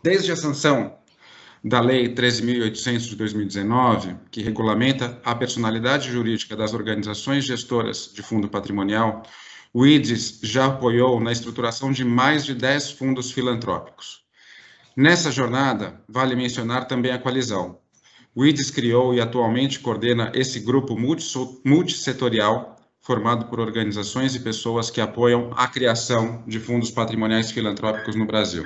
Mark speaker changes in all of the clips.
Speaker 1: Desde a sanção da Lei 13.800 de 2019, que regulamenta a personalidade jurídica das organizações gestoras de fundo patrimonial, o IDES já apoiou na estruturação de mais de 10 fundos filantrópicos. Nessa jornada, vale mencionar também a Coalizão. O IDES criou e atualmente coordena esse grupo multissetorial formado por organizações e pessoas que apoiam a criação de fundos patrimoniais filantrópicos no Brasil.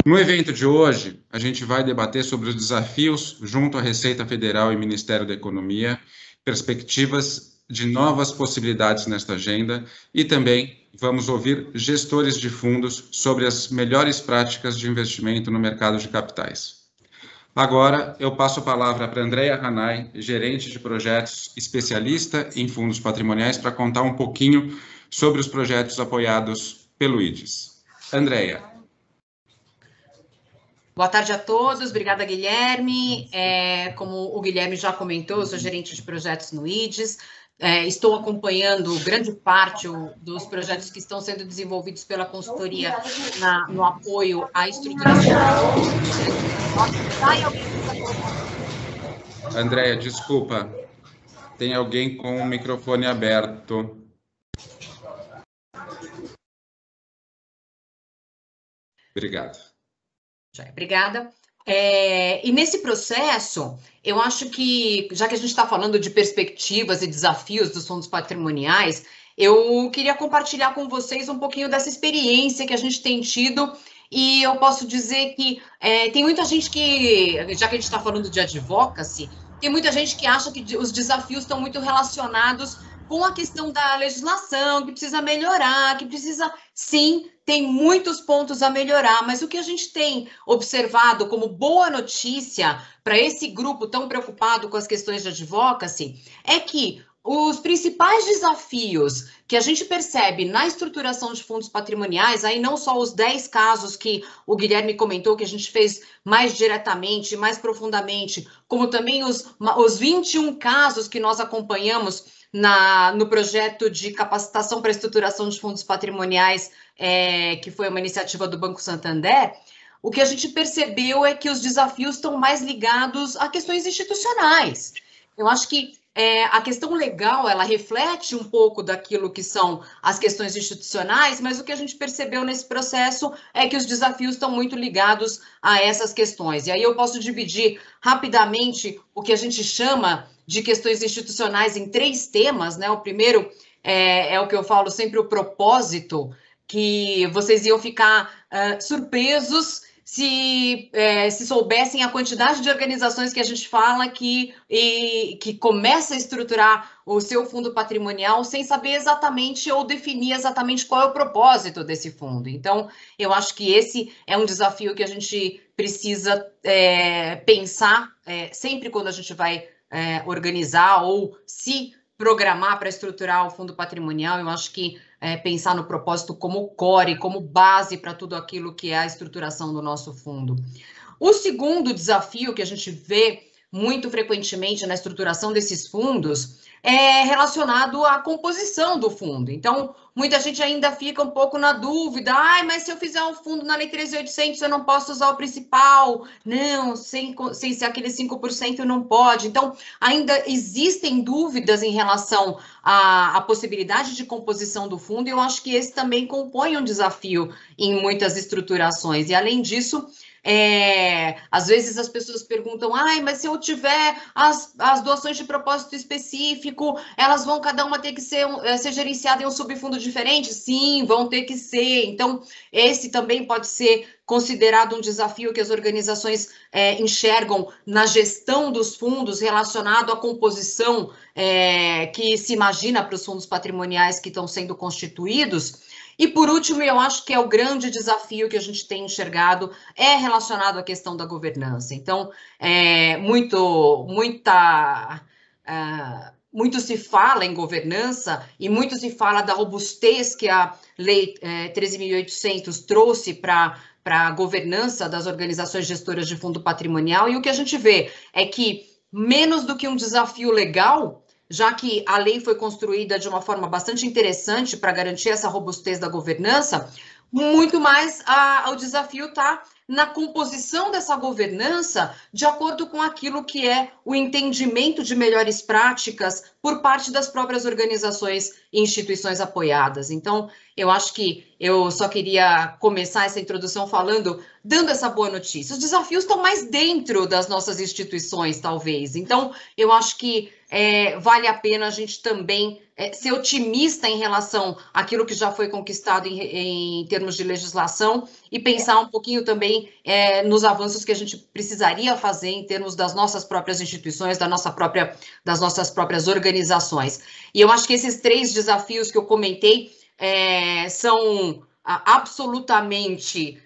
Speaker 1: No evento de hoje, a gente vai debater sobre os desafios junto à Receita Federal e Ministério da Economia, perspectivas de novas possibilidades nesta agenda e também vamos ouvir gestores de fundos sobre as melhores práticas de investimento no mercado de capitais. Agora, eu passo a palavra para Andrea Hanay, gerente de projetos, especialista em fundos patrimoniais, para contar um pouquinho sobre os projetos apoiados pelo IDES. Andrea.
Speaker 2: Boa tarde a todos, obrigada, Guilherme. Como o Guilherme já comentou, eu sou gerente de projetos no IDES. Estou acompanhando grande parte dos projetos que estão sendo desenvolvidos pela consultoria no apoio à estruturação.
Speaker 1: Andréia, desculpa, tem alguém com o microfone aberto. Obrigado.
Speaker 2: Obrigada. E nesse processo, eu acho que, já que a gente está falando de perspectivas e desafios dos fundos patrimoniais, eu queria compartilhar com vocês um pouquinho dessa experiência que a gente tem tido. E eu posso dizer que tem muita gente que, já que a gente está falando de advocacy, tem muita gente que acha que os desafios estão muito relacionados com a questão da legislação, que precisa melhorar, que precisa, sim, tem muitos pontos a melhorar, mas o que a gente tem observado como boa notícia para esse grupo tão preocupado com as questões de advocacy é que os principais desafios que a gente percebe na estruturação de fundos patrimoniais, aí não só os 10 casos que o Guilherme comentou, que a gente fez mais diretamente, mais profundamente, como também os 21 casos que nós acompanhamos no projeto de capacitação para estruturação de fundos patrimoniais, que foi uma iniciativa do Banco Santander, o que a gente percebeu é que os desafios estão mais ligados a questões institucionais. Eu acho que a questão legal, ela reflete um pouco daquilo que são as questões institucionais, mas o que a gente percebeu nesse processo é que os desafios estão muito ligados a essas questões. E aí eu posso dividir rapidamente o que a gente chama de questões institucionais em 3 temas, né? O primeiro é o que eu falo sempre, o propósito, que vocês iam ficar surpresos se soubessem a quantidade de organizações que a gente fala que começa a estruturar o seu fundo patrimonial sem saber exatamente ou definir exatamente qual é o propósito desse fundo. Então, eu acho que esse é um desafio que a gente precisa pensar sempre quando a gente vai organizar ou se programar para estruturar o fundo patrimonial. Eu acho que pensar no propósito como core, como base para tudo aquilo que é a estruturação do nosso fundo. O segundo desafio que a gente vê muito frequentemente na estruturação desses fundos é relacionado à composição do fundo. Então, muita gente ainda fica um pouco na dúvida, mas se eu fizer um fundo na Lei 13.800, eu não posso usar o principal. Não, sem ser aquele 5% não pode. Então, ainda existem dúvidas em relação à possibilidade de composição do fundo, e eu acho que esse também compõe um desafio em muitas estruturações. E, além disso, às vezes as pessoas perguntam, mas se eu tiver as doações de propósito específico, elas vão cada uma ter que ser gerenciada em um subfundo diferente? Sim, vão ter que ser. Então, esse também pode ser considerado um desafio que as organizações enxergam na gestão dos fundos relacionado à composição que se imagina para os fundos patrimoniais que estão sendo constituídos. E, por último, eu acho que é o grande desafio que a gente tem enxergado relacionado à questão da governança. Então, muito se fala em governança e muito se fala da robustez que a Lei 13.800 trouxe para a governança das organizações gestoras de fundo patrimonial, e o que a gente vê é que, menos do que um desafio legal, já que a lei foi construída de uma forma bastante interessante para garantir essa robustez da governança, muito mais o desafio está na composição dessa governança de acordo com aquilo que é o entendimento de melhores práticas por parte das próprias organizações e instituições apoiadas. Então, eu acho que eu só queria começar essa introdução dando essa boa notícia. Os desafios estão mais dentro das nossas instituições, talvez. Então, eu acho que vale a pena a gente também ser otimista em relação àquilo que já foi conquistado em termos de legislação e pensar um pouquinho também nos avanços que a gente precisaria fazer em termos das nossas próprias instituições, das nossas próprias organizações. E eu acho que esses 3 desafios que eu comentei são absolutamente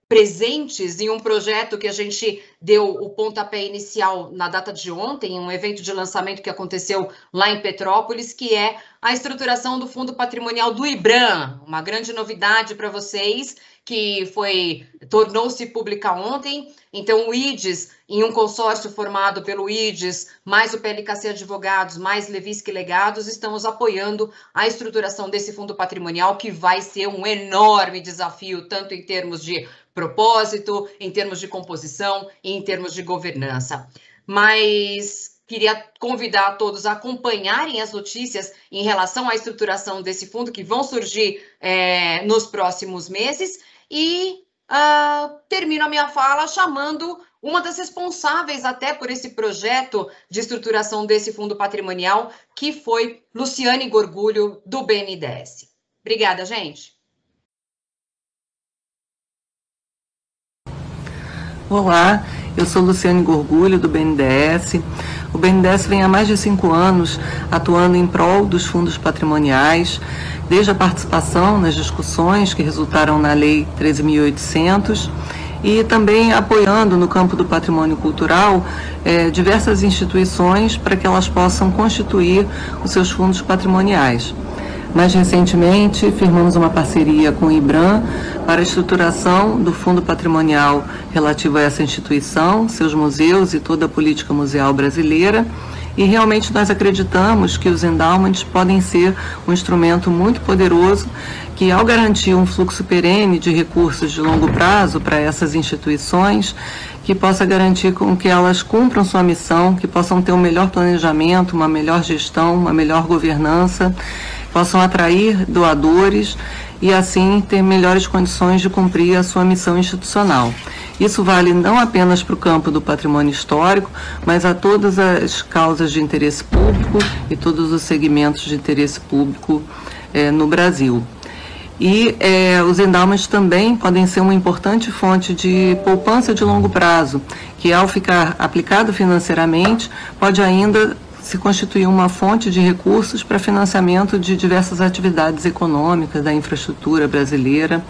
Speaker 2: presentes em um projeto que a gente deu o pontapé inicial na data de ontem, um evento de lançamento que aconteceu lá em Petrópolis, que é a estruturação do Fundo Patrimonial do IBRAM, uma grande novidade para vocês, que tornou-se pública ontem. Então, o IDES, em um consórcio formado pelo IDES, mais o PLKC Advogados, mais Levisk Legados, estamos apoiando a estruturação desse fundo patrimonial, que vai ser um enorme desafio, tanto em termos de propósito, em termos de composição e em termos de governança. Mas queria convidar todos a acompanharem as notícias em relação à estruturação desse fundo, que vão surgir nos próximos meses, e termino a minha fala chamando uma das responsáveis até por esse projeto de estruturação desse fundo patrimonial, que foi Luciane Gorgulho, do BNDES. Obrigada, gente.
Speaker 3: Olá, eu sou Luciane Gorgulho, do BNDES. O BNDES vem há mais de 5 anos atuando em prol dos fundos patrimoniais, desde a participação nas discussões que resultaram na Lei 13.800 e também apoiando no campo do patrimônio cultural diversas instituições para que elas possam constituir os seus fundos patrimoniais. Mais recentemente, firmamos uma parceria com o IBRAM para a estruturação do fundo patrimonial relativo a essa instituição, seus museus e toda a política museal brasileira. E realmente nós acreditamos que os endowments podem ser um instrumento muito poderoso que, ao garantir um fluxo perene de recursos de longo prazo para essas instituições, que possa garantir com que elas cumpram sua missão, que possam ter um melhor planejamento, uma melhor gestão, uma melhor governança, possam atrair doadores e, assim, ter melhores condições de cumprir a sua missão institucional. Isso vale não apenas para o campo do patrimônio histórico, mas a todas as causas de interesse público e todos os segmentos de interesse público no Brasil. E os endowments também podem ser uma importante fonte de poupança de longo prazo, que, ao ficar aplicado financeiramente, pode ainda se constituir uma fonte de recursos para financiamento de diversas atividades econômicas da infraestrutura brasileira.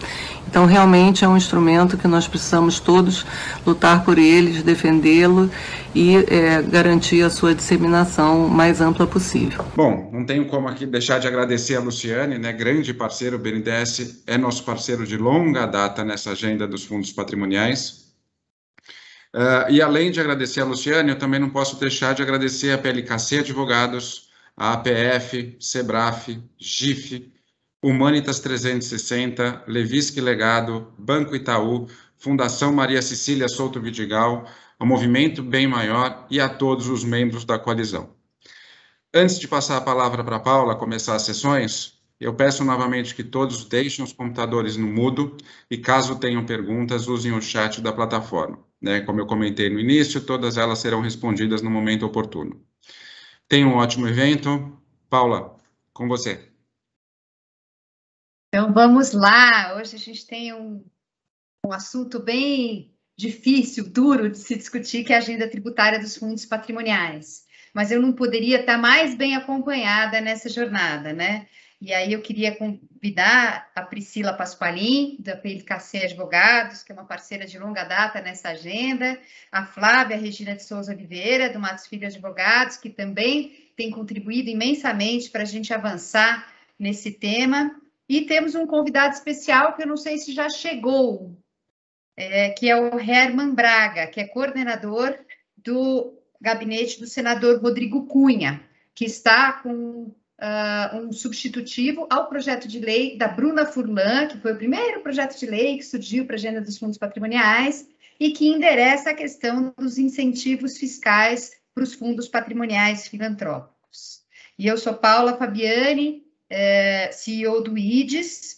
Speaker 3: Então, realmente é um instrumento que nós precisamos todos lutar por ele, defendê-lo e garantir a sua disseminação mais ampla possível.
Speaker 1: Bom, não tenho como aqui deixar de agradecer a Luciane, né, grande parceiro. O BNDES é nosso parceiro de longa data nessa agenda dos fundos patrimoniais. E além de agradecer a Luciane, eu também não posso deixar de agradecer a PLKC Advogados, a APF, SEBRAF, GIF, Humanitas 360, Levisk Legado, Banco Itaú, Fundação Maria Cecília Souto Vidigal, ao Movimento Bem Maior e a todos os membros da coalizão. Antes de passar a palavra para a Paula começar as sessões, eu peço novamente que todos deixem os computadores no mudo e, caso tenham perguntas, usem o chat da plataforma. Como eu comentei no início, todas elas serão respondidas no momento oportuno. Tenham um ótimo evento. Paula, com você.
Speaker 4: Então, vamos lá. Hoje a gente tem um assunto bem difícil, duro de se discutir, que é a agenda tributária dos fundos patrimoniais. Mas eu não poderia estar mais bem acompanhada nessa jornada, né? E aí eu queria convidar a Priscila Pasqualin, da PLKC Advogados, que é uma parceira de longa data nessa agenda, a Flávia Regina de Souza Oliveira, do Matos Filho Advogados, que também tem contribuído imensamente para a gente avançar nesse tema. E temos um convidado especial, que eu não sei se já chegou, que é o Herman Braga, que é coordenador do gabinete do senador Rodrigo Cunha, que está com um substitutivo ao projeto de lei da Bruna Furlan, que foi o primeiro projeto de lei que surgiu para a agenda dos fundos patrimoniais e que endereça a questão dos incentivos fiscais para os fundos patrimoniais filantrópicos. E eu sou Paula Fabiani, CEO do IDES,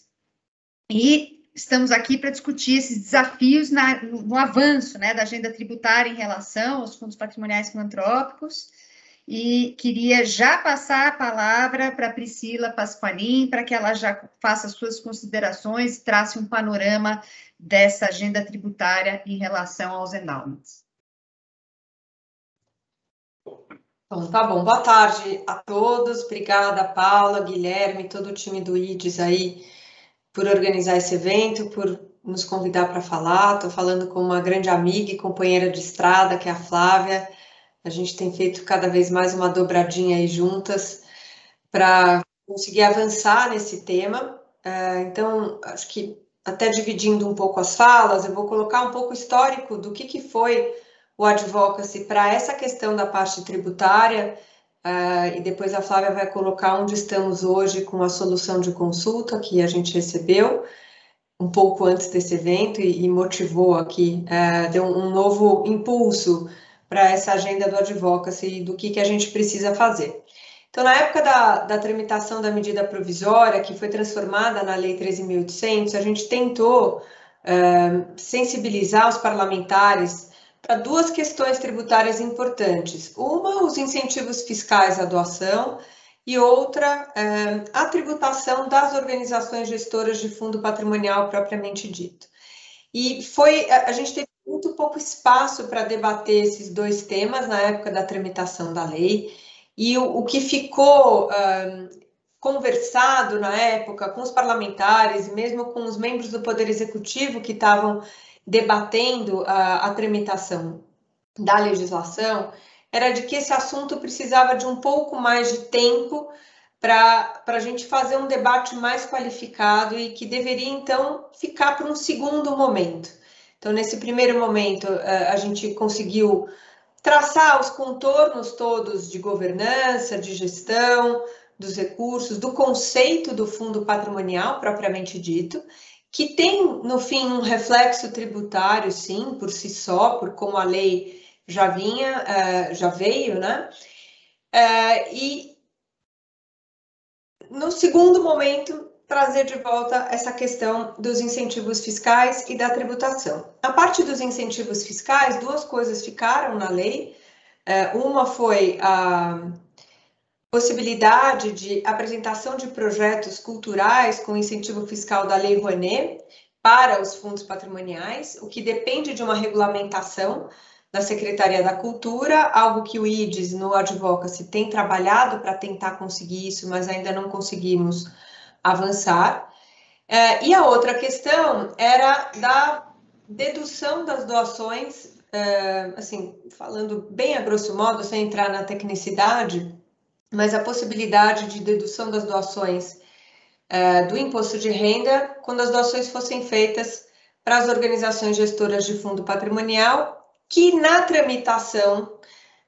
Speaker 4: e estamos aqui para discutir esses desafios no avanço, né, da agenda tributária em relação aos fundos patrimoniais filantrópicos. E queria já passar a palavra para a Priscila Pasqualin, para que ela já faça suas considerações e trace um panorama dessa agenda tributária em relação aos endowments.
Speaker 5: Bom, tá bom. Boa tarde a todos. Obrigada, Paula, Guilherme, todo o time do IDES aí por organizar esse evento, por nos convidar para falar. Estou falando com uma grande amiga e companheira de estrada, que é a Flávia. A gente tem feito cada vez mais uma dobradinha aí juntas para conseguir avançar nesse tema. Então, acho que até dividindo um pouco as falas, eu vou colocar um pouco histórico do que foi o advocacy para essa questão da parte tributária, e depois a Flávia vai colocar onde estamos hoje com a solução de consulta que a gente recebeu um pouco antes desse evento e motivou aqui, deu um novo impulso para essa agenda do advocacy e do que a gente precisa fazer. Então, na época da tramitação da medida provisória, que foi transformada na Lei 13.800, a gente tentou sensibilizar os parlamentares para duas questões tributárias importantes. Uma, os incentivos fiscais à doação, e outra, a tributação das organizações gestoras de fundo patrimonial propriamente dito. E a gente teve muito pouco espaço para debater esses dois temas na época da tramitação da lei, e o que ficou conversado na época com os parlamentares e mesmo com os membros do Poder Executivo que estavam debatendo a tramitação da legislação, era de que esse assunto precisava de um pouco mais de tempo para a gente fazer um debate mais qualificado e que deveria, então, ficar para um segundo momento. Então, nesse primeiro momento, a gente conseguiu traçar os contornos todos de governança, de gestão, dos recursos, do conceito do fundo patrimonial, propriamente dito, que tem, no fim, um reflexo tributário, sim, por si só, por como a lei já veio, né? E, no segundo momento, trazer de volta essa questão dos incentivos fiscais e da tributação. A parte dos incentivos fiscais, duas coisas ficaram na lei. Uma foi a possibilidade de apresentação de projetos culturais com incentivo fiscal da Lei Rouanet para os fundos patrimoniais, o que depende de uma regulamentação da Secretaria da Cultura, algo que o IDES no Advocacy tem trabalhado para tentar conseguir isso, mas ainda não conseguimos avançar. E a outra questão era da dedução das doações, assim, falando bem a grosso modo, sem entrar na tecnicidade, mas a possibilidade de dedução das doações do imposto de renda quando as doações fossem feitas para as organizações gestoras de fundo patrimonial, que na tramitação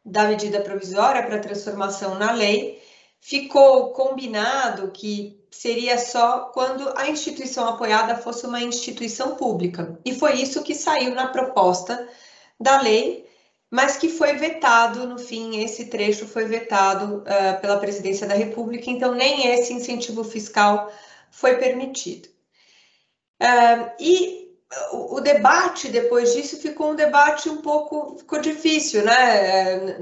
Speaker 5: da medida provisória para transformação na lei, ficou combinado que seria só quando a instituição apoiada fosse uma instituição pública. E foi isso que saiu na proposta da lei, mas que foi vetado, no fim, esse trecho foi vetado pela Presidência da República, então nem esse incentivo fiscal foi permitido. E o debate depois disso ficou um debate ficou difícil, né?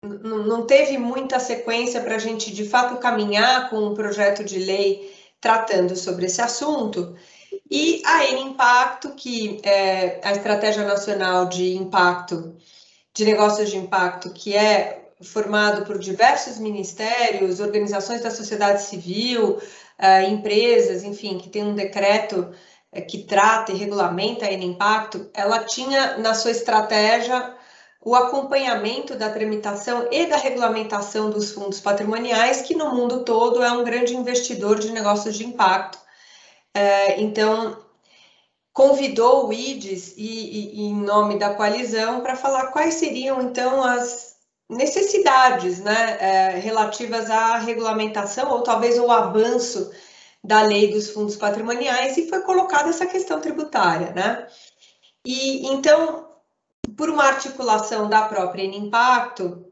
Speaker 5: Não teve muita sequência para a gente, de fato, caminhar com um projeto de lei tratando sobre esse assunto. E a N-Impacto, que é a Estratégia Nacional de Impacto, de Negócios de Impacto, que é formado por diversos ministérios, organizações da sociedade civil, empresas, enfim, que tem um decreto que trata e regulamenta a N-Impacto, ela tinha na sua estratégia o acompanhamento da tramitação e da regulamentação dos fundos patrimoniais, que no mundo todo é um grande investidor de negócios de impacto. Então, convidou o IDES, em nome da coalizão, para falar quais seriam, então, as necessidades, né, relativas à regulamentação ou talvez o avanço da lei dos fundos patrimoniais, e foi colocada essa questão tributária, né? E então, por uma articulação da própria Inimpacto,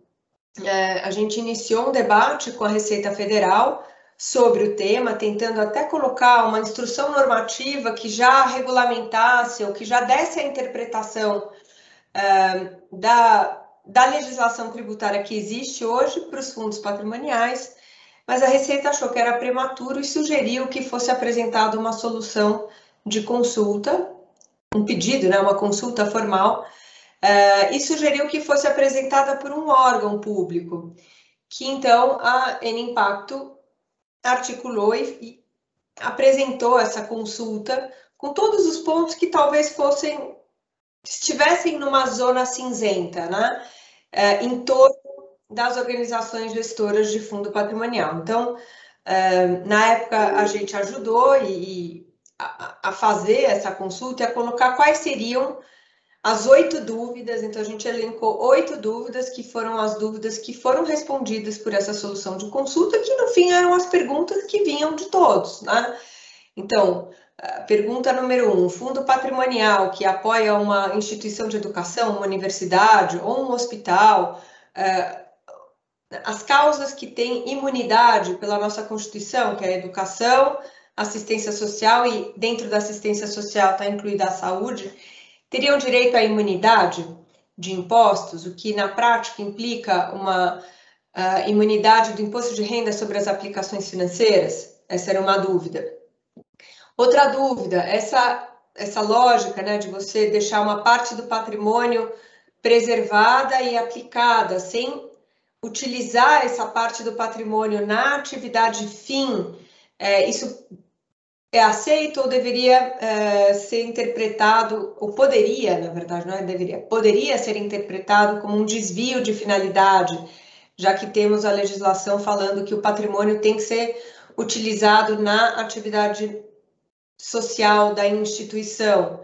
Speaker 5: a gente iniciou um debate com a Receita Federal sobre o tema, tentando até colocar uma instrução normativa que já regulamentasse ou que já desse a interpretação da legislação tributária que existe hoje para os fundos patrimoniais, mas a Receita achou que era prematuro e sugeriu que fosse apresentada uma solução de consulta, um pedido, né, uma consulta formal, e sugeriu que fosse apresentada por um órgão público, que então a Inimpacto articulou e apresentou essa consulta com todos os pontos que talvez estivessem numa zona cinzenta, né, em torno das organizações gestoras de fundo patrimonial. Então, na época, a gente ajudou a fazer essa consulta e a colocar quais seriam as 8 dúvidas. Então, a gente elencou 8 dúvidas, que foram as dúvidas que foram respondidas por essa solução de consulta, que no fim eram as perguntas que vinham de todos, né? Então, pergunta número 1, fundo patrimonial que apoia uma instituição de educação, uma universidade ou um hospital, as causas que têm imunidade pela nossa Constituição, que é a educação, assistência social, e dentro da assistência social está incluída a saúde, teriam direito à imunidade de impostos, o que na prática implica uma imunidade do imposto de renda sobre as aplicações financeiras? Essa era uma dúvida. Outra dúvida, essa lógica, né, de você deixar uma parte do patrimônio preservada e aplicada, sem utilizar essa parte do patrimônio na atividade fim, isso é aceito ou deveria ser interpretado, ou poderia, na verdade, não é deveria, poderia ser interpretado como um desvio de finalidade, já que temos a legislação falando que o patrimônio tem que ser utilizado na atividade social da instituição.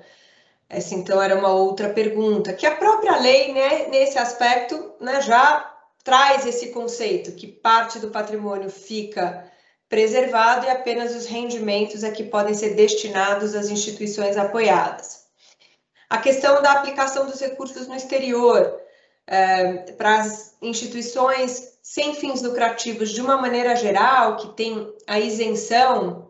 Speaker 5: Essa, então, era uma outra pergunta, que a própria lei, né, nesse aspecto, né, já traz esse conceito, que parte do patrimônio fica preservado e apenas os rendimentos é que podem ser destinados às instituições apoiadas. A questão da aplicação dos recursos no exterior, para as instituições sem fins lucrativos, de uma maneira geral, que tem a isenção,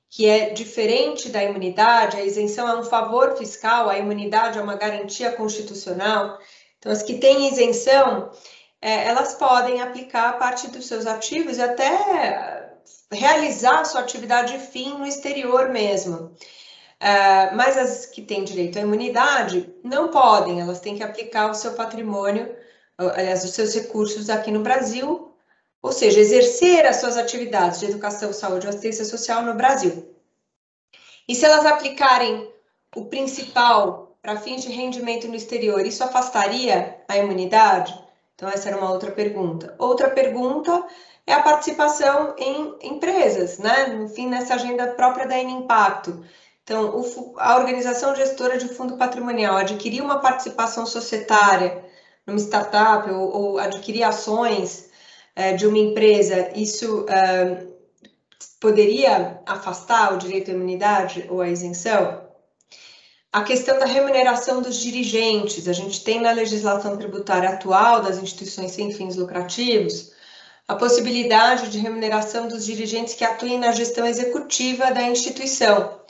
Speaker 5: que é diferente da imunidade. A isenção é um favor fiscal, a imunidade é uma garantia constitucional. Então, as que têm isenção, elas podem aplicar parte dos seus ativos e até realizar sua atividade fim no exterior mesmo. Mas as que têm direito à imunidade não podem, elas têm que aplicar o seu patrimônio, aliás, os seus recursos aqui no Brasil, ou seja, exercer as suas atividades de educação, saúde e assistência social no Brasil. E se elas aplicarem o principal para fins de rendimento no exterior, isso afastaria a imunidade? Então, essa era uma outra pergunta. Outra pergunta é a participação em empresas, né? Enfim, nessa agenda própria da Inimpacto. Então, a organização gestora de fundo patrimonial adquirir uma participação societária numa startup ou adquirir ações de uma empresa, isso poderia afastar o direito à imunidade ou à isenção? A questão da remuneração dos dirigentes, a gente tem na legislação tributária atual das instituições sem fins lucrativos a possibilidade de remuneração dos dirigentes que atuem na gestão executiva da instituição.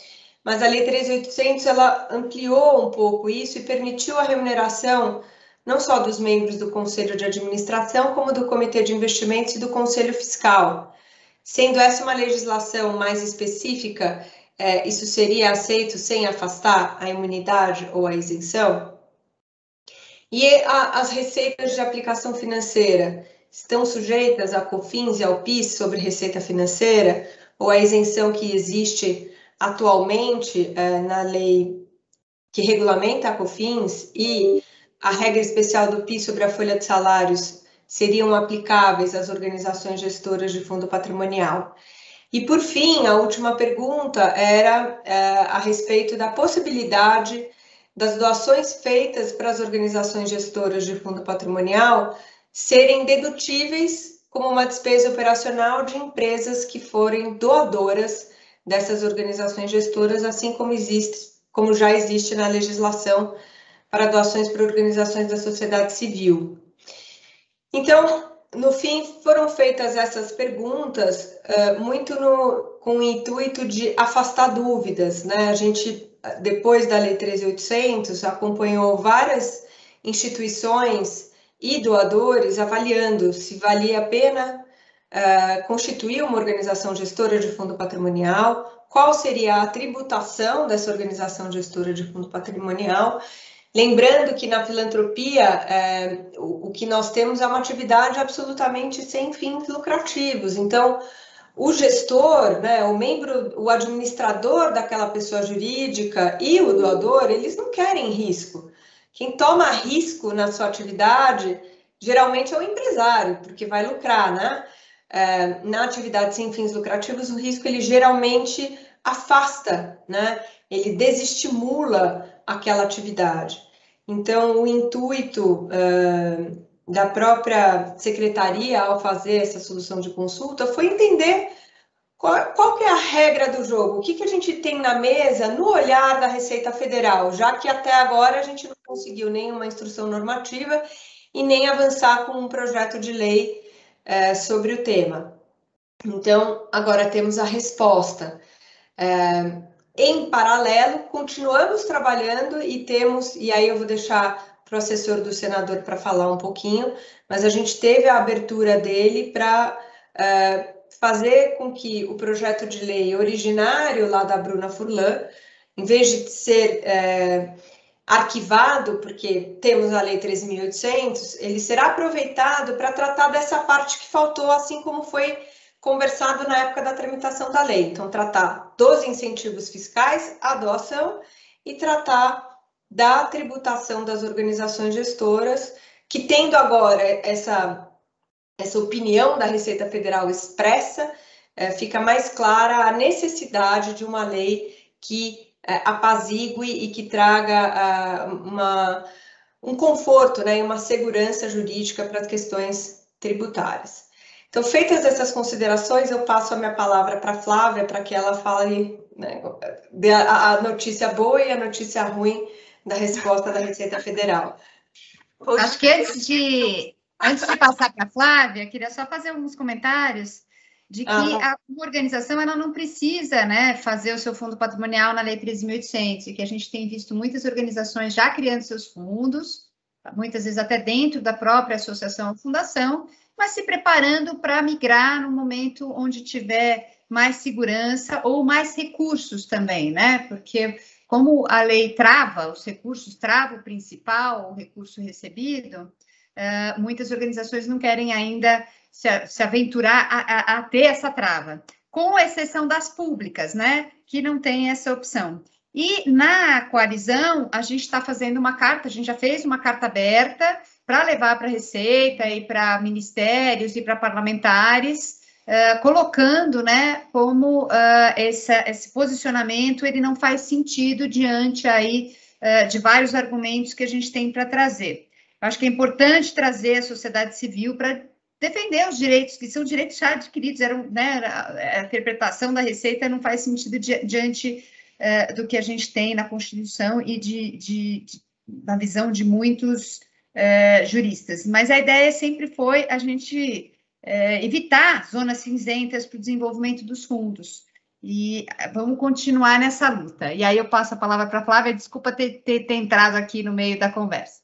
Speaker 5: Mas a Lei 3.800, ela ampliou um pouco isso e permitiu a remuneração não só dos membros do Conselho de Administração, como do Comitê de Investimentos e do Conselho Fiscal. Sendo essa uma legislação mais específica, isso seria aceito sem afastar a imunidade ou a isenção? E as receitas de aplicação financeira estão sujeitas a COFINS e ao PIS sobre receita financeira, ou a isenção que existe atualmente na lei que regulamenta a COFINS e a regra especial do PIS sobre a folha de salários seriam aplicáveis às organizações gestoras de fundo patrimonial? E, por fim, a última pergunta era a respeito da possibilidade das doações feitas para as organizações gestoras de fundo patrimonial serem dedutíveis como uma despesa operacional de empresas que forem doadoras dessas organizações gestoras, assim como já existe na legislação para doações para organizações da sociedade civil. Então, no fim, foram feitas essas perguntas muito com o intuito de afastar dúvidas, né? A gente, depois da Lei 13.800, acompanhou várias instituições e doadores avaliando se valia a pena constituir uma organização gestora de fundo patrimonial, qual seria a tributação dessa organização gestora de fundo patrimonial. Lembrando que na filantropia, o que nós temos é uma atividade absolutamente sem fins lucrativos. Então, o gestor, né, o membro, o administrador daquela pessoa jurídica e o doador, eles não querem risco. Quem toma risco na sua atividade, geralmente é o empresário, porque vai lucrar, né? Na atividade sem fins lucrativos, o risco, ele geralmente afasta, né? Ele desestimula aquela atividade. Então, o intuito da própria secretaria, ao fazer essa solução de consulta, foi entender qual que é a regra do jogo, o que a gente tem na mesa no olhar da Receita Federal, já que até agora a gente não conseguiu nenhuma instrução normativa e nem avançar com um projeto de lei sobre o tema. Então, agora temos a resposta. Em paralelo, continuamos trabalhando e aí eu vou deixar para o assessor do senador para falar um pouquinho, mas a gente teve a abertura dele para fazer com que o projeto de lei originário lá da Bruna Furlan, em vez de ser arquivado, porque temos a Lei 13.800, ele será aproveitado para tratar dessa parte que faltou, assim como foi conversado na época da tramitação da lei. Então, tratar dos incentivos fiscais à doação e tratar da tributação das organizações gestoras, que tendo agora essa opinião da Receita Federal expressa, fica mais clara a necessidade de uma lei que apazigue e que traga um conforto, né, e uma segurança jurídica para as questões tributárias. Então, feitas essas considerações, eu passo a minha palavra para a Flávia, para que ela fale, né, a notícia boa e a notícia ruim da resposta da Receita Federal.
Speaker 4: Acho que antes de passar para a Flávia, queria só fazer alguns comentários de que uma organização ela não precisa, né, fazer o seu fundo patrimonial na Lei 13.800, e que a gente tem visto muitas organizações já criando seus fundos, muitas vezes até dentro da própria associação ou fundação, mas se preparando para migrar no momento onde tiver mais segurança ou mais recursos também, né? Porque como a lei trava os recursos, trava o principal, o recurso recebido, muitas organizações não querem ainda se aventurar a ter essa trava, com exceção das públicas, né? Que não tem essa opção. E na coalizão, a gente está fazendo uma carta, a gente já fez uma carta aberta para levar para a Receita e para ministérios e para parlamentares, colocando, né, como esse posicionamento ele não faz sentido diante aí de vários argumentos que a gente tem para trazer. Eu acho que é importante trazer a sociedade civil para defender os direitos, que são direitos já adquiridos, né, a interpretação da Receita não faz sentido diante do que a gente tem na Constituição e na visão de muitos juristas. Mas a ideia sempre foi a gente evitar zonas cinzentas para o desenvolvimento dos fundos. E vamos continuar nessa luta. E aí eu passo a palavra para a Flávia, desculpa ter entrado aqui no meio da conversa.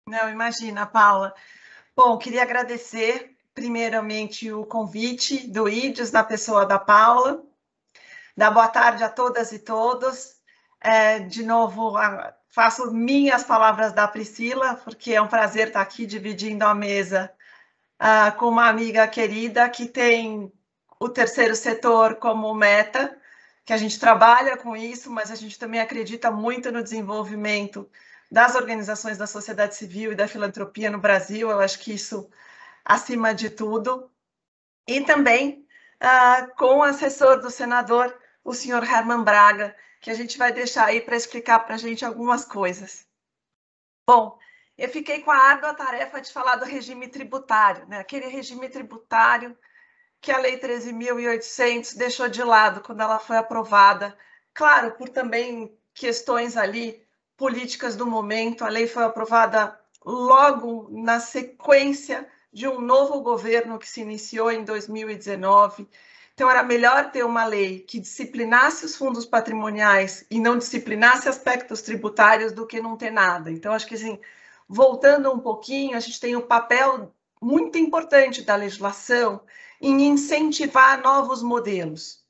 Speaker 6: Não, imagina, Paula. Bom, queria agradecer primeiramente o convite do IDES, na pessoa da Paula. Dar boa tarde a todas e todos. De novo, faço minhas palavras da Priscila, porque é um prazer estar aqui dividindo a mesa com uma amiga querida que tem o terceiro setor como meta, que a gente trabalha com isso, mas a gente também acredita muito no desenvolvimento das organizações da sociedade civil e da filantropia no Brasil. Eu acho que isso acima de tudo. E também com o assessor do senador, o senhor Herman Braga, que a gente vai deixar aí para explicar para a gente algumas coisas. Bom, eu fiquei com a árdua tarefa de falar do regime tributário, né? Aquele regime tributário que a Lei 13.800 deixou de lado quando ela foi aprovada. Claro, por também questões ali políticas do momento, a lei foi aprovada logo na sequência de um novo governo que se iniciou em 2019. Então, era melhor ter uma lei que disciplinasse os fundos patrimoniais e não disciplinasse aspectos tributários do que não ter nada. Então, acho que, assim, voltando um pouquinho, a gente tem um papel muito importante da legislação em incentivar novos modelos.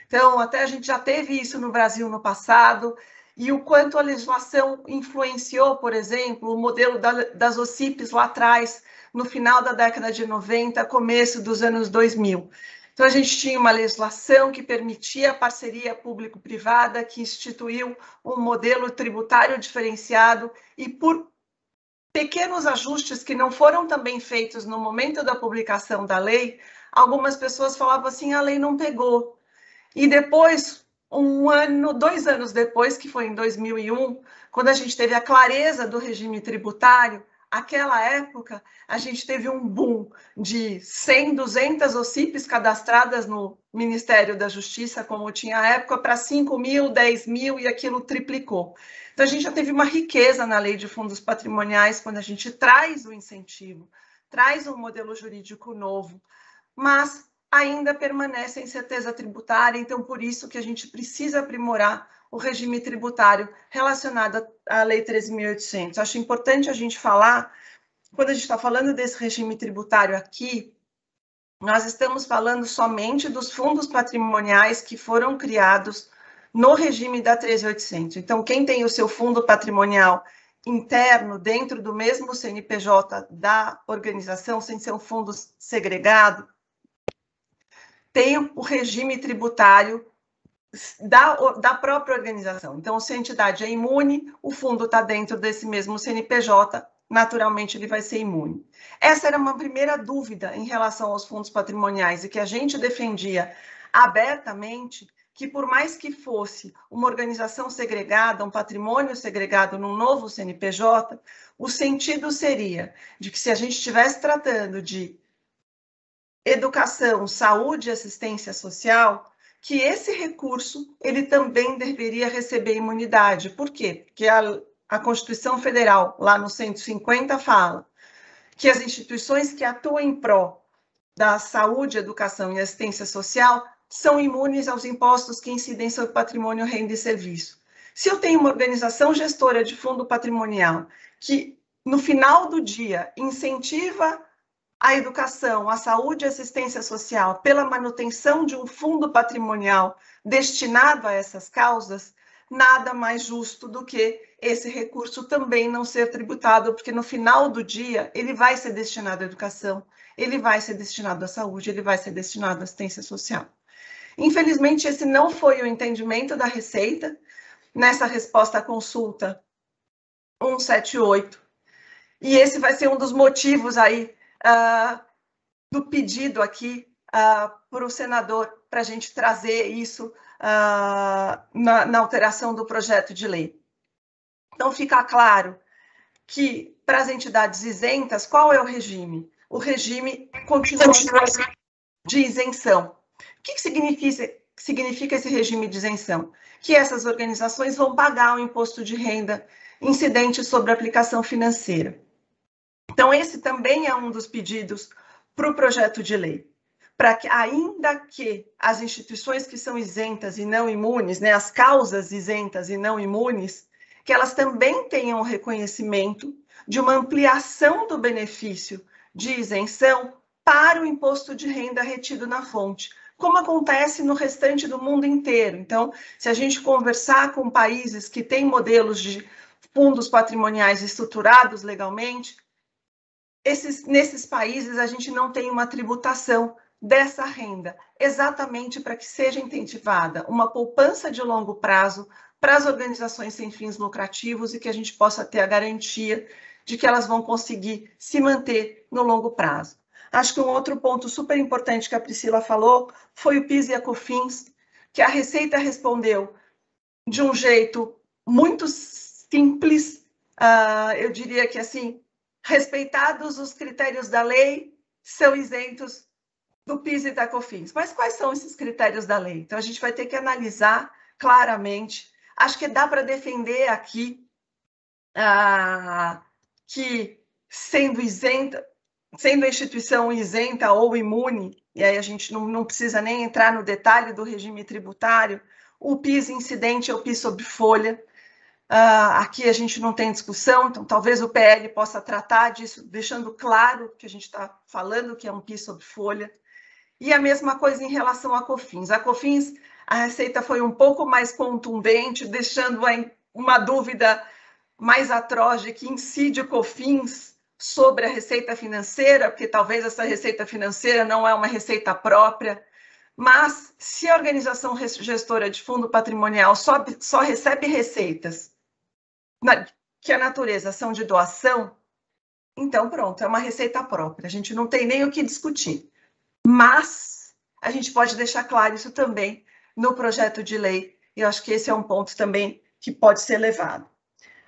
Speaker 6: Então, até a gente já teve isso no Brasil no passado, e o quanto a legislação influenciou, por exemplo, o modelo das OCIPs lá atrás, no final da década de 90, começo dos anos 2000. Então, a gente tinha uma legislação que permitia a parceria público-privada, que instituiu um modelo tributário diferenciado, e por pequenos ajustes que não foram também feitos no momento da publicação da lei, algumas pessoas falavam assim, a lei não pegou. E depois, 2 anos depois, que foi em 2001, quando a gente teve a clareza do regime tributário, aquela época, a gente teve um boom de 100, 200 OCIPs cadastradas no Ministério da Justiça, como tinha à época, para 5.000, 10.000, e aquilo triplicou. Então, a gente já teve uma riqueza na lei de fundos patrimoniais quando a gente traz o incentivo, traz um modelo jurídico novo, mas ainda permanece a incerteza tributária, então por isso que a gente precisa aprimorar o regime tributário relacionado à Lei 13.800. Acho importante a gente falar, quando a gente está falando desse regime tributário aqui, nós estamos falando somente dos fundos patrimoniais que foram criados no regime da 13.800. Então, quem tem o seu fundo patrimonial interno dentro do mesmo CNPJ da organização, sem ser um fundo segregado, tem o regime tributário da própria organização. Então, se a entidade é imune, o fundo está dentro desse mesmo CNPJ, naturalmente ele vai ser imune. Essa era uma primeira dúvida em relação aos fundos patrimoniais, e que a gente defendia abertamente, que por mais que fosse uma organização segregada, um patrimônio segregado num novo CNPJ, o sentido seria de que, se a gente estivesse tratando de educação, saúde e assistência social, que esse recurso ele também deveria receber imunidade. Por quê? Porque a Constituição Federal, lá no 150, fala que as instituições que atuam em pró da saúde, educação e assistência social são imunes aos impostos que incidem sobre patrimônio, renda e serviço. Se eu tenho uma organização gestora de fundo patrimonial que, no final do dia, incentiva a educação, a saúde e a assistência social pela manutenção de um fundo patrimonial destinado a essas causas, nada mais justo do que esse recurso também não ser tributado, porque no final do dia ele vai ser destinado à educação, ele vai ser destinado à saúde, ele vai ser destinado à assistência social. Infelizmente, esse não foi o entendimento da Receita nessa resposta à consulta 178, e esse vai ser um dos motivos aí do pedido aqui para o senador, para a gente trazer isso na alteração do projeto de lei. Então, fica claro que, para as entidades isentas, qual é o regime? O regime continua de isenção. O que significa esse regime de isenção? Que essas organizações vão pagar o imposto de renda incidente sobre a aplicação financeira. Então, esse também é um dos pedidos para o projeto de lei, para que, ainda que as instituições que são isentas e não imunes, né, as causas isentas e não imunes, que elas também tenham o reconhecimento de uma ampliação do benefício de isenção para o imposto de renda retido na fonte, como acontece no restante do mundo inteiro. Então, se a gente conversar com países que têm modelos de fundos patrimoniais estruturados legalmente, nesses países a gente não tem uma tributação dessa renda, exatamente para que seja incentivada uma poupança de longo prazo para as organizações sem fins lucrativos, e que a gente possa ter a garantia de que elas vão conseguir se manter no longo prazo. Acho que um outro ponto super importante que a Priscila falou foi o PIS e a COFINS, que a Receita respondeu de um jeito muito simples, eu diria que, assim, respeitados os critérios da lei, são isentos do PIS e da COFINS. Mas quais são esses critérios da lei? Então, a gente vai ter que analisar claramente. Acho que dá para defender aqui que, sendo a instituição isenta ou imune, e aí a gente não precisa nem entrar no detalhe do regime tributário, o PIS incidente é o PIS sob folha. Aqui a gente não tem discussão, então talvez o PL possa tratar disso, deixando claro que a gente está falando que é um PIS sob folha. E a mesma coisa em relação à COFINS. A COFINS, a Receita foi um pouco mais contundente, deixando uma dúvida mais atroz de que incide o COFINS sobre a receita financeira, porque talvez essa receita financeira não é uma receita própria. Mas, se a organização gestora de fundo patrimonial só recebe receitas que a natureza são de doação, então pronto, é uma receita própria, a gente não tem nem o que discutir. Mas a gente pode deixar claro isso também no projeto de lei, e eu acho que esse é um ponto também que pode ser levado.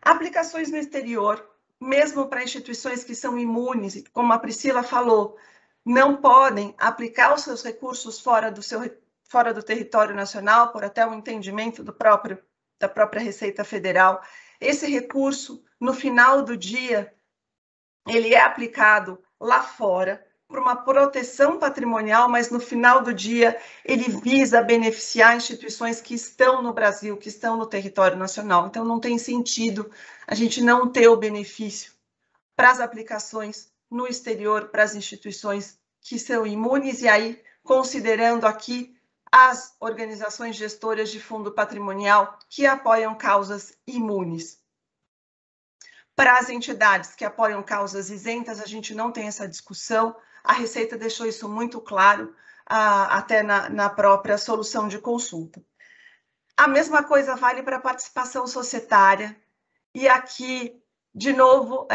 Speaker 6: Aplicações no exterior, mesmo para instituições que são imunes, como a Priscila falou, não podem aplicar os seus recursos fora do território nacional, por até um entendimento da própria Receita Federal. Esse recurso, no final do dia, ele é aplicado lá fora por uma proteção patrimonial, mas no final do dia ele visa beneficiar instituições que estão no Brasil, que estão no território nacional. Então não tem sentido a gente não ter o benefício para as aplicações no exterior, para as instituições que são imunes, e aí considerando aqui as organizações gestoras de fundo patrimonial que apoiam causas imunes. Para as entidades que apoiam causas isentas, a gente não tem essa discussão, a Receita deixou isso muito claro, até na própria solução de consulta. A mesma coisa vale para a participação societária, e aqui, de novo,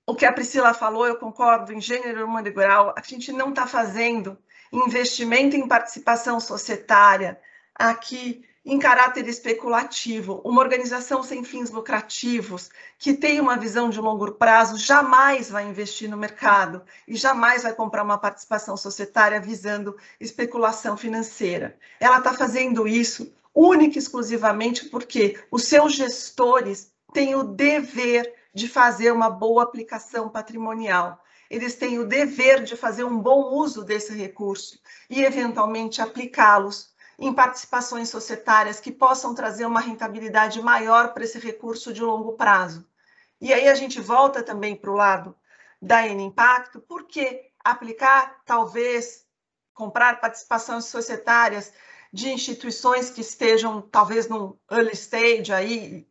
Speaker 6: o que a Priscila falou, eu concordo em gênero, número e grau, a gente não está fazendo investimento em participação societária aqui em caráter especulativo. Uma organização sem fins lucrativos, que tem uma visão de longo prazo, jamais vai investir no mercado e jamais vai comprar uma participação societária visando especulação financeira. Ela está fazendo isso única e exclusivamente porque os seus gestores têm o dever de fazer uma boa aplicação patrimonial. Eles têm o dever de fazer um bom uso desse recurso e, eventualmente, aplicá-los em participações societárias que possam trazer uma rentabilidade maior para esse recurso de longo prazo. E aí a gente volta também para o lado da N-Impacto, porque aplicar, talvez, comprar participações societárias de instituições que estejam, talvez, num early stage aí,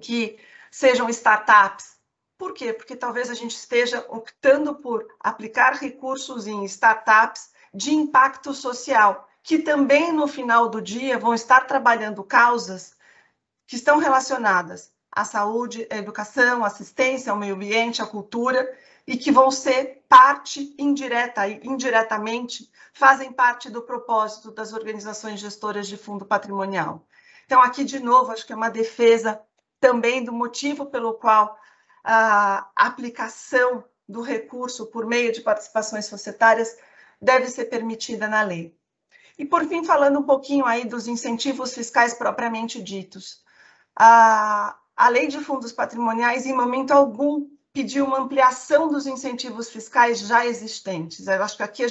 Speaker 6: que sejam startups. Por quê? Porque talvez a gente esteja optando por aplicar recursos em startups de impacto social, que também, no final do dia, vão estar trabalhando causas que estão relacionadas à saúde, à educação, à assistência, ao meio ambiente, à cultura, e que vão ser parte indireta e indiretamente fazem parte do propósito das organizações gestoras de fundo patrimonial. Então, aqui, de novo, acho que é uma defesa também do motivo pelo qual a aplicação do recurso por meio de participações societárias deve ser permitida na lei. E, por fim, falando um pouquinho aí dos incentivos fiscais propriamente ditos. A lei de fundos patrimoniais, em momento algum, pediu uma ampliação dos incentivos fiscais já existentes. Eu acho que aqui, quando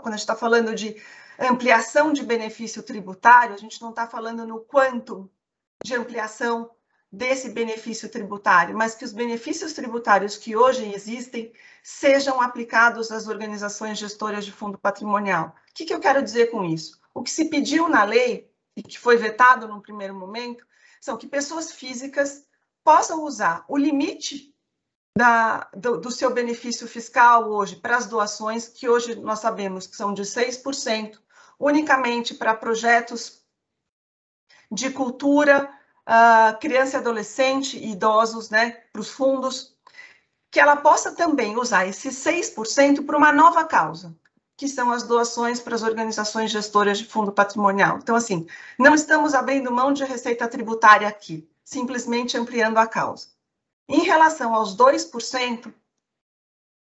Speaker 6: a gente está falando de ampliação de benefício tributário, a gente não está falando no quanto de ampliação desse benefício tributário, mas que os benefícios tributários que hoje existem sejam aplicados às organizações gestoras de fundo patrimonial. O que eu quero dizer com isso? O que se pediu na lei, e que foi vetado num primeiro momento, são que pessoas físicas possam usar o limite do seu benefício fiscal hoje para as doações, que hoje nós sabemos que são de 6%, unicamente para projetos de cultura, criança e adolescente e idosos, né, para os fundos, que ela possa também usar esses 6% para uma nova causa, que são as doações para as organizações gestoras de fundo patrimonial. Então, assim, não estamos abrindo mão de receita tributária aqui. simplesmente ampliando a causa. Em relação aos 2%,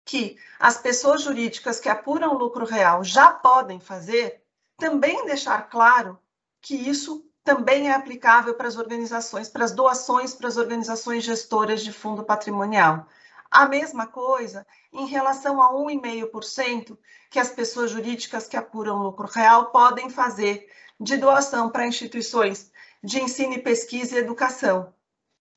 Speaker 6: que as pessoas jurídicas que apuram lucro real já podem fazer, também deixar claro que isso também é aplicável para as organizações, para as doações para as organizações gestoras de fundo patrimonial. A mesma coisa em relação a 1,5% que as pessoas jurídicas que apuram lucro real podem fazer de doação para instituições de ensino e pesquisa e educação.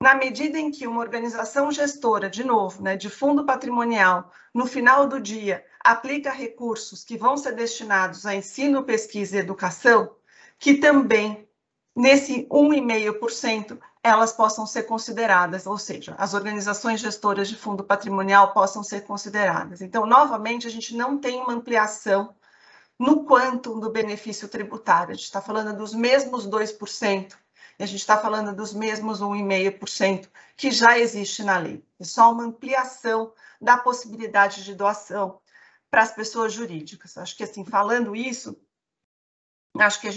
Speaker 6: Na medida em que uma organização gestora, de novo, de fundo patrimonial, no final do dia, aplica recursos que vão ser destinados a ensino, pesquisa e educação, que também, nesse 1,5%, elas possam ser consideradas, ou seja, as organizações gestoras de fundo patrimonial possam ser consideradas. Então, novamente, a gente não tem uma ampliação no quantum do benefício tributário. A gente está falando dos mesmos 2%, e a gente está falando dos mesmos 1,5% que já existe na lei. É só uma ampliação da possibilidade de doação para as pessoas jurídicas. Acho que, assim, falando isso, acho que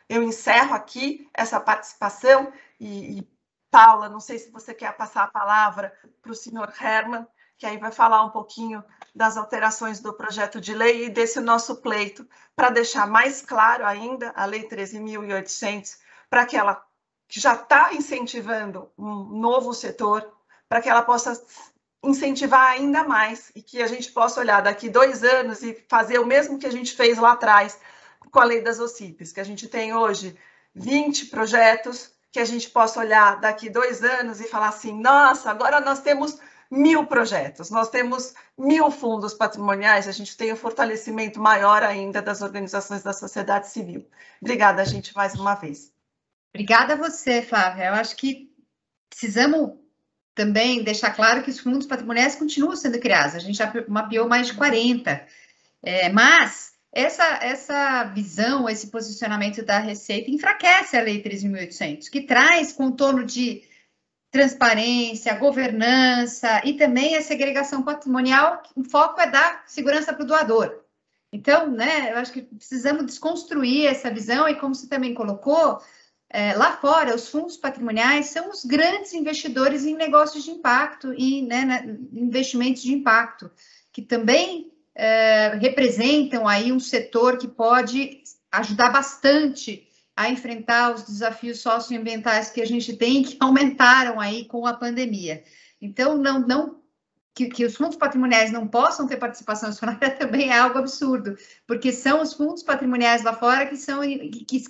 Speaker 6: eu encerro aqui essa participação e Paula, não sei se você quer passar a palavra para o senhor Herman, que aí vai falar um pouquinho das alterações do projeto de lei e desse nosso pleito, para deixar mais claro ainda a Lei 13.800, para que ela, que já está incentivando um novo setor, para que ela possa incentivar ainda mais e que a gente possa olhar daqui 2 anos e fazer o mesmo que a gente fez lá atrás com a Lei das OCPs, que a gente tem hoje 20 projetos, que a gente possa olhar daqui 2 anos e falar assim, nossa, agora nós temos 1.000 projetos, nós temos 1.000 fundos patrimoniais, a gente tem um fortalecimento maior ainda das organizações da sociedade civil. Obrigada, gente, mais uma vez.
Speaker 4: Obrigada a você, Flávia. Eu acho que precisamos também deixar claro que os fundos patrimoniais continuam sendo criados. A gente já mapeou mais de 40. Mas essa visão, esse posicionamento da Receita enfraquece a Lei 13.800, que traz contorno de transparência, governança e também a segregação patrimonial. O foco é dar segurança para o doador. Então, eu acho que precisamos desconstruir essa visão e, como você também colocou, lá fora, os fundos patrimoniais são os grandes investidores em negócios de impacto e investimentos de impacto, que também representam aí um setor que pode ajudar bastante a enfrentar os desafios socioambientais que a gente tem, que aumentaram aí com a pandemia. Então, que os fundos patrimoniais não possam ter participação acionária também é algo absurdo, porque são os fundos patrimoniais lá fora que são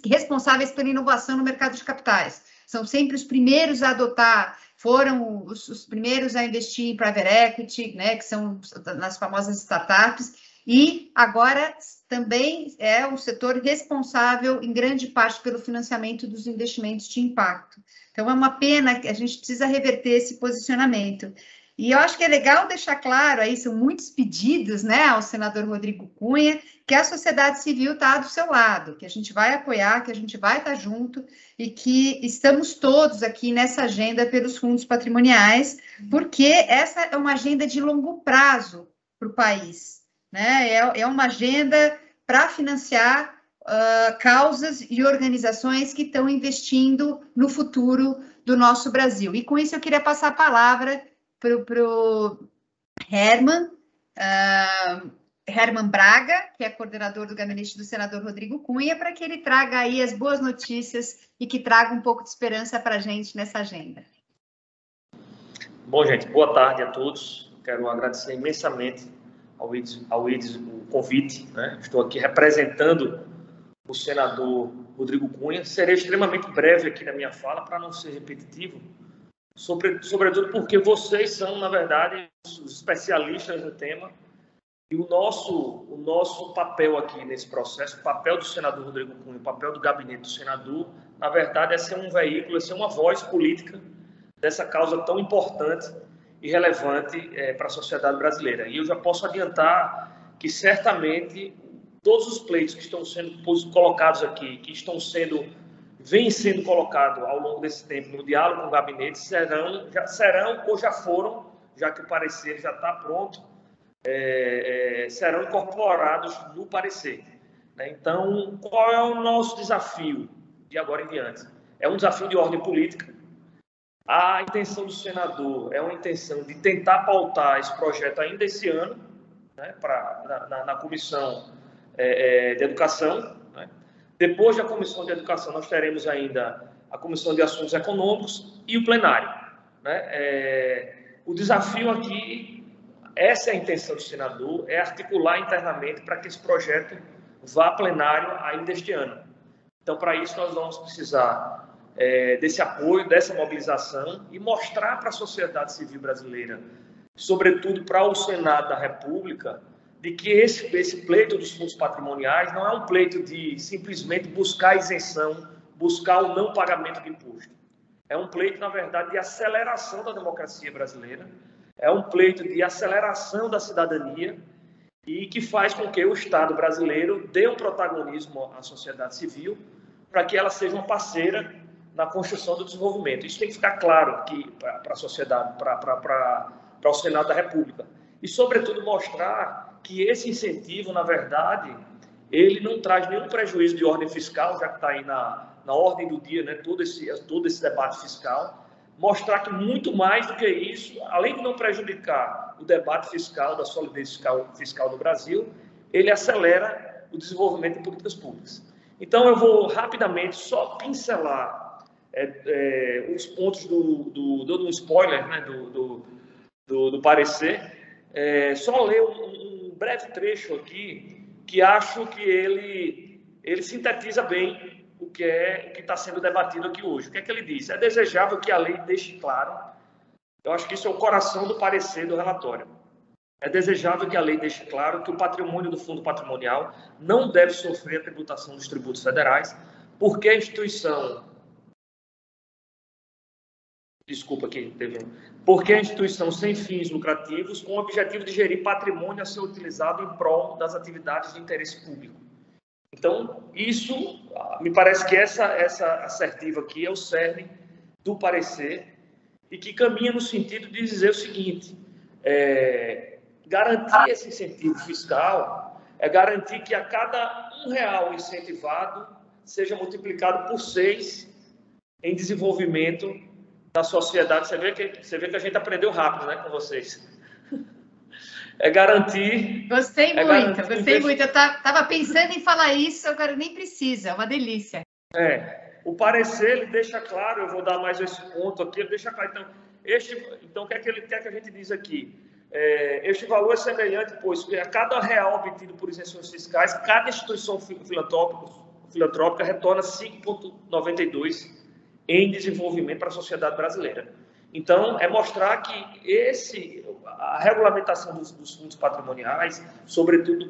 Speaker 4: responsáveis pela inovação no mercado de capitais. São sempre os primeiros a adotar, foram os primeiros a investir em private equity, que são nas famosas startups, e agora também é o setor responsável, em grande parte, pelo financiamento dos investimentos de impacto. Então, é uma pena que a gente precisa reverter esse posicionamento. E eu acho que é legal deixar claro, aí são muitos pedidos, ao senador Rodrigo Cunha, que a sociedade civil está do seu lado, que a gente vai apoiar, que a gente vai estar junto e que estamos todos aqui nessa agenda pelos fundos patrimoniais, porque essa é uma agenda de longo prazo para o país, É uma agenda para financiar causas e organizações que estão investindo no futuro do nosso Brasil. E com isso eu queria passar a palavra para o Herman Braga, que é coordenador do gabinete do senador Rodrigo Cunha, para que ele traga aí as boas notícias e que traga um pouco de esperança para a gente nessa agenda.
Speaker 7: Bom, gente, boa tarde a todos. Quero agradecer imensamente ao IDES o convite. Estou aqui representando o senador Rodrigo Cunha. Serei extremamente breve aqui na minha fala, para não ser repetitivo, sobretudo porque vocês são, na verdade, os especialistas no tema, e o nosso papel aqui nesse processo, o papel do senador Rodrigo Cunha, o papel do gabinete do senador, na verdade, é ser um veículo, é ser uma voz política dessa causa tão importante e relevante para a sociedade brasileira. E eu já posso adiantar que, certamente, todos os pleitos que estão sendo colocados aqui, vêm sendo colocados ao longo desse tempo no diálogo com o gabinete, serão ou já foram, já que o parecer já está pronto, serão incorporados no parecer. Então, qual é o nosso desafio de agora em diante? É um desafio de ordem política, A intenção do senador é uma intenção de tentar pautar esse projeto ainda esse ano, né, na Comissão de Educação, né? Depois da Comissão de Educação, nós teremos ainda a Comissão de Assuntos Econômicos e o plenário, né? O desafio aqui, essa é a intenção do senador, é articular internamente para que esse projeto vá a plenário ainda este ano. Então, para isso, nós vamos precisar desse apoio, dessa mobilização e mostrar para a sociedade civil brasileira, sobretudo para o Senado da República, de que esse pleito dos fundos patrimoniais não é um pleito de simplesmente buscar isenção, buscar o não pagamento de imposto. É um pleito, na verdade, de aceleração da democracia brasileira, é um pleito de aceleração da cidadania e que faz com que o Estado brasileiro dê um protagonismo à sociedade civil para que ela seja uma parceira na construção do desenvolvimento. Isso tem que ficar claro para a sociedade, para o Senado da República. E, sobretudo, mostrar que esse incentivo, na verdade, ele não traz nenhum prejuízo de ordem fiscal, já que está aí na ordem do dia, né, todo esse debate fiscal. Mostrar que muito mais do que isso, além de não prejudicar o debate fiscal, da solidez fiscal do Brasil, ele acelera o desenvolvimento de políticas públicas. Então, eu vou rapidamente só pincelar os pontos dando um spoiler, né, do parecer, só ler um breve trecho aqui, que acho que ele sintetiza bem o que está sendo debatido aqui hoje. O que é que ele diz? É desejável que a lei deixe claro, eu acho que isso é o coração do parecer do relatório, é desejável que a lei deixe claro que o patrimônio do fundo patrimonial não deve sofrer a tributação dos tributos federais, porque a instituição... Desculpa aqui, porque a instituição sem fins lucrativos, com o objetivo de gerir patrimônio a ser utilizado em prol das atividades de interesse público. Então, isso, me parece que essa assertiva aqui é o cerne do parecer e que caminha no sentido de dizer o seguinte, garantir esse incentivo fiscal é garantir que a cada R$1 incentivado seja multiplicado por 6 em desenvolvimento da sociedade. Você vê que a gente aprendeu rápido, né, com vocês. É garantir...
Speaker 4: Gostei muito. Eu estava pensando em falar isso, agora nem precisa, é uma delícia.
Speaker 7: O parecer, ele deixa claro, eu vou dar mais esse ponto aqui, ele deixa claro. Então o que é que ele quer que a gente diz aqui? Este valor é semelhante, pois a cada R$1 obtido por isenções fiscais, cada instituição filantrópica retorna 5,92 em desenvolvimento para a sociedade brasileira. Então, é mostrar que a regulamentação dos fundos patrimoniais, sobretudo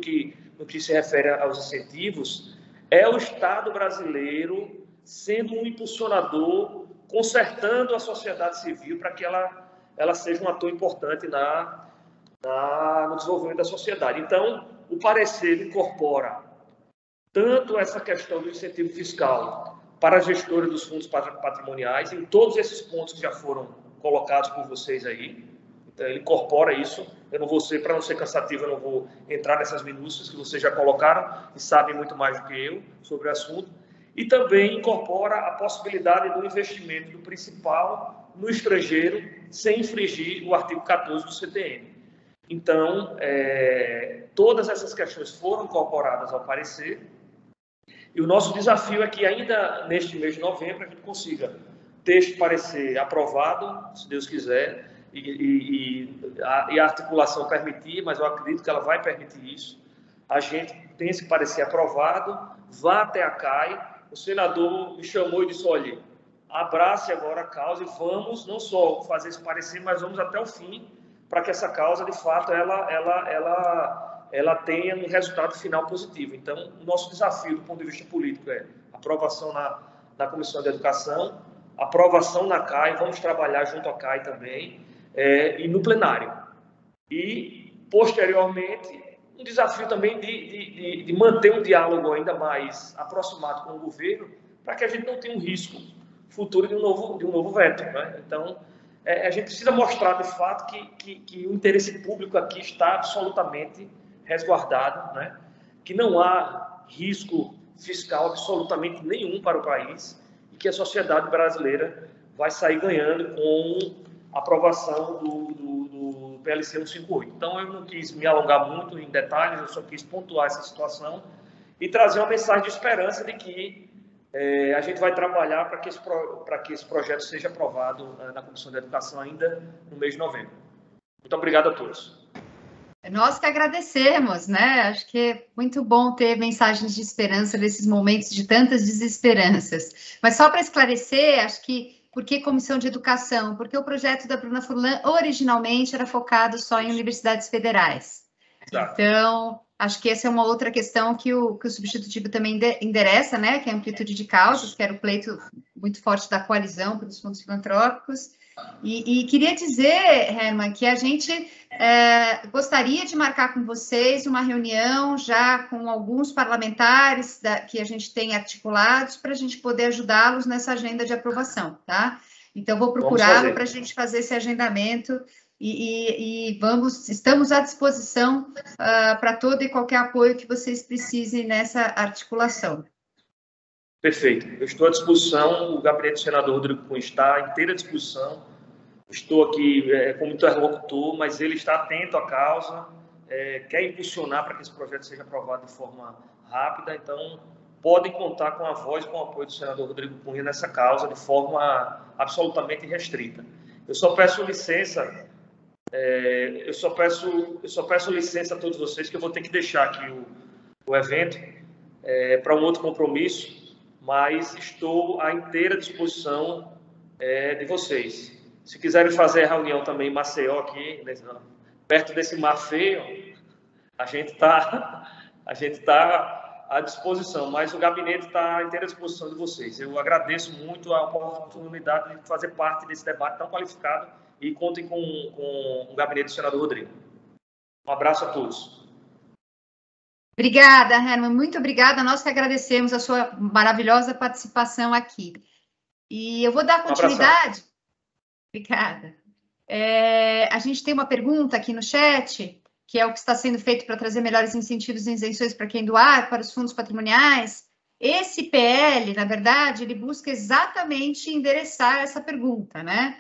Speaker 7: no que se refere aos incentivos, é o Estado brasileiro sendo um impulsionador, consertando a sociedade civil para que ela seja um ator importante no desenvolvimento da sociedade. Então, o parecer incorpora tanto essa questão do incentivo fiscal para a gestora dos fundos patrimoniais, em todos esses pontos que já foram colocados por vocês aí. Então, ele incorpora isso. Eu não vou para não ser cansativo, eu não vou entrar nessas minúcias que vocês já colocaram e sabem muito mais do que eu sobre o assunto. E também incorpora a possibilidade do investimento do principal no estrangeiro, sem infringir o artigo 14 do CTN. Então, todas essas questões foram incorporadas ao parecer. E o nosso desafio é que ainda neste mês de novembro a gente consiga ter este parecer aprovado, se Deus quiser, e a articulação permitir, mas eu acredito que ela vai permitir isso. A gente tem esse parecer aprovado, vá até a CAI. O senador me chamou e disse, olha, abrace agora a causa e vamos não só fazer esse parecer, mas vamos até o fim, para que essa causa, de fato, ela tenha um resultado final positivo. Então, o nosso desafio do ponto de vista político é aprovação na Comissão de Educação, aprovação na CAI, vamos trabalhar junto à CAI também, e no plenário. E, posteriormente, um desafio também de manter um diálogo ainda mais aproximado com o governo, para que a gente não tenha um risco futuro de um novo veto, né? Então, a gente precisa mostrar, de fato, que o interesse público aqui está absolutamente resguardado, né? Que não há risco fiscal absolutamente nenhum para o país e que a sociedade brasileira vai sair ganhando com a aprovação do PLC 158. Então, eu não quis me alongar muito em detalhes, eu só quis pontuar essa situação e trazer uma mensagem de esperança de que a gente vai trabalhar para que esse projeto seja aprovado na Comissão de Educação ainda no mês de novembro. Muito obrigado a todos.
Speaker 4: Nós que agradecemos, né? Acho que é muito bom ter mensagens de esperança nesses momentos de tantas desesperanças. Mas só para esclarecer, acho que por que Comissão de Educação? Porque o projeto da Bruna Furlan originalmente era focado só em universidades federais. Exato. Então, acho que essa é uma outra questão que o substitutivo também endereça, né? Que é a amplitude de causas, que era o pleito muito forte da coalizão pelos fundos filantrópicos. E queria dizer, Herman, que a gente gostaria de marcar com vocês uma reunião já com alguns parlamentares que a gente tem articulados para a gente poder ajudá-los nessa agenda de aprovação, tá? Então, vou procurá-lo para a gente fazer esse agendamento e estamos à disposição para todo e qualquer apoio que vocês precisem nessa articulação.
Speaker 7: Perfeito. Eu estou à disposição, o gabinete do senador Rodrigo Cunha está à inteira disposição. Estou aqui como interlocutor, mas ele está atento à causa, quer impulsionar para que esse projeto seja aprovado de forma rápida. Então, podem contar com a voz e com o apoio do senador Rodrigo Cunha nessa causa de forma absolutamente restrita. Eu só peço licença, eu só peço licença a todos vocês, que eu vou ter que deixar aqui o evento para um outro compromisso, mas estou à inteira disposição de vocês. Se quiserem fazer a reunião também em Maceió, aqui, perto desse mar feio, a gente está à disposição, mas o gabinete está à inteira disposição de vocês. Eu agradeço muito a oportunidade de fazer parte desse debate tão qualificado e contem com o gabinete do senador Rodrigo. Um abraço a todos.
Speaker 4: Obrigada, Herman, muito obrigada. Nós que agradecemos a sua maravilhosa participação aqui. E eu vou dar continuidade. Obrigada. A gente tem uma pergunta aqui no chat, que é o que está sendo feito para trazer melhores incentivos e isenções para quem doar para os fundos patrimoniais. Esse PL, na verdade, ele busca exatamente endereçar essa pergunta, né?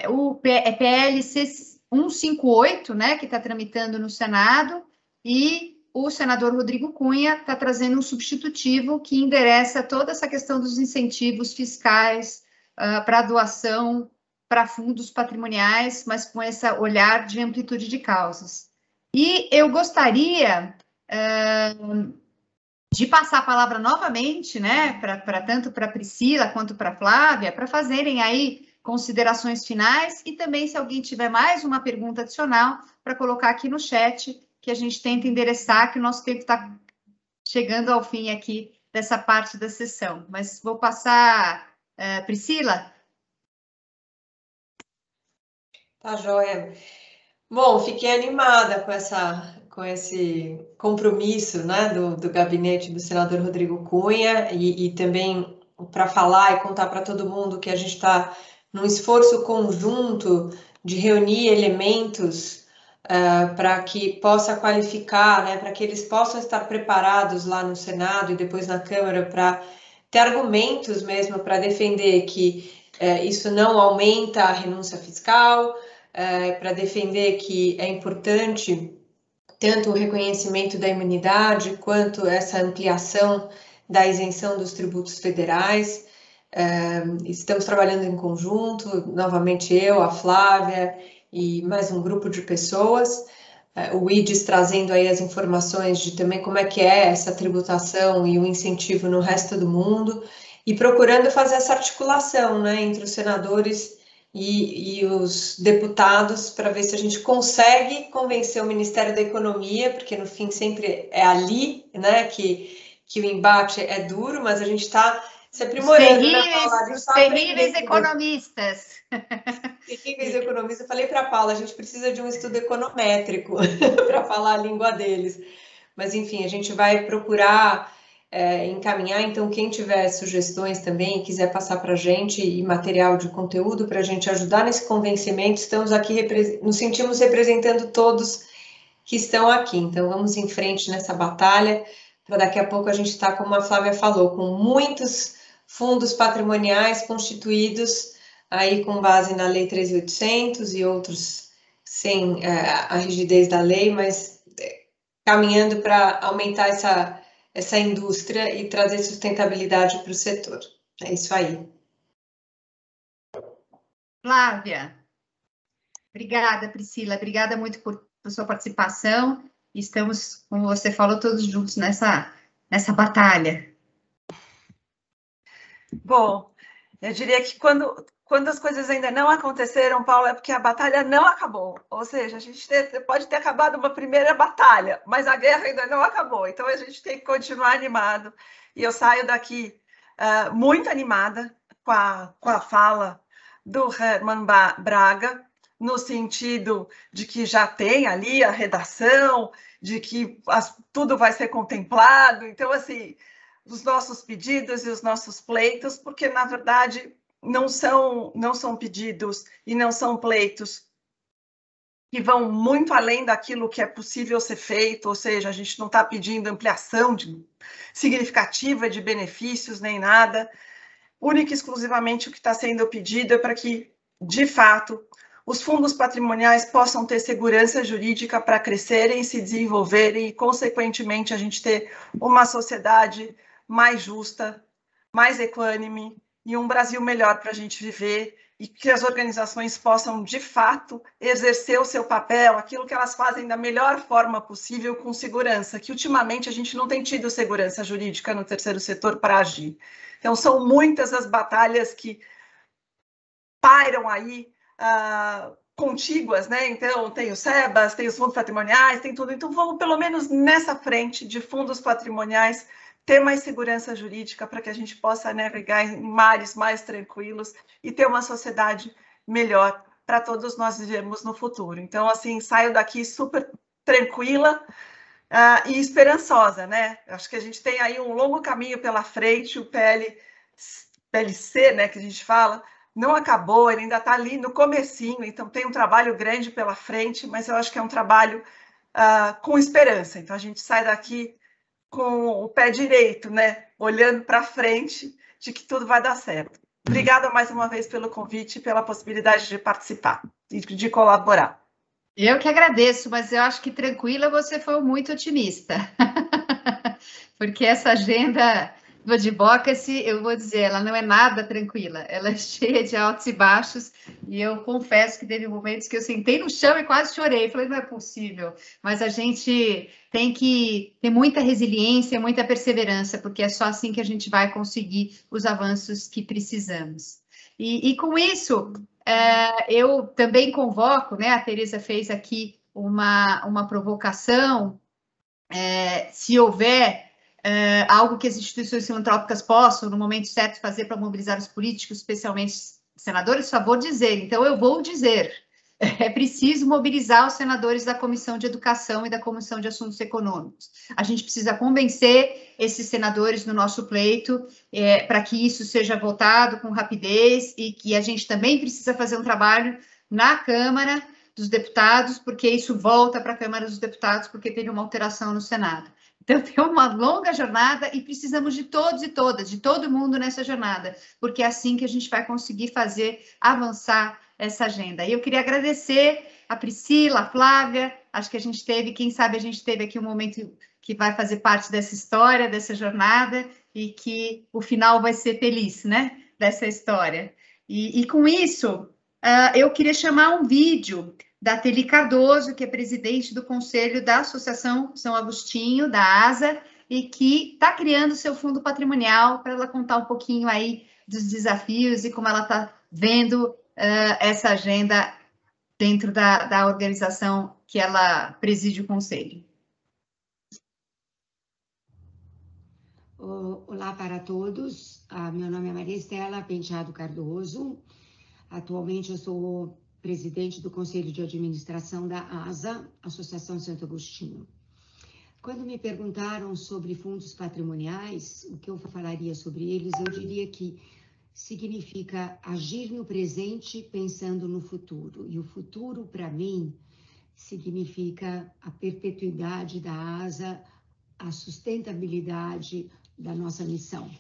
Speaker 4: O PL 158, né, que está tramitando no Senado, e o senador Rodrigo Cunha está trazendo um substitutivo que endereça toda essa questão dos incentivos fiscais para doação para fundos patrimoniais, mas com esse olhar de amplitude de causas. E eu gostaria de passar a palavra novamente, né, tanto para a Priscila quanto para a Flávia, para fazerem aí considerações finais e também, se alguém tiver mais uma pergunta adicional, para colocar aqui no chat, que a gente tenta endereçar, que o nosso tempo está chegando ao fim aqui dessa parte da sessão. Mas vou passar, Priscila.
Speaker 5: Tá, joia. Bom, fiquei animada com esse compromisso, né, do gabinete do senador Rodrigo Cunha e também para falar e contar para todo mundo que a gente está num esforço conjunto de reunir elementos para que possa qualificar, né, para que eles possam estar preparados lá no Senado e depois na Câmara para ter argumentos mesmo para defender que isso não aumenta a renúncia fiscal, para defender que é importante tanto o reconhecimento da imunidade quanto essa ampliação da isenção dos tributos federais. Estamos trabalhando em conjunto, novamente eu, a Flávia e mais um grupo de pessoas, o IDES trazendo aí as informações de também como é que é essa tributação e o incentivo no resto do mundo, e procurando fazer essa articulação, né, entre os senadores e os deputados para ver se a gente consegue convencer o Ministério da Economia, porque no fim sempre é ali, né, que o embate é duro, mas a gente está se aprimorando.
Speaker 4: Os terríveis economistas.
Speaker 5: Terríveis economistas. Eu falei para a Paula, a gente precisa de um estudo econométrico para falar a língua deles. Mas, enfim, a gente vai procurar encaminhar, então, quem tiver sugestões também, quiser passar para a gente e material de conteúdo para a gente ajudar nesse convencimento, estamos aqui, nos sentimos representando todos que estão aqui. Então, vamos em frente nessa batalha, para daqui a pouco a gente estar, como a Flávia falou, com muitos fundos patrimoniais constituídos aí com base na Lei 13.800 e outros sem a rigidez da lei, mas caminhando para aumentar essa indústria e trazer sustentabilidade para o setor. É isso aí.
Speaker 4: Flávia. Obrigada, Priscila. Obrigada muito por sua participação. Estamos, como você falou, todos juntos nessa batalha.
Speaker 6: Bom, eu diria que quando as coisas ainda não aconteceram, Paulo, é porque a batalha não acabou. Ou seja, a gente pode ter acabado uma primeira batalha, mas a guerra ainda não acabou. Então, a gente tem que continuar animado. E eu saio daqui muito animada com a fala do Herman Braga, no sentido de que já tem ali a redação, de que tudo vai ser contemplado. Então, assim, os nossos pedidos e os nossos pleitos, porque, na verdade, não são pedidos e não são pleitos que vão muito além daquilo que é possível ser feito, ou seja, a gente não está pedindo ampliação significativa de benefícios nem nada. Única e exclusivamente o que está sendo pedido é para que, de fato, os fundos patrimoniais possam ter segurança jurídica para crescerem, se desenvolverem e, consequentemente, a gente ter uma sociedade mais justa, mais equânime e um Brasil melhor para a gente viver, e que as organizações possam, de fato, exercer o seu papel, aquilo que elas fazem da melhor forma possível, com segurança, que ultimamente a gente não tem tido segurança jurídica no terceiro setor para agir. Então, são muitas as batalhas que pairam aí, contíguas, né? Então, tem o SEBAS, tem os fundos patrimoniais, tem tudo. Então, vamos, pelo menos nessa frente de fundos patrimoniais, ter mais segurança jurídica para que a gente possa navegar em mares mais tranquilos e ter uma sociedade melhor para todos nós vivermos no futuro. Então, assim, saio daqui super tranquila e esperançosa, né? Acho que a gente tem aí um longo caminho pela frente, o PLC, né, que a gente fala, não acabou, ele ainda está ali no comecinho, então tem um trabalho grande pela frente, mas eu acho que é um trabalho com esperança. Então, a gente sai daqui com o pé direito, né? Olhando para frente, de que tudo vai dar certo. Obrigada mais uma vez pelo convite e pela possibilidade de participar e de colaborar.
Speaker 4: Eu que agradeço, mas eu acho que tranquila você foi muito otimista. Porque essa agenda do Advocacy, eu vou dizer, ela não é nada tranquila, ela é cheia de altos e baixos, e eu confesso que teve momentos que eu sentei no chão e quase chorei, falei, não é possível, mas a gente tem que ter muita resiliência, muita perseverança, porque é só assim que a gente vai conseguir os avanços que precisamos. E com isso, eu também convoco, né, a Teresa fez aqui uma provocação, se houver algo que as instituições filantrópicas possam, no momento certo, fazer para mobilizar os políticos, especialmente senadores, favor dizer. Então, eu vou dizer, é preciso mobilizar os senadores da Comissão de Educação e da Comissão de Assuntos Econômicos. A gente precisa convencer esses senadores no nosso pleito para que isso seja votado com rapidez e que a gente também precisa fazer um trabalho na Câmara dos Deputados, porque isso volta para a Câmara dos Deputados, porque teve uma alteração no Senado. Então, tem uma longa jornada e precisamos de todos e todas, de todo mundo nessa jornada, porque é assim que a gente vai conseguir fazer avançar essa agenda. E eu queria agradecer a Priscila, a Flávia, acho que a gente teve, quem sabe a gente teve aqui um momento que vai fazer parte dessa história, dessa jornada, e que o final vai ser feliz, né, dessa história. E com isso, eu queria chamar um vídeo da Teli Cardoso, que é presidente do Conselho da Associação São Agostinho, da ASA, e que está criando seu fundo patrimonial, para ela contar um pouquinho aí dos desafios e como ela está vendo essa agenda dentro da organização que ela preside o Conselho.
Speaker 8: Olá para todos, meu nome é Maria Estela Penteado Cardoso, atualmente eu sou presidente do Conselho de Administração da ASA, Associação Santo Agostinho. Quando me perguntaram sobre fundos patrimoniais, o que eu falaria sobre eles, eu diria que significa agir no presente pensando no futuro. E o futuro, para mim, significa a perpetuidade da ASA, a sustentabilidade da nossa missão.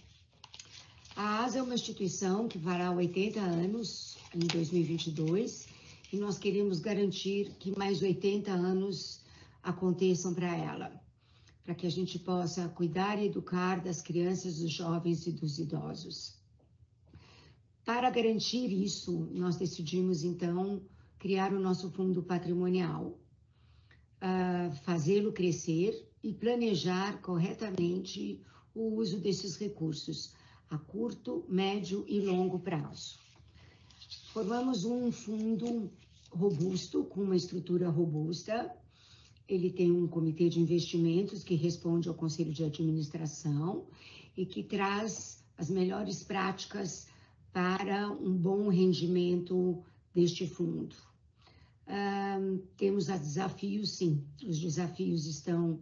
Speaker 8: A ASA é uma instituição que fará 80 anos em 2022 e nós queremos garantir que mais 80 anos aconteçam para ela, para que a gente possa cuidar e educar das crianças, dos jovens e dos idosos. Para garantir isso, nós decidimos, então, criar o nosso fundo patrimonial, fazê-lo crescer e planejar corretamente o uso desses recursos a curto, médio e longo prazo. Formamos um fundo robusto, com uma estrutura robusta. Ele tem um comitê de investimentos que responde ao conselho de administração e que traz as melhores práticas para um bom rendimento deste fundo. Temos desafios, sim. Os desafios estão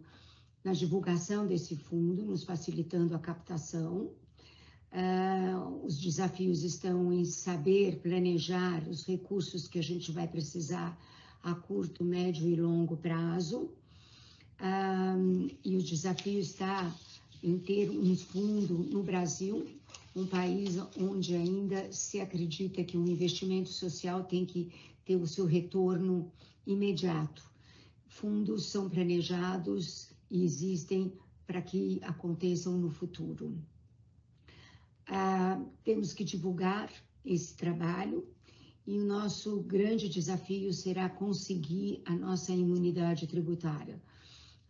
Speaker 8: na divulgação desse fundo, nos facilitando a captação. Os desafios estão em saber planejar os recursos que a gente vai precisar a curto, médio e longo prazo. E o desafio está em ter um fundo no Brasil, um país onde ainda se acredita que um investimento social tem que ter o seu retorno imediato. Fundos são planejados e existem para que aconteçam no futuro. Temos que divulgar esse trabalho e o nosso grande desafio será conseguir a nossa imunidade tributária.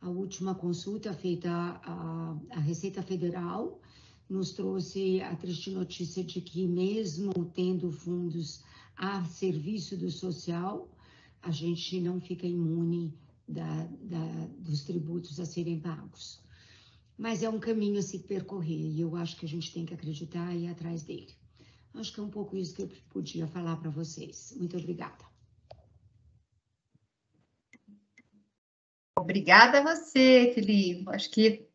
Speaker 8: A última consulta feita à Receita Federal nos trouxe a triste notícia de que, mesmo tendo fundos a serviço do social, a gente não fica imune dos tributos a serem pagos. Mas é um caminho a se percorrer e eu acho que a gente tem que acreditar e ir atrás dele. Acho que é um pouco isso que eu podia falar para vocês. Muito obrigada.
Speaker 4: Obrigada a você, Filipe. Acho que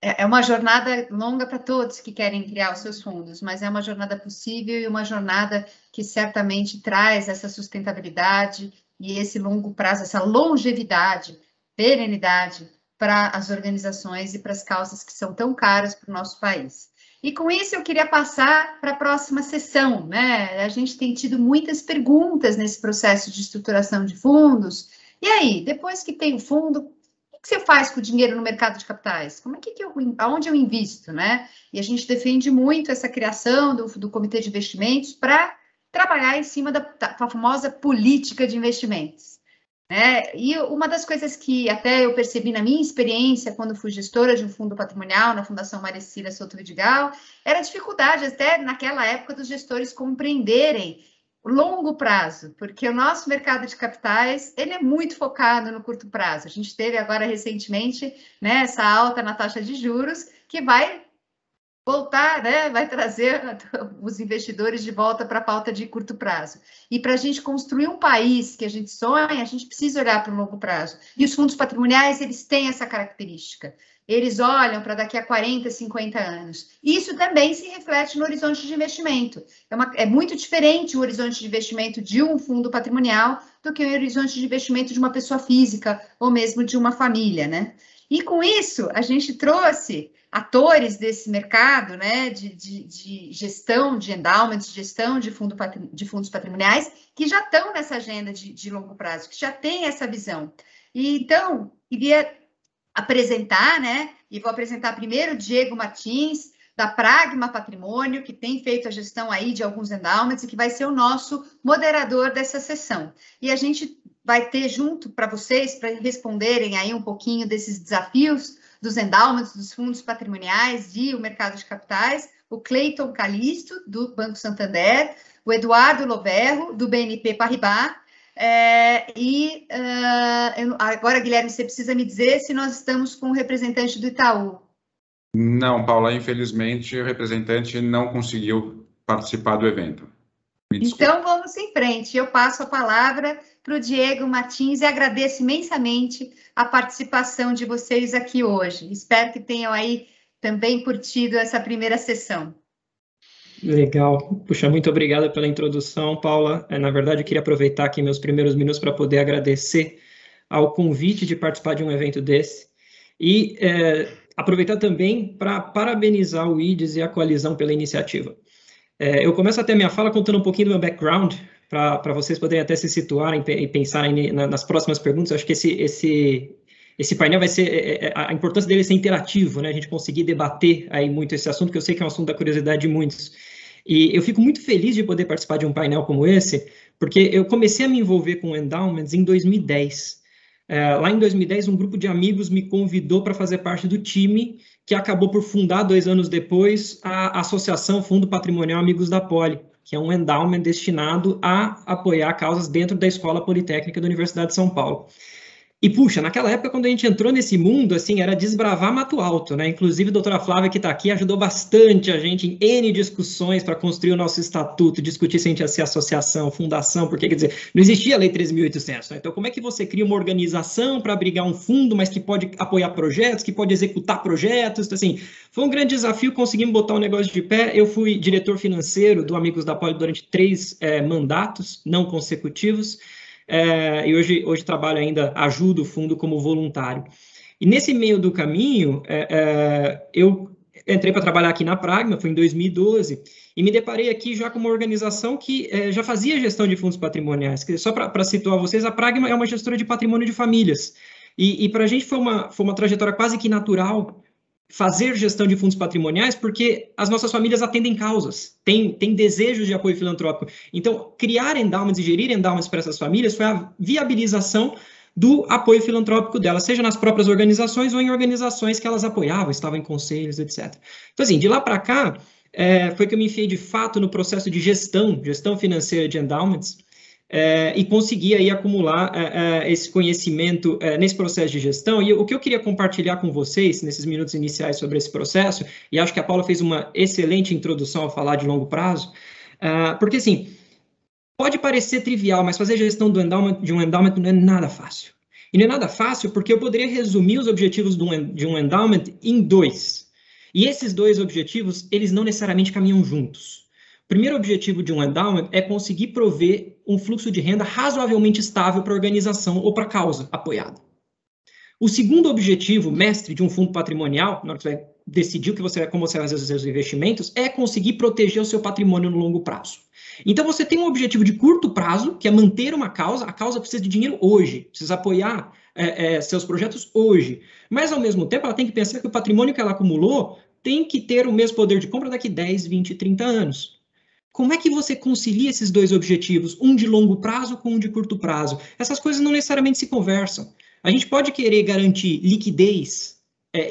Speaker 4: é uma jornada longa para todos que querem criar os seus fundos, mas é uma jornada possível e uma jornada que certamente traz essa sustentabilidade e esse longo prazo, essa longevidade, perenidade para as organizações e para as causas que são tão caras para o nosso país. E com isso eu queria passar para a próxima sessão, né? A gente tem tido muitas perguntas nesse processo de estruturação de fundos. E aí, depois que tem o fundo, o que você faz com o dinheiro no mercado de capitais? Aonde eu invisto, né? E a gente defende muito essa criação do Comitê de Investimentos para trabalhar em cima da famosa política de investimentos. E uma das coisas que até eu percebi na minha experiência, quando fui gestora de um fundo patrimonial na Fundação Maricília Souto Vidigal, era a dificuldade, até naquela época, dos gestores compreenderem longo prazo, porque o nosso mercado de capitais, ele é muito focado no curto prazo. A gente teve agora recentemente, né, essa alta na taxa de juros, que vai voltar, né, vai trazer os investidores de volta para a pauta de curto prazo. E para a gente construir um país que a gente sonha, a gente precisa olhar para o longo prazo. E os fundos patrimoniais, eles têm essa característica. Eles olham para daqui a 40, 50 anos. Isso também se reflete no horizonte de investimento. É muito diferente o horizonte de investimento de um fundo patrimonial do que o horizonte de investimento de uma pessoa física ou mesmo de uma família, né? E com isso, a gente trouxe atores desse mercado, né, de gestão de endowments, gestão de fundos patrimoniais, que já estão nessa agenda de longo prazo, que já tem essa visão. E então, queria apresentar, né, e vou apresentar primeiro o Diego Martins, da Pragma Patrimônio, que tem feito a gestão aí de alguns endowments e que vai ser o nosso moderador dessa sessão. E a gente vai ter junto para vocês, para responderem aí um pouquinho desses desafios dos endowments, dos fundos patrimoniais e o mercado de capitais, o Cleiton Calisto, do Banco Santander, o Eduardo Loberro, do BNP Paribas, agora, Guilherme, você precisa me dizer se nós estamos com o representante do Itaú.
Speaker 1: Não, Paula, infelizmente o representante não conseguiu participar do evento.
Speaker 4: Então, vamos em frente. Eu passo a palavra para o Diego Martins e agradeço imensamente a participação de vocês aqui hoje. Espero que tenham aí também curtido essa primeira sessão.
Speaker 9: Legal. Puxa, muito obrigada pela introdução, Paula. Na verdade, eu queria aproveitar aqui meus primeiros minutos para poder agradecer ao convite de participar de um evento desse. E aproveitar também para parabenizar o IDES e a coalizão pela iniciativa. Eu começo até minha fala contando um pouquinho do meu background, para vocês poderem até se situarem e pensarem nas próximas perguntas. Eu acho que esse painel vai ser, a importância dele é ser interativo, né? A gente conseguir debater aí muito esse assunto, que eu sei que é um assunto da curiosidade de muitos. E eu fico muito feliz de poder participar de um painel como esse, porque eu comecei a me envolver com endowments em 2010. Lá em 2010, um grupo de amigos me convidou para fazer parte do time que acabou por fundar, 2 anos depois, a Associação Fundo Patrimonial Amigos da Poli, que é um endowment destinado a apoiar causas dentro da Escola Politécnica da Universidade de São Paulo. E, puxa, naquela época, quando a gente entrou nesse mundo, assim, era desbravar mato alto, né? Inclusive, a doutora Flávia, que está aqui, ajudou bastante a gente em N discussões para construir o nosso estatuto, discutir se a gente ia ser associação, fundação, porque, quer dizer, não existia a Lei 13.800, né? Então, como é que você cria uma organização para abrigar um fundo, mas que pode apoiar projetos, que pode executar projetos? Então, assim, foi um grande desafio, conseguimos botar o negócio de pé. Eu fui diretor financeiro do Amigos da Poli durante 3 mandatos não consecutivos. E hoje trabalho ainda, ajudo o fundo como voluntário. E nesse meio do caminho, eu entrei para trabalhar aqui na Pragma, foi em 2012, e me deparei aqui já com uma organização que já fazia gestão de fundos patrimoniais. Só para situar vocês, a Pragma é uma gestora de patrimônio de famílias. E para a gente foi uma trajetória quase que natural fazer gestão de fundos patrimoniais, porque as nossas famílias atendem causas, têm desejos de apoio filantrópico. Então, criar endowments e gerir endowments para essas famílias foi a viabilização do apoio filantrópico delas, seja nas próprias organizações ou em organizações que elas apoiavam, estavam em conselhos, etc. Então, assim, de lá para cá, foi que eu me enfiei de fato no processo de gestão financeira de endowments, e consegui aí acumular esse conhecimento nesse processo de gestão. E o que eu queria compartilhar com vocês nesses minutos iniciais sobre esse processo, e acho que a Paula fez uma excelente introdução ao falar de longo prazo, porque assim, pode parecer trivial, mas fazer gestão de um endowment não é nada fácil. E não é nada fácil porque eu poderia resumir os objetivos de um endowment em 2. E esses 2 objetivos, eles não necessariamente caminham juntos. O primeiro objetivo de um endowment é conseguir prover um fluxo de renda razoavelmente estável para a organização ou para a causa apoiada. O segundo objetivo, mestre de um fundo patrimonial, na hora que você vai decidir como você vai fazer os seus investimentos, é conseguir proteger o seu patrimônio no longo prazo. Então, você tem um objetivo de curto prazo, que é manter uma causa. A causa precisa de dinheiro hoje, precisa apoiar seus projetos hoje. Mas, ao mesmo tempo, ela tem que pensar que o patrimônio que ela acumulou tem que ter o mesmo poder de compra daqui 10, 20, 30 anos. Como é que você concilia esses 2 objetivos, um de longo prazo com um de curto prazo? Essas coisas não necessariamente se conversam. A gente pode querer garantir liquidez,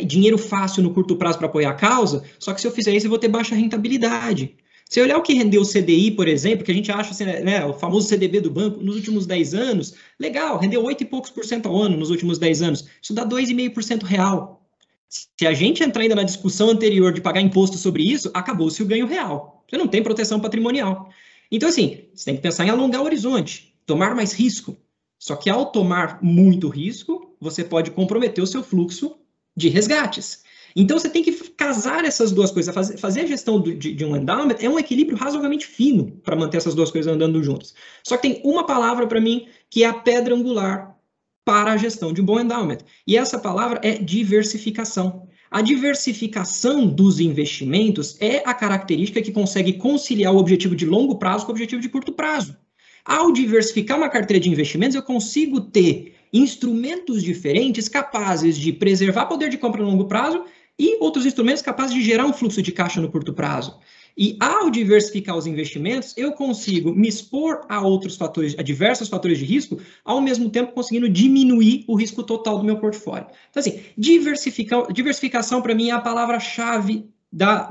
Speaker 9: dinheiro fácil no curto prazo para apoiar a causa, só que se eu fizer isso eu vou ter baixa rentabilidade. Se olhar o que rendeu o CDI, por exemplo, que a gente acha assim, né, o famoso CDB do banco, nos últimos 10 anos, legal, rendeu 8 e poucos por cento ao ano nos últimos 10 anos. Isso dá 2,5% real. Se a gente entrar ainda na discussão anterior de pagar imposto sobre isso, acabou-se o ganho real. Você não tem proteção patrimonial. Então, assim, você tem que pensar em alongar o horizonte, tomar mais risco. Só que ao tomar muito risco, você pode comprometer o seu fluxo de resgates. Então, você tem que casar essas 2 coisas. Fazer a gestão de um endowment é um equilíbrio razoavelmente fino para manter essas 2 coisas andando juntas. Só que tem uma palavra para mim que é a pedra angular para a gestão de um bom endowment. E essa palavra é diversificação. A diversificação dos investimentos é a característica que consegue conciliar o objetivo de longo prazo com o objetivo de curto prazo. Ao diversificar uma carteira de investimentos, eu consigo ter instrumentos diferentes capazes de preservar poder de compra no longo prazo e outros instrumentos capazes de gerar um fluxo de caixa no curto prazo. E ao diversificar os investimentos, eu consigo me expor a outros fatores, a diversos fatores de risco, ao mesmo tempo conseguindo diminuir o risco total do meu portfólio. Então, assim, diversificação para mim é a palavra-chave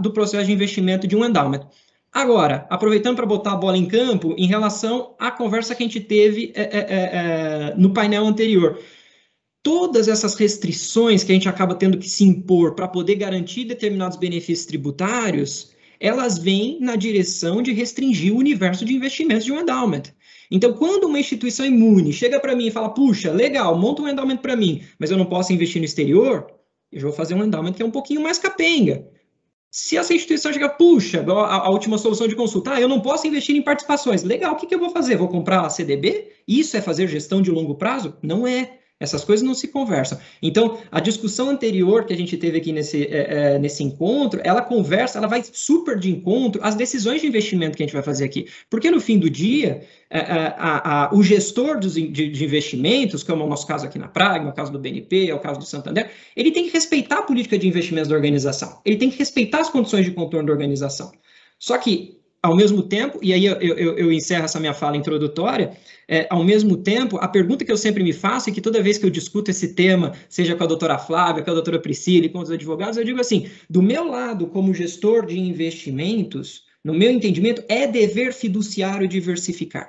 Speaker 9: do processo de investimento de um endowment. Agora, aproveitando para botar a bola em campo, em relação à conversa que a gente teve no painel anterior. Todas essas restrições que a gente acaba tendo que se impor para poder garantir determinados benefícios tributários, elas vêm na direção de restringir o universo de investimentos de um endowment. Então, quando uma instituição imune chega para mim e fala, puxa, legal, monta um endowment para mim, mas eu não posso investir no exterior, eu vou fazer um endowment que é um pouquinho mais capenga. Se essa instituição chegar, puxa, a última solução de consulta, eu não posso investir em participações, legal, o que eu vou fazer? Vou comprar a CDB? Isso é fazer gestão de longo prazo? Não é. Essas coisas não se conversam. Então, a discussão anterior que a gente teve aqui nesse encontro, ela vai super de encontro às decisões de investimento que a gente vai fazer aqui. Porque, no fim do dia, o gestor de investimentos, como é o nosso caso aqui na Pragma, o caso do BNP, é o caso do Santander, ele tem que respeitar a política de investimentos da organização. Ele tem que respeitar as condições de contorno da organização. Só que, ao mesmo tempo, e aí eu encerro essa minha fala introdutória, ao mesmo tempo, a pergunta que eu sempre me faço, e que toda vez que eu discuto esse tema, seja com a doutora Flávia, com a doutora Priscila e com os advogados, eu digo assim, do meu lado, como gestor de investimentos, no meu entendimento, é dever fiduciário diversificar.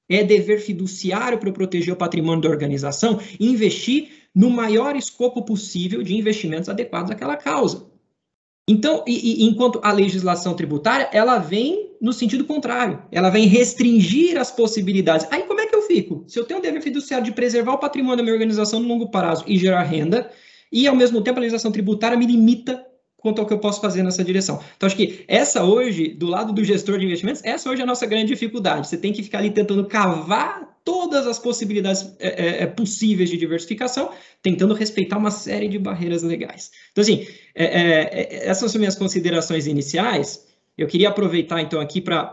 Speaker 9: É dever fiduciário para proteger o patrimônio da organização e investir no maior escopo possível de investimentos adequados àquela causa. Então, enquanto a legislação tributária, ela vem no sentido contrário, ela vem restringir as possibilidades. Aí como é que eu fico? Se eu tenho um dever fiduciário de preservar o patrimônio da minha organização no longo prazo e gerar renda, e ao mesmo tempo a legislação tributária me limita quanto ao que eu posso fazer nessa direção. Então, acho que essa hoje, do lado do gestor de investimentos, essa hoje é a nossa grande dificuldade. Você tem que ficar ali tentando cavar todas as possibilidades possíveis de diversificação, tentando respeitar uma série de barreiras legais. Então, assim, essas são minhas considerações iniciais. Eu queria aproveitar, então, aqui para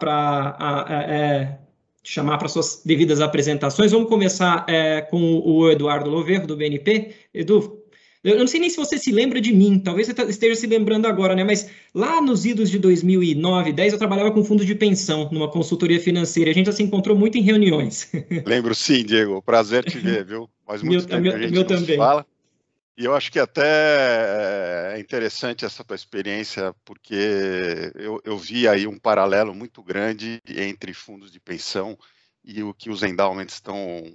Speaker 9: chamar para suas devidas apresentações. Vamos começar com o Eduardo Louverro, do BNP. Edu, eu não sei nem se você se lembra de mim, talvez você esteja se lembrando agora, né? Mas lá nos idos de 2009, 2010, eu trabalhava com fundo de pensão, numa consultoria financeira. A gente já se encontrou muito em reuniões.
Speaker 10: Lembro sim, Diego. Prazer te ver, viu? Faz muito tempo que a gente não se fala. E eu acho que até é interessante essa tua experiência, porque eu vi aí um paralelo muito grande entre fundos de pensão e o que os endowments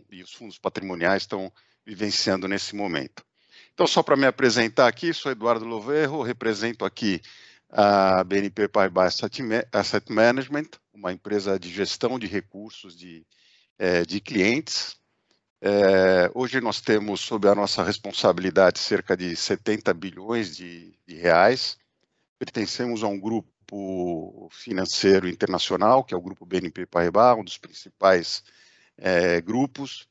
Speaker 10: e os fundos patrimoniais estão vivenciando nesse momento. Então, só para me apresentar aqui, sou Eduardo Louverro, represento aqui a BNP Paribas Asset Management, uma empresa de gestão de recursos de clientes. Hoje nós temos sob a nossa responsabilidade cerca de 70 bilhões de reais. Pertencemos a um grupo financeiro internacional, que é o grupo BNP Paribas, um dos principais grupos.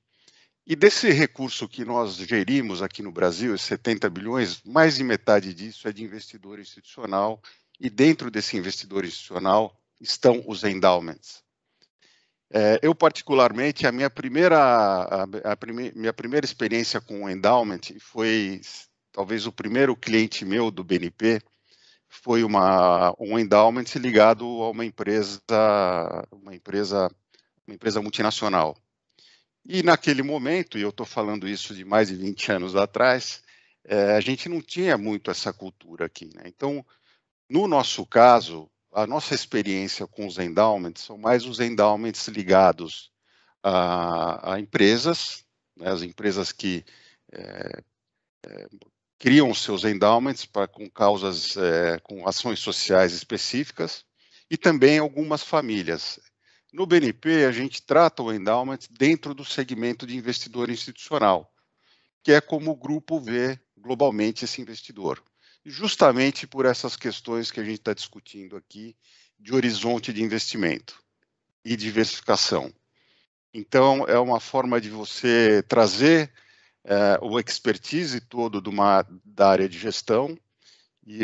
Speaker 10: E desse recurso que nós gerimos aqui no Brasil, esses 70 bilhões, mais de metade disso é de investidor institucional, e dentro desse investidor institucional estão os endowments. Eu, particularmente, minha primeira experiência com o endowment foi, talvez o primeiro cliente meu do BNP, foi um endowment ligado a uma empresa multinacional. E naquele momento, e eu estou falando isso de mais de 20 anos atrás, a gente não tinha muito essa cultura aqui, né? Então, no nosso caso, a nossa experiência com os endowments são mais os endowments ligados a empresas, né? As empresas que criam seus endowments com causas, com ações sociais específicas, e também algumas famílias. No BNP, a gente trata o endowment dentro do segmento de investidor institucional, que é como o grupo vê globalmente esse investidor. Justamente por essas questões que a gente está discutindo aqui, de horizonte de investimento e diversificação. Então, é uma forma de você trazer o expertise todo da área de gestão. E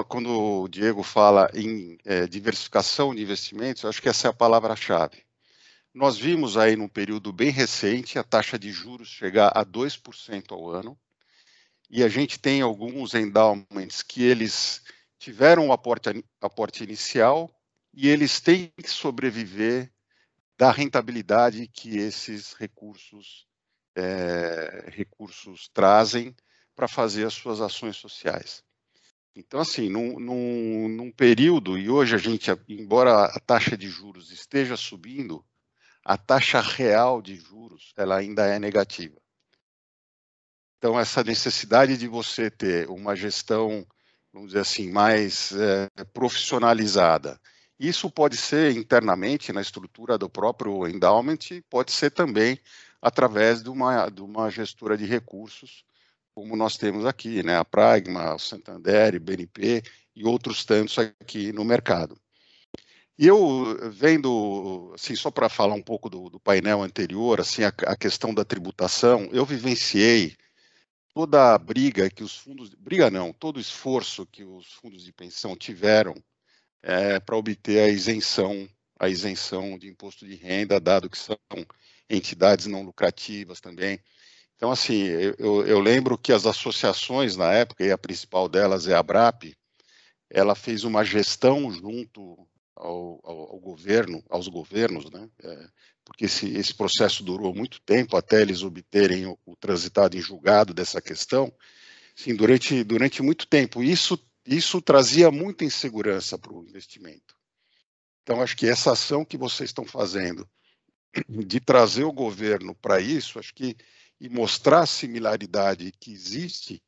Speaker 10: quando o Diego fala em diversificação de investimentos, eu acho que essa é a palavra-chave. Nós vimos aí num período bem recente a taxa de juros chegar a 2% ao ano, e a gente tem alguns endowments que eles tiveram um aporte inicial e eles têm que sobreviver da rentabilidade que esses recursos trazem para fazer as suas ações sociais. Então, assim, num período, e hoje embora a taxa de juros esteja subindo, a taxa real de juros, ela ainda é negativa. Então, essa necessidade de você ter uma gestão, vamos dizer assim, mais profissionalizada, isso pode ser internamente na estrutura do próprio endowment, pode ser também através de uma gestora de recursos, como nós temos aqui, né, a Pragma, o Santander, o BNP e outros tantos aqui no mercado. E eu vendo, assim, só para falar um pouco do painel anterior, assim, a questão da tributação, eu vivenciei toda a briga que os fundos, briga não, todo o esforço que os fundos de pensão tiveram para obter a isenção de imposto de renda, dado que são entidades não lucrativas também. Então, assim, eu lembro que as associações na época, e a principal delas é a ABRAP, ela fez uma gestão junto ao governo, aos governos, né? Porque esse processo durou muito tempo até eles obterem o transitado em julgado dessa questão, sim, durante muito tempo. Isso trazia muita insegurança para o investimento. Então, acho que essa ação que vocês estão fazendo de trazer o governo para isso, acho que e mostrar a similaridade que existe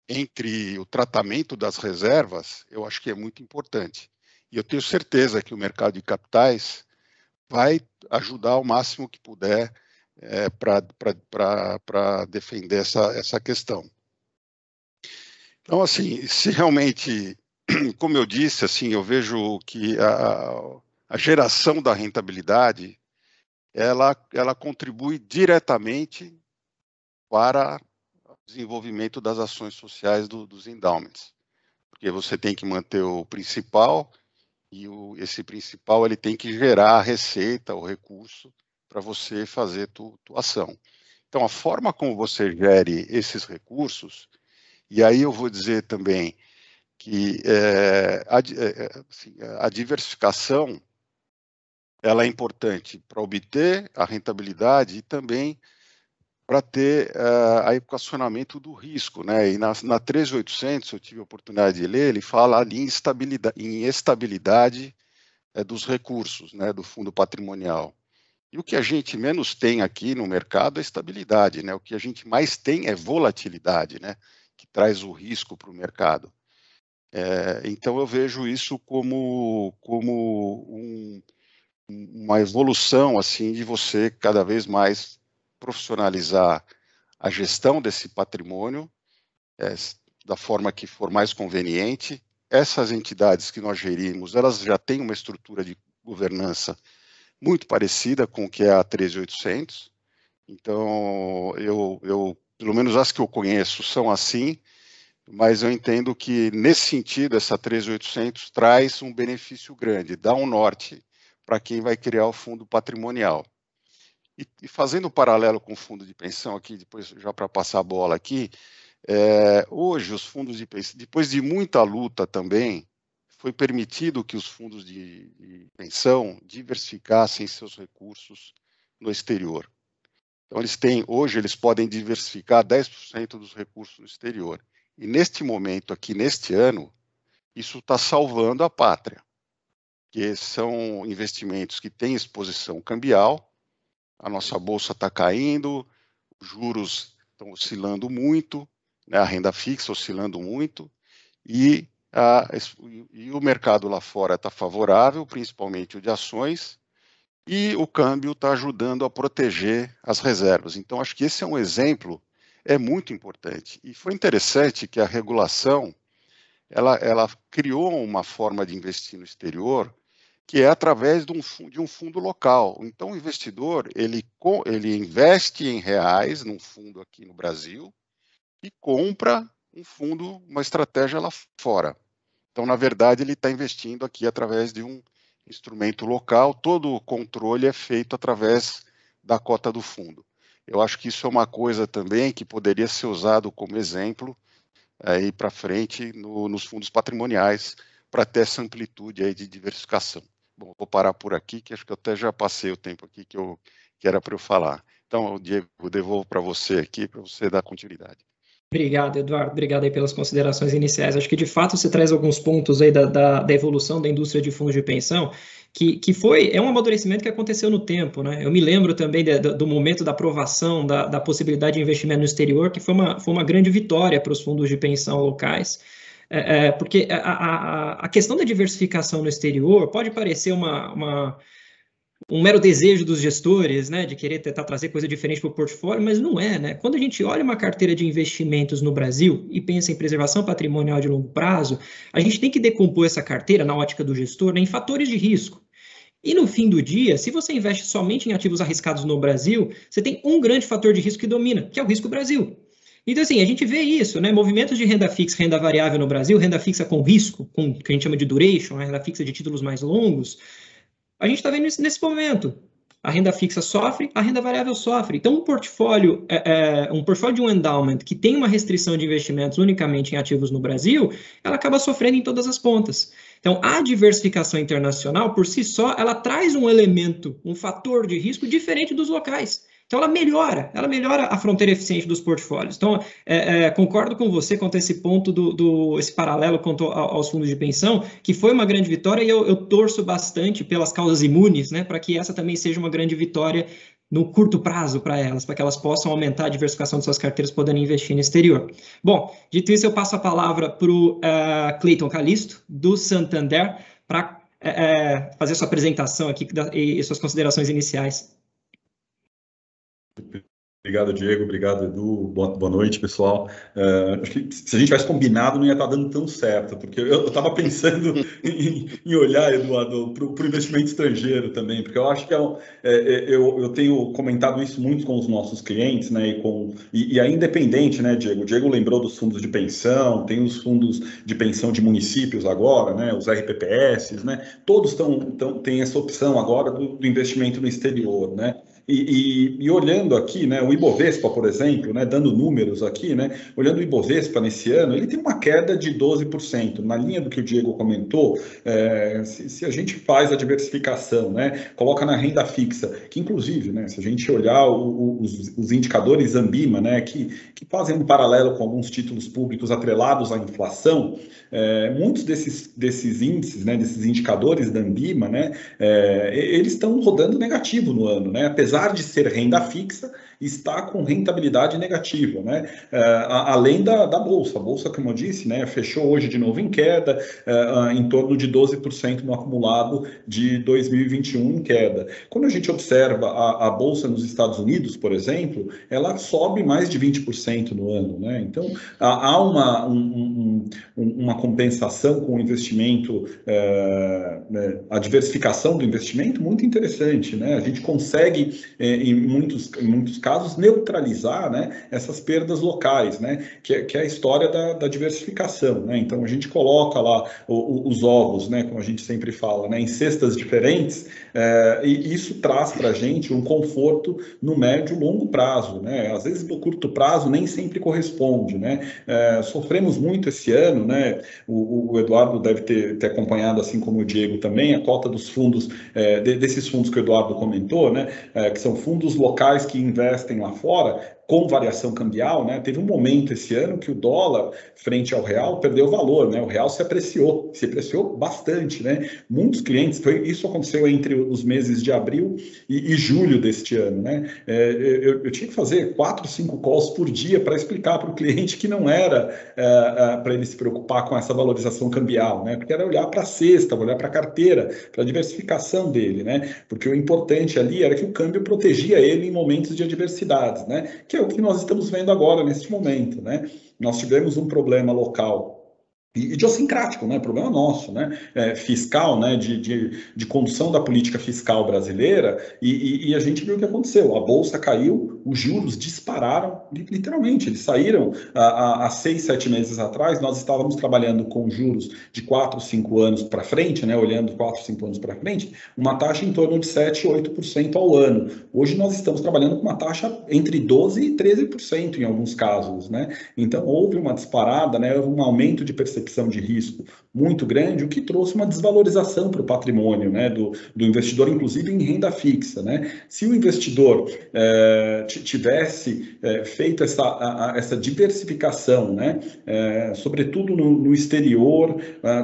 Speaker 10: entre o tratamento das reservas, eu acho que é muito importante. E eu tenho certeza que o mercado de capitais vai ajudar o máximo que puder para defender essa questão. Então, assim, se realmente, como eu disse, assim, eu vejo que a geração da rentabilidade, ela contribui diretamente para o desenvolvimento das ações sociais dos endowments, porque você tem que manter o principal, e esse principal ele tem que gerar a receita, o recurso, para você fazer tua ação. Então, a forma como você gere esses recursos, e aí eu vou dizer também que a diversificação ela é importante para obter a rentabilidade e também para ter o equacionamento do risco, né? E na 13800, eu tive a oportunidade de ler, ele fala ali em estabilidade dos recursos, né, do fundo patrimonial. E o que a gente menos tem aqui no mercado é estabilidade, né? O que a gente mais tem é volatilidade, né? Que traz o risco para o mercado. Então, eu vejo isso como uma evolução, assim, de você cada vez mais profissionalizar a gestão desse patrimônio da forma que for mais conveniente. Essas entidades que nós gerimos, elas já têm uma estrutura de governança muito parecida com o que é a 13800. Então, eu pelo menos as que eu conheço são assim, mas eu entendo que, nesse sentido, essa 13800 traz um benefício grande, dá um norte para quem vai criar o fundo patrimonial. E fazendo um paralelo com o fundo de pensão aqui, depois já para passar a bola aqui, hoje os fundos de pensão, depois de muita luta também, foi permitido que os fundos de pensão diversificassem seus recursos no exterior. Então, hoje eles podem diversificar 10% dos recursos no exterior. E neste momento aqui, neste ano, isso está salvando a pátria, que são investimentos que têm exposição cambial. A nossa bolsa está caindo, os juros estão oscilando muito, né, a renda fixa oscilando muito, e o mercado lá fora está favorável, principalmente o de ações, e o câmbio está ajudando a proteger as reservas. Então, acho que esse é um exemplo, muito importante. E foi interessante que a regulação, ela criou uma forma de investir no exterior, que é através de um fundo local. Então, o investidor, ele investe em reais num fundo aqui no Brasil e compra um fundo, uma estratégia lá fora. Então, na verdade, ele está investindo aqui através de um instrumento local, todo o controle é feito através da cota do fundo. Eu acho que isso é uma coisa também que poderia ser usado como exemplo aí para frente nos fundos patrimoniais, para ter essa amplitude aí de diversificação. Bom, vou parar por aqui, que acho que eu até já passei o tempo aqui que era para eu falar. Então, Diego, eu devolvo para você aqui, para você dar continuidade.
Speaker 9: Obrigado, Eduardo. Obrigado aí pelas considerações iniciais. Acho que, de fato, você traz alguns pontos aí da evolução da indústria de fundos de pensão, que é um amadurecimento que aconteceu no tempo, né? Eu me lembro também do momento da aprovação da possibilidade de investimento no exterior, que foi uma grande vitória para os fundos de pensão locais. Porque a questão da diversificação no exterior pode parecer um mero desejo dos gestores, né, de querer tentar trazer coisa diferente para o portfólio, mas não é, né? Quando a gente olha uma carteira de investimentos no Brasil e pensa em preservação patrimonial de longo prazo, a gente tem que decompor essa carteira, na ótica do gestor, né, em fatores de risco. E no fim do dia, se você investe somente em ativos arriscados no Brasil, você tem um grande fator de risco que domina, que é o risco Brasil. Então, assim, a gente vê isso, né? Movimentos de renda fixa, renda variável no Brasil, renda fixa com risco, com o que a gente chama de duration, a renda fixa de títulos mais longos, a gente está vendo isso nesse momento. A renda fixa sofre, a renda variável sofre. Então, um portfólio de um endowment que tem uma restrição de investimentos unicamente em ativos no Brasil, ela acaba sofrendo em todas as pontas. Então, a diversificação internacional, por si só, ela traz um elemento, um fator de risco diferente dos locais. Então, ela melhora a fronteira eficiente dos portfólios. Então, concordo com você quanto a esse ponto, esse paralelo quanto aos fundos de pensão, que foi uma grande vitória, e eu torço bastante pelas causas imunes, né, para que essa também seja uma grande vitória no curto prazo para elas, para que elas possam aumentar a diversificação de suas carteiras, podendo investir no exterior. Bom, dito isso, eu passo a palavra para o Cleiton Calisto, do Santander, para fazer sua apresentação aqui e suas considerações iniciais.
Speaker 11: Obrigado, Diego. Obrigado, Edu. Boa noite, pessoal. Acho que se a gente tivesse combinado, não ia estar dando tão certo, porque eu estava pensando em olhar, Eduardo, para o investimento estrangeiro também, porque eu acho que eu tenho comentado isso muito com os nossos clientes, né, e aí independente, né, Diego? O Diego lembrou dos fundos de pensão, tem os fundos de pensão de municípios agora, né, os RPPS, né, todos têm essa opção agora do investimento no exterior, né? E olhando aqui, né, o Ibovespa, por exemplo, né, dando números aqui, né, olhando o Ibovespa nesse ano, ele tem uma queda de 12%. Na linha do que o Diego comentou, se a gente faz a diversificação, né, coloca na renda fixa, que inclusive, né, se a gente olhar os indicadores Ambima, né, que fazem um paralelo com alguns títulos públicos atrelados à inflação, muitos desses índices, né, desses indicadores da Ambima, né, eles estão rodando negativo no ano, né, apesar de ser renda fixa, está com rentabilidade negativa, né? Além da Bolsa. A Bolsa, como eu disse, né, fechou hoje de novo em queda, em torno de 12% no acumulado de 2021 em queda. Quando a gente observa a Bolsa nos Estados Unidos, por exemplo, ela sobe mais de 20% no ano, né? Então, há uma compensação com o investimento, a diversificação do investimento muito interessante, né? A gente consegue, em muitos casos, neutralizar, né, essas perdas locais, né, que é a história da diversificação, né? Então a gente coloca lá os ovos, né, como a gente sempre fala, né, em cestas diferentes, e isso traz para a gente um conforto no médio e longo prazo, né? Às vezes no curto prazo nem sempre corresponde, né? Sofremos muito esse ano, né? O Eduardo deve ter acompanhado, assim como o Diego também, a cota dos fundos, desses fundos que o Eduardo comentou, né, que são fundos locais que investem lá fora, com variação cambial, né? Teve um momento esse ano que o dólar, frente ao real, perdeu valor, né? O real se apreciou bastante, né? Muitos clientes, isso aconteceu entre os meses de abril e julho deste ano, né? Eu tinha que fazer 4, 5 calls por dia para explicar para o cliente que não era para ele se preocupar com essa valorização cambial, né? Porque era olhar para a cesta, olhar para a carteira, para a diversificação dele, né? Porque o importante ali era que o câmbio protegia ele em momentos de adversidades, né? Que é o que nós estamos vendo agora, neste momento, né? Nós tivemos um problema local idiosincrático, né? Problema nosso, né? Fiscal, né? De condução da política fiscal brasileira, e a gente viu o que aconteceu. A bolsa caiu, os juros dispararam, literalmente. Eles saíram há 6, 7 meses atrás. Nós estávamos trabalhando com juros de 4, 5 anos para frente, né? Olhando 4, 5 anos para frente, uma taxa em torno de 7, 8% ao ano. Hoje nós estamos trabalhando com uma taxa entre 12% e 13% em alguns casos, né? Então houve uma disparada, né? Houve um aumento de percepção de risco muito grande, o que trouxe uma desvalorização para o patrimônio, né, do investidor, inclusive em renda fixa, né? Se o investidor tivesse feito essa diversificação, né, sobretudo no exterior,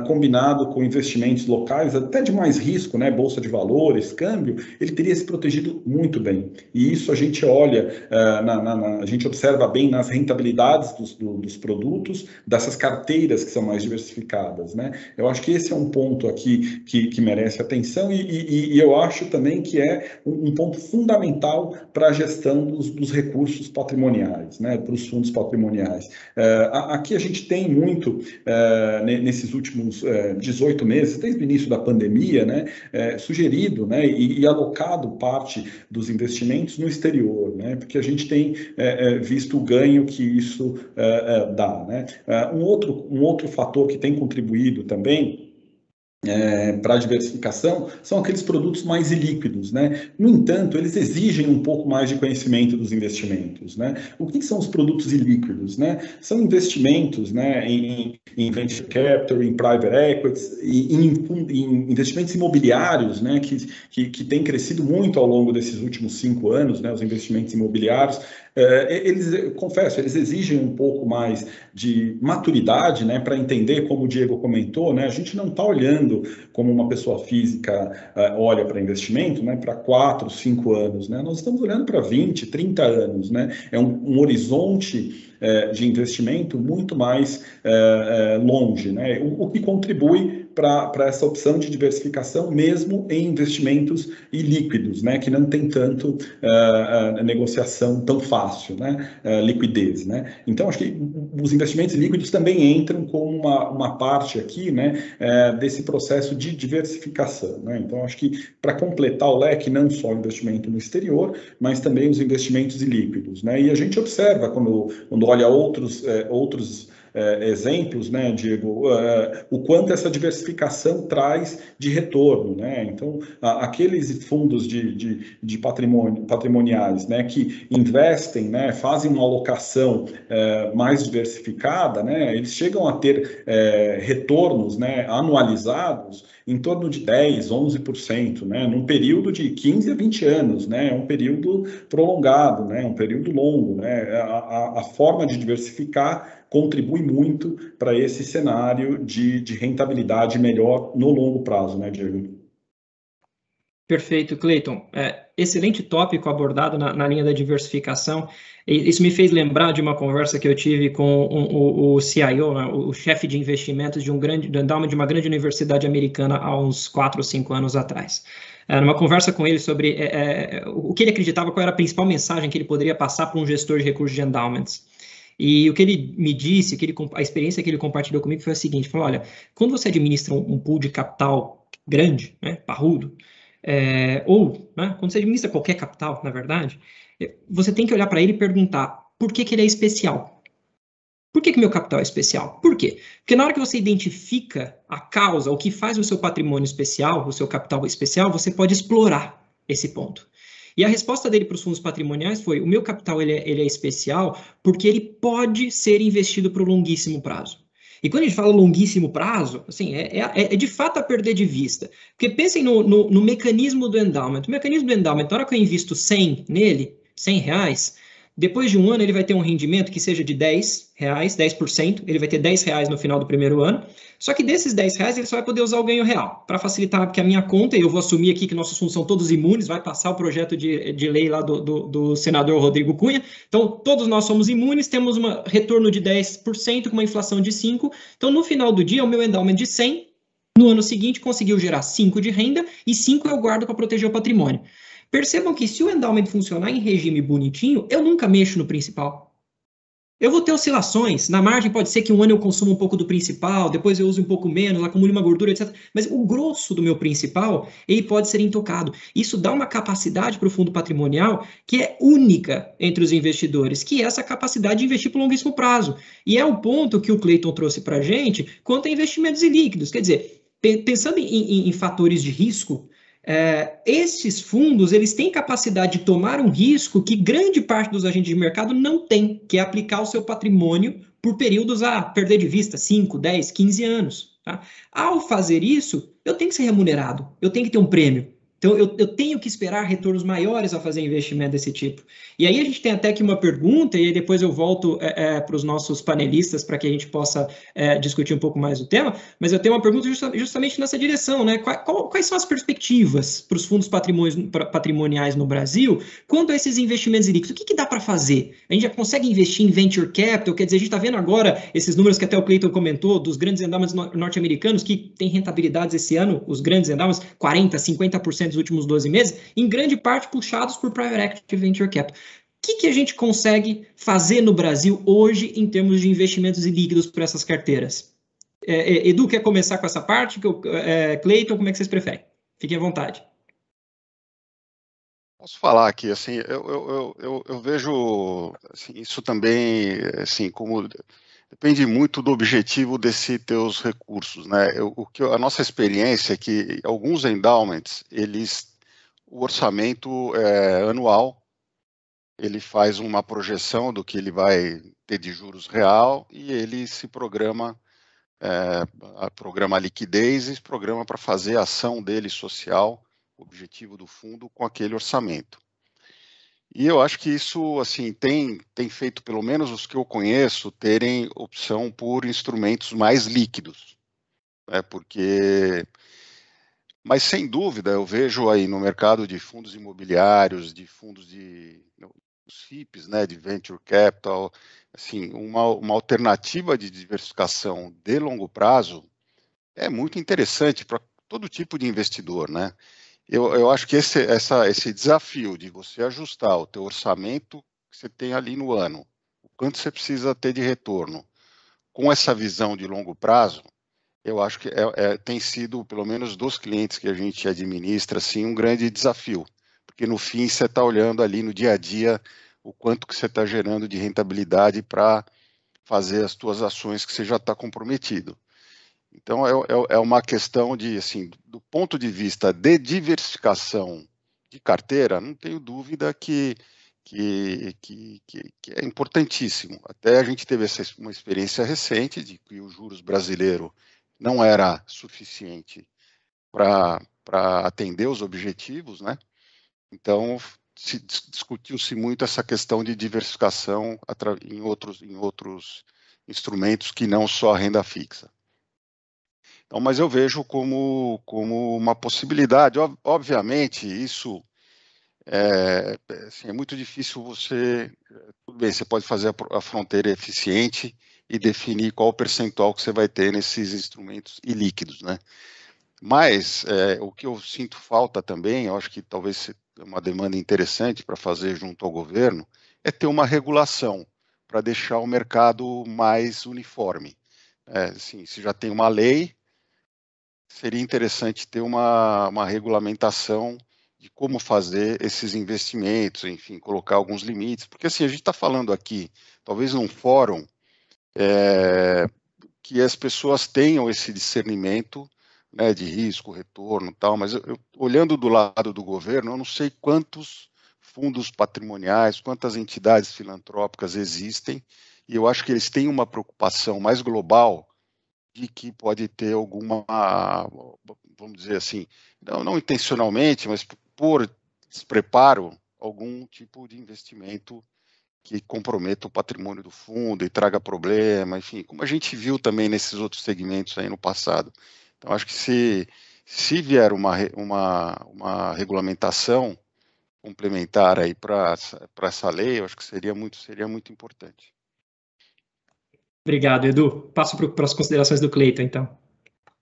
Speaker 11: combinado com investimentos locais, até de mais risco, né, bolsa de valores, câmbio, ele teria se protegido muito bem. E isso a gente olha, a gente observa bem nas rentabilidades dos produtos, dessas carteiras que são mais diversificadas, né? Eu acho que esse é um ponto aqui que merece atenção e eu acho também que é um ponto fundamental para a gestão dos recursos patrimoniais, né? Para os fundos patrimoniais. Aqui a gente tem muito, nesses últimos 18 meses, desde o início da pandemia, né? Sugerido, né? E alocado parte dos investimentos no exterior, né? Porque a gente tem visto o ganho que isso dá, né? Um outro fator que tem contribuído também para a diversificação são aqueles produtos mais ilíquidos, né? No entanto, eles exigem um pouco mais de conhecimento dos investimentos, né? O que são os produtos ilíquidos, né? São investimentos, né, em venture capital, em private equities, em investimentos imobiliários, né, que têm crescido muito ao longo desses últimos 5 anos, né? Os investimentos imobiliários, confesso, eles exigem um pouco mais de maturidade, né, para entender, como o Diego comentou, né? A gente não está olhando como uma pessoa física olha para investimento, né, para 4, 5 anos, né? Nós estamos olhando para 20, 30 anos, né? É um horizonte de investimento muito mais longe, né? O que contribui para essa opção de diversificação, mesmo em investimentos ilíquidos, né? Que não tem tanto negociação tão fácil, né? Liquidez, né? Então, acho que os investimentos líquidos também entram como uma parte aqui, né? Desse processo de diversificação, né? Então, acho que para completar o leque, não só o investimento no exterior, mas também os investimentos ilíquidos, né? E a gente observa, quando olha outros exemplos, né, Diego, o quanto essa diversificação traz de retorno, né? Então, aqueles fundos de patrimoniais, né, que investem, né, fazem uma alocação mais diversificada, né, eles chegam a ter retornos, né, anualizados em torno de 10%, 11%, né, num período de 15 a 20 anos, né, é um período prolongado, né, um período longo, né, a forma de diversificar contribui muito para esse cenário de rentabilidade melhor no longo prazo, né, Diego?
Speaker 9: Perfeito, Cleiton. Excelente tópico abordado na linha da diversificação. Isso me fez lembrar de uma conversa que eu tive com o CIO, né, o chefe de investimentos do endowment de uma grande universidade americana há uns 4 ou 5 anos atrás. Numa conversa com ele sobre o que ele acreditava, qual era a principal mensagem que ele poderia passar para um gestor de recursos de endowments. E o que ele me disse, a experiência que ele compartilhou comigo foi a seguinte: falou, olha, quando você administra um pool de capital grande, né, parrudo, né, quando você administra qualquer capital, na verdade, você tem que olhar para ele e perguntar por que ele é especial. Por que meu capital é especial? Por quê? Porque na hora que você identifica a causa, o que faz o seu patrimônio especial, o seu capital especial, você pode explorar esse ponto. E a resposta dele para os fundos patrimoniais foi: o meu capital ele é especial porque ele pode ser investido para o longuíssimo prazo. E quando a gente fala longuíssimo prazo, assim, é de fato a perder de vista. Porque pensem no mecanismo do endowment. O mecanismo do endowment, na hora que eu invisto 100 nele, R$100, depois de um ano ele vai ter um rendimento que seja de R$10, 10%, ele vai ter R$10 no final do primeiro ano, só que desses R$10 ele só vai poder usar o ganho real, para facilitar, porque a minha conta, eu vou assumir aqui que nossos fundos são todos imunes, vai passar o projeto de lei lá do senador Rodrigo Cunha, então todos nós somos imunes, temos um retorno de 10% com uma inflação de 5%, então no final do dia o meu endowment de 100, no ano seguinte conseguiu gerar 5 de renda e 5 eu guardo para proteger o patrimônio. Percebam que se o endowment funcionar em regime bonitinho, eu nunca mexo no principal. Eu vou ter oscilações, na margem pode ser que um ano eu consuma um pouco do principal, depois eu use um pouco menos, acumule uma gordura, etc. Mas o grosso do meu principal, ele pode ser intocado. Isso dá uma capacidade para o fundo patrimonial que é única entre os investidores, que é essa capacidade de investir por longuíssimo prazo. E é o ponto que o Cleiton trouxe para a gente quanto a investimentos ilíquidos. Quer dizer, pensando em fatores de risco, esses fundos, eles têm capacidade de tomar um risco que grande parte dos agentes de mercado não tem, que é aplicar o seu patrimônio por períodos a perder de vista, 5, 10, 15 anos. Tá? Ao fazer isso, eu tenho que ser remunerado, eu tenho que ter um prêmio. Então, eu tenho que esperar retornos maiores ao fazer investimento desse tipo. E aí a gente tem até aqui uma pergunta, e aí depois eu volto para os nossos panelistas para que a gente possa discutir um pouco mais o tema, mas eu tenho uma pergunta justamente nessa direção, né? Quais são as perspectivas para os fundos patrimoniais no Brasil quanto a esses investimentos líquidos? O que dá para fazer? A gente já consegue investir em venture capital? Quer dizer, a gente está vendo agora esses números que até o Clayton comentou, dos grandes endowments norte-americanos, que têm rentabilidades esse ano, os grandes endowments, 40%, 50% nos últimos 12 meses, em grande parte puxados por private equity e venture capital. O que a gente consegue fazer no Brasil hoje em termos de investimentos líquidos para essas carteiras? Edu, quer começar com essa parte? Clayton, como é que vocês preferem? Fiquem à vontade.
Speaker 10: Posso falar aqui, assim, eu vejo assim, isso também, assim, como depende muito do objetivo desses teus recursos, né? A nossa experiência é que alguns endowments, o orçamento é anual, ele faz uma projeção do que ele vai ter de juros real e ele se programa a liquidez e programa para fazer a ação dele social, o objetivo do fundo com aquele orçamento. E eu acho que isso, assim, tem feito, pelo menos os que eu conheço, terem opção por instrumentos mais líquidos, né? Mas sem dúvida, eu vejo aí no mercado de fundos imobiliários, de fundos os FIPs, né, de venture capital, assim, uma alternativa de diversificação de longo prazo é muito interessante para todo tipo de investidor, né? Eu acho que esse desafio de você ajustar o teu orçamento que você tem ali no ano, o quanto você precisa ter de retorno, com essa visão de longo prazo, eu acho que tem sido, pelo menos dos clientes que a gente administra, assim, um grande desafio, porque no fim você está olhando ali no dia a dia o quanto que você está gerando de rentabilidade para fazer as tuas ações que você já está comprometido. Então, é uma questão de, assim, do ponto de vista de diversificação de carteira, não tenho dúvida que é importantíssimo. Até a gente teve uma experiência recente de que o juros brasileiro não era suficiente para atender os objetivos, né? Então, discutiu-se muito essa questão de diversificação em outros instrumentos que não só a renda fixa. Então, mas eu vejo como uma possibilidade. Obviamente, isso assim, é muito difícil tudo bem, você pode fazer a fronteira eficiente e definir qual o percentual que você vai ter nesses instrumentos ilíquidos, né? Mas o que eu sinto falta também, eu acho que talvez é uma demanda interessante para fazer junto ao governo, é ter uma regulação para deixar o mercado mais uniforme. Assim, se já tem uma lei, seria interessante ter uma regulamentação de como fazer esses investimentos, enfim, colocar alguns limites, porque assim, a gente está falando aqui, talvez num fórum, que as pessoas tenham esse discernimento, né, de risco, retorno e tal, mas olhando do lado do governo, eu não sei quantos fundos patrimoniais, quantas entidades filantrópicas existem, e eu acho que eles têm uma preocupação mais global de que pode ter alguma, vamos dizer assim, não intencionalmente, mas por despreparo, algum tipo de investimento que comprometa o patrimônio do fundo e traga problema, enfim, como a gente viu também nesses outros segmentos aí no passado. Então, acho que se vier uma regulamentação complementar aí para essa lei, eu acho que seria muito importante.
Speaker 9: Obrigado, Edu. Passo para as considerações do Clayton, então.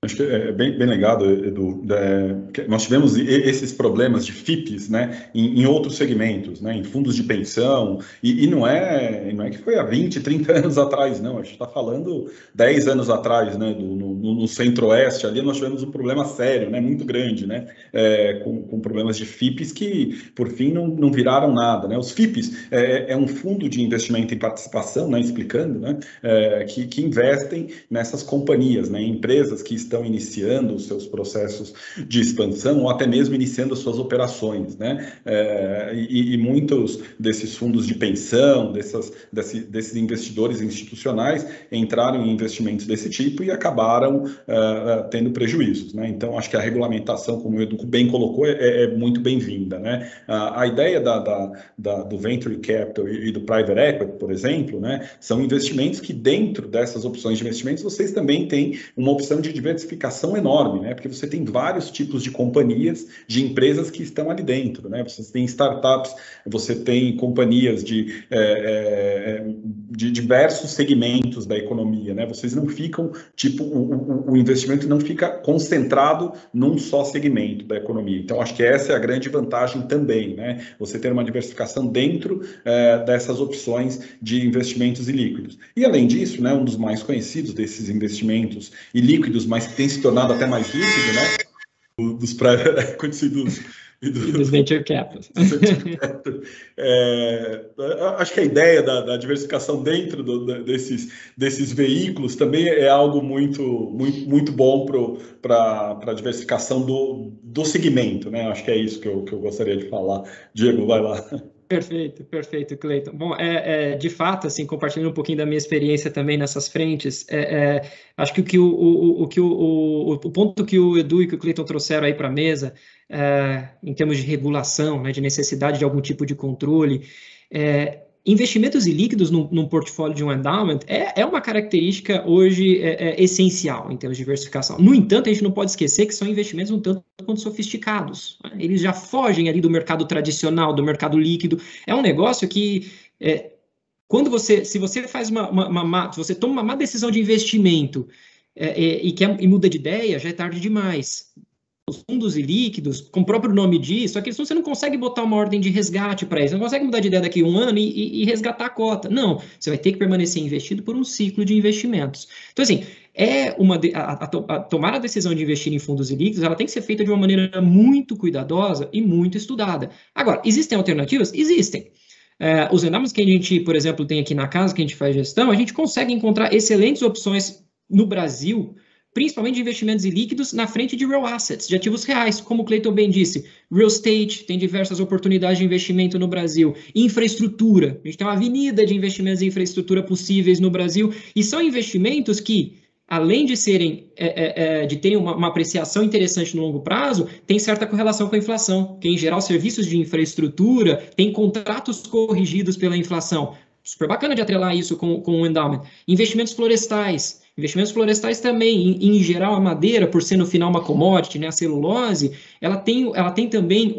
Speaker 11: Acho que é bem legado, Edu. Nós tivemos esses problemas de FIPs, né, em outros segmentos, né, em fundos de pensão, e não é que foi há 20, 30 anos atrás, não. A gente está falando 10 anos atrás, né, no centro-oeste, ali nós tivemos um problema sério, né, muito grande, né, com problemas de FIPs que, por fim, não viraram nada, né. Os FIPs é um fundo de investimento em participação, né, explicando, né, que investem nessas companhias, né, empresas que estão estão iniciando os seus processos de expansão ou até mesmo iniciando as suas operações, né? E muitos desses fundos de pensão, desses investidores institucionais entraram em investimentos desse tipo e acabaram tendo prejuízos, né? Então, acho que a regulamentação, como o Edu bem colocou, é muito bem-vinda, né? A ideia do Venture Capital e do Private Equity, por exemplo, né, são investimentos que dentro dessas opções de investimentos vocês também têm uma opção de diversificação enorme, né? Porque você tem vários tipos de companhias, de empresas que estão ali dentro, né? Você tem startups, você tem companhias de diversos segmentos da economia, né? Vocês não ficam, o investimento não fica concentrado num só segmento da economia. Então, acho que essa é a grande vantagem também, né? Você ter uma diversificação dentro dessas opções de investimentos ilíquidos. E, além disso, né, um dos mais conhecidos desses investimentos ilíquidos, mas que tem se tornado até mais líquido, né? Dos private equity e dos
Speaker 9: venture capital.
Speaker 11: Acho que a ideia da diversificação dentro desses veículos também é algo muito bom para a diversificação do segmento, né? Acho que é isso que eu gostaria de falar. Diego, vai lá.
Speaker 9: Perfeito, Cleiton. Bom, de fato, assim, compartilhando um pouquinho da minha experiência também nessas frentes, acho que o ponto que o Edu e que o Cleiton trouxeram aí para a mesa, em termos de regulação, né, de necessidade de algum tipo de controle, investimentos ilíquidos num portfólio de um endowment é uma característica hoje essencial em termos de diversificação. No entanto, a gente não pode esquecer que são investimentos um tanto quanto sofisticados, né? Eles já fogem ali do mercado tradicional, do mercado líquido. É um negócio que, se você faz se você toma uma má decisão de investimento e muda de ideia, já é tarde demais. Os fundos ilíquidos, como o próprio nome diz, só que você não consegue botar uma ordem de resgate para isso, você não consegue mudar de ideia daqui a um ano e resgatar a cota. Não, você vai ter que permanecer investido por um ciclo de investimentos. Então, assim, tomar a decisão de investir em fundos ilíquidos, ela tem que ser feita de uma maneira muito cuidadosa e muito estudada. Agora, existem alternativas? Existem. Os endowments que a gente, por exemplo, tem aqui na casa, que a gente faz gestão, a gente consegue encontrar excelentes opções no Brasil, principalmente de investimentos ilíquidos na frente de real assets, de ativos reais, como o Cleiton bem disse. Real estate, tem diversas oportunidades de investimento no Brasil. Infraestrutura, a gente tem uma avenida de investimentos em infraestrutura possíveis no Brasil, e são investimentos que, além de terem uma apreciação interessante no longo prazo, tem certa correlação com a inflação, que em geral serviços de infraestrutura têm contratos corrigidos pela inflação. Super bacana de atrelar isso com o endowment. Investimentos florestais. Investimentos florestais também, em geral, a madeira, por ser no final uma commodity, né, a celulose, ela tem também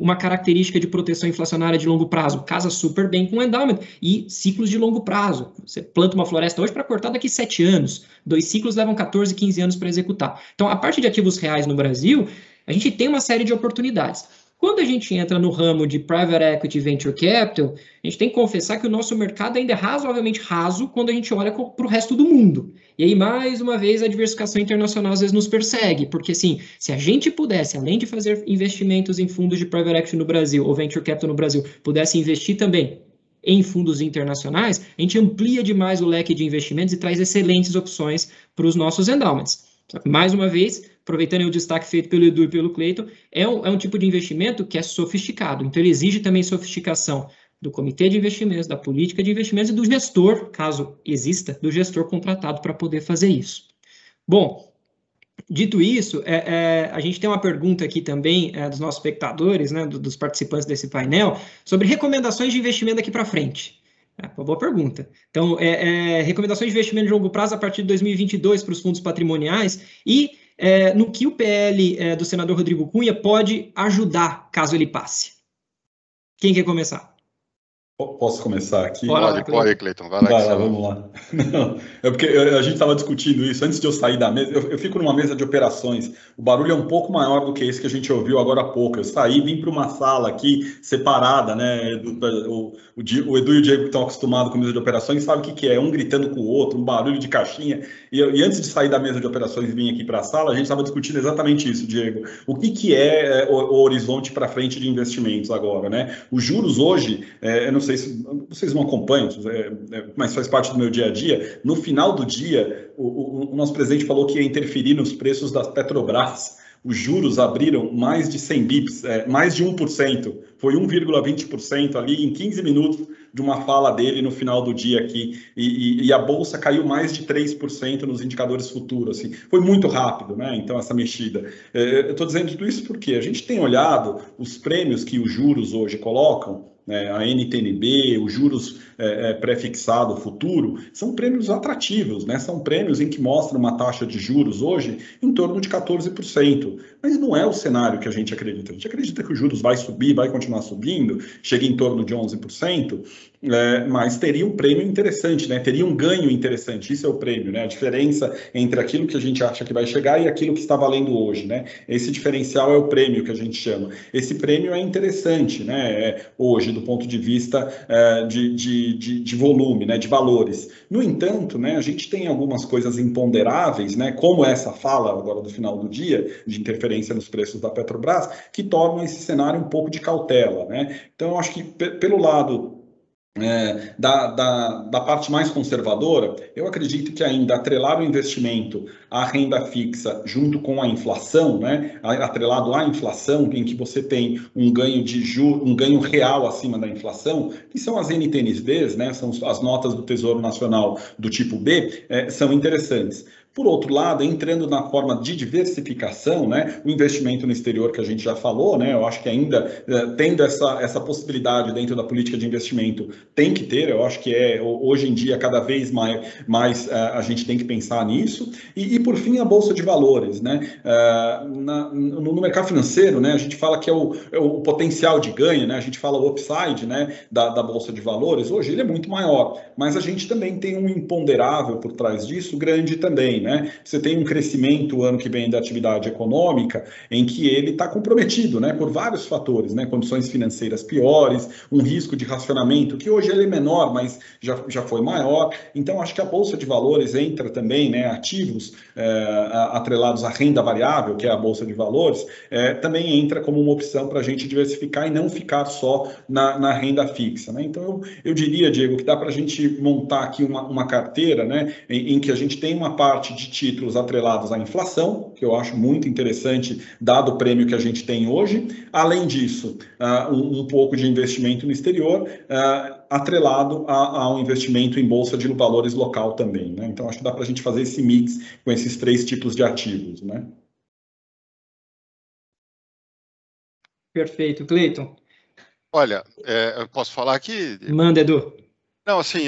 Speaker 9: uma característica de proteção inflacionária de longo prazo. Casa super bem com o endowment e ciclos de longo prazo. Você planta uma floresta hoje para cortar daqui 7 anos. 2 ciclos levam 14, 15 anos para executar. Então, a parte de ativos reais no Brasil, a gente tem uma série de oportunidades. Quando a gente entra no ramo de Private Equity e Venture Capital, a gente tem que confessar que o nosso mercado ainda é razoavelmente raso quando a gente olha para o resto do mundo. E aí, mais uma vez, a diversificação internacional às vezes nos persegue, porque assim, se a gente pudesse, além de fazer investimentos em fundos de Private Equity no Brasil, ou Venture Capital no Brasil, pudesse investir também em fundos internacionais, a gente amplia demais o leque de investimentos e traz excelentes opções para os nossos endowments. Só que, mais uma vez, aproveitando o destaque feito pelo Edu e pelo Cleiton, é um tipo de investimento que é sofisticado. Então, ele exige também sofisticação do comitê de investimentos, da política de investimentos e do gestor, caso exista, do gestor contratado para poder fazer isso. Bom, dito isso, a gente tem uma pergunta aqui também dos nossos espectadores, né, dos participantes desse painel, sobre recomendações de investimento daqui para frente. Uma boa pergunta. Então, recomendações de investimento de longo prazo a partir de 2022 para os fundos patrimoniais e no que o PL do senador Rodrigo Cunha pode ajudar, caso ele passe. Quem quer começar?
Speaker 11: Posso começar aqui?
Speaker 10: Pode, Cleiton. Vai lá,
Speaker 11: vamos lá. Não, é porque a gente estava discutindo isso antes de eu sair da mesa. Eu fico numa mesa de operações. O barulho é um pouco maior do que esse que a gente ouviu agora há pouco. Eu saí, vim para uma sala aqui separada, né? O Edu e o Diego que estão acostumados com mesa de operações sabem o que é. Um gritando com o outro, um barulho de caixinha. E antes de sair da mesa de operações e vir aqui para a sala, a gente estava discutindo exatamente isso, Diego. O que é o horizonte para frente de investimentos agora, né? Os juros hoje, eu não sei se vocês não acompanham, mas faz parte do meu dia a dia. No final do dia, o nosso presidente falou que ia interferir nos preços da Petrobras. Os juros abriram mais de 100 bips, mais de 1%. Foi 1,20% ali em 15 minutos de uma fala dele no final do dia aqui. E a Bolsa caiu mais de 3% nos indicadores futuros. Assim. Foi muito rápido, né? Então, essa mexida. Eu estou dizendo tudo isso porque a gente tem olhado os prêmios que os juros hoje colocam, a NTNB, os juros pré-fixado futuro, são prêmios atrativos, né? São prêmios em que mostram uma taxa de juros hoje em torno de 14%. Mas não é o cenário que a gente acredita. A gente acredita que os juros vai subir, vai continuar subindo, chega em torno de 11%, mas teria um prêmio interessante, né? Teria um ganho interessante. Isso é o prêmio, né? A diferença entre aquilo que a gente acha que vai chegar e aquilo que está valendo hoje, né? Esse diferencial é o prêmio que a gente chama. Esse prêmio é interessante, né? Hoje, do ponto de vista de volume, né? De valores. No entanto, né? A gente tem algumas coisas imponderáveis, né? Como essa fala agora do final do dia, de interferência nos preços da Petrobras, que tornam esse cenário um pouco de cautela, né? Então, eu acho que pelo lado da parte mais conservadora, eu acredito que ainda atrelar o investimento à renda fixa junto com a inflação, né, atrelado à inflação, em que você tem um ganho de juros, um ganho real acima da inflação, que são as NTNBs, né, são as notas do Tesouro Nacional do tipo B, são interessantes. Por outro lado, entrando na forma de diversificação, né, o investimento no exterior que a gente já falou, né, eu acho que ainda tendo essa possibilidade dentro da política de investimento, tem que ter, eu acho que hoje em dia cada vez mais a gente tem que pensar nisso. E por fim, a Bolsa de Valores, né, no mercado financeiro, né, a gente fala que é o potencial de ganho, né, a gente fala o upside, né, da Bolsa de Valores, hoje ele é muito maior, mas a gente também tem um imponderável por trás disso grande também, né? Você tem um crescimento ano que vem da atividade econômica em que ele está comprometido, né, por vários fatores, né, condições financeiras piores, um risco de racionamento que hoje ele é menor, mas já foi maior. Então, acho que a Bolsa de Valores entra também, né, ativos atrelados à renda variável, que é a Bolsa de Valores, também entra como uma opção para a gente diversificar e não ficar só na renda fixa, né? Então, eu diria, Diego, que dá para a gente montar aqui uma carteira, né, em que a gente tem uma parte de títulos atrelados à inflação, que eu acho muito interessante, dado o prêmio que a gente tem hoje. Além disso, um pouco de investimento no exterior, atrelado ao investimento em bolsa de valores local também, né? Então, acho que dá para a gente fazer esse mix com esses três tipos de ativos, né?
Speaker 9: Perfeito. Cleiton?
Speaker 10: Olha, eu posso falar aqui?
Speaker 9: Manda, Edu.
Speaker 10: Não, assim,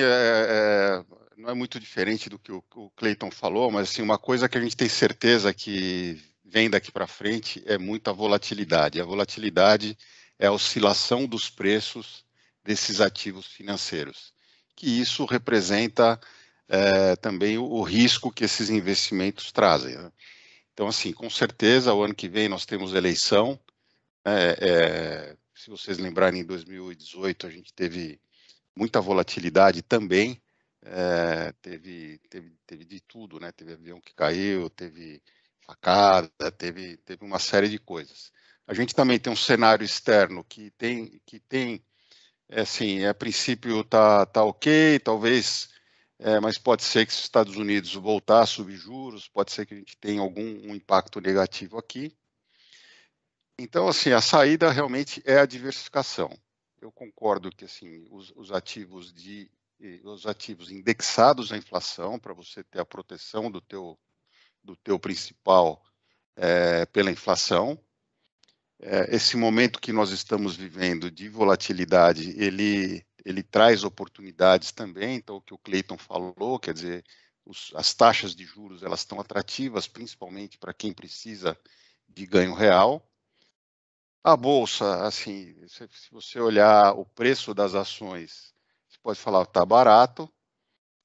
Speaker 10: não é muito diferente do que o Cleiton falou, mas assim, uma coisa que a gente tem certeza que vem daqui para frente é muita volatilidade. A volatilidade é a oscilação dos preços desses ativos financeiros, que isso representa também o risco que esses investimentos trazem, né? Então, assim, com certeza, o ano que vem nós temos eleição. Se vocês lembrarem, em 2018 a gente teve muita volatilidade também. Teve de tudo, né? Teve avião que caiu, teve facada, teve uma série de coisas. A gente também tem um cenário externo que tem assim, a princípio tá ok, talvez, mas pode ser que os Estados Unidos voltar a subir juros, pode ser que a gente tenha algum impacto negativo aqui. Então, assim, a saída realmente é a diversificação. Eu concordo que assim, os ativos indexados à inflação, para você ter a proteção do teu principal pela inflação. Esse momento que nós estamos vivendo de volatilidade, ele traz oportunidades também. Então, o que o Cleiton falou, quer dizer, as taxas de juros elas estão atrativas, principalmente para quem precisa de ganho real. A bolsa, assim, se você olhar o preço das ações, você pode falar que está barato,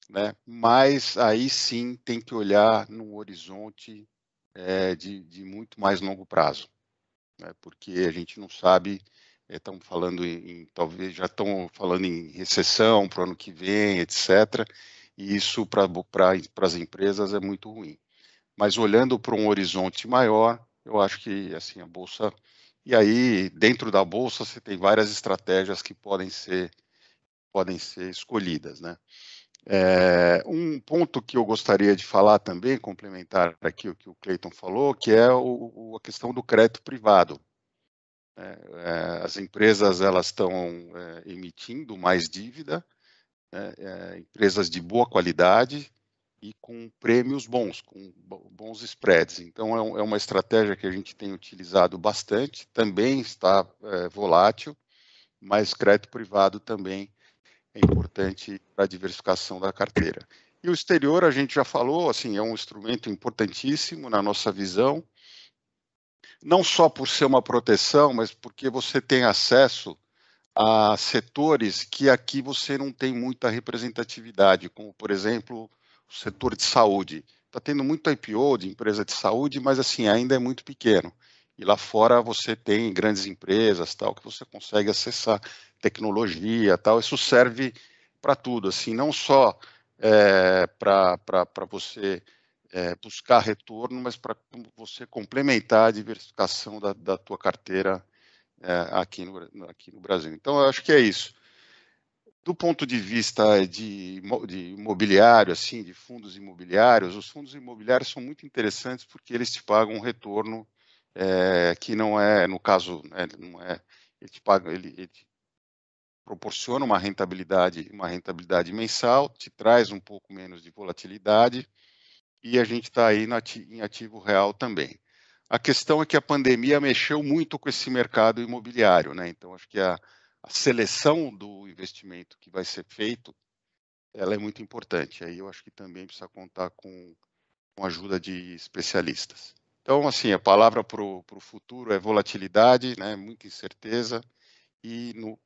Speaker 10: né? Mas aí sim tem que olhar num horizonte de muito mais longo prazo, né? Porque a gente não sabe, estamos falando talvez já estão falando em recessão para o ano que vem, etc. E isso para as empresas é muito ruim. Mas olhando para um horizonte maior, eu acho que assim a bolsa. E aí, dentro da bolsa, você tem várias estratégias que podem ser podem ser escolhidas, né? Um ponto que eu gostaria de falar também, complementar aqui o que o Cleiton falou, que é a questão do crédito privado. As empresas elas estão emitindo mais dívida, empresas de boa qualidade e com prêmios bons, com bons spreads. Então, é uma estratégia que a gente tem utilizado bastante, também está volátil, mas crédito privado também é importante para a diversificação da carteira. E o exterior, a gente já falou, assim, é um instrumento importantíssimo na nossa visão, não só por ser uma proteção, mas porque você tem acesso a setores que aqui você não tem muita representatividade, como, por exemplo, o setor de saúde. Está tendo muito IPO de empresa de saúde, mas, assim, ainda é muito pequeno. E lá fora você tem grandes empresas, tal, que você consegue acessar tecnologia, tal. Isso serve para tudo, assim, não só para você buscar retorno, mas para você complementar a diversificação da tua carteira aqui no Brasil. Então, eu acho que é isso. Do ponto de vista de imobiliário, assim, de fundos imobiliários, os fundos imobiliários são muito interessantes porque eles te pagam um retorno que não é, no caso, não é, ele te proporciona uma rentabilidade mensal, te traz um pouco menos de volatilidade, e a gente está aí em ativo real também. A questão é que a pandemia mexeu muito com esse mercado imobiliário, né? Então, acho que a seleção do investimento que vai ser feito, ela é muito importante. Aí eu acho que também precisa contar com a ajuda de especialistas. Então, assim, a palavra para o futuro é volatilidade, né? Muita incerteza, e no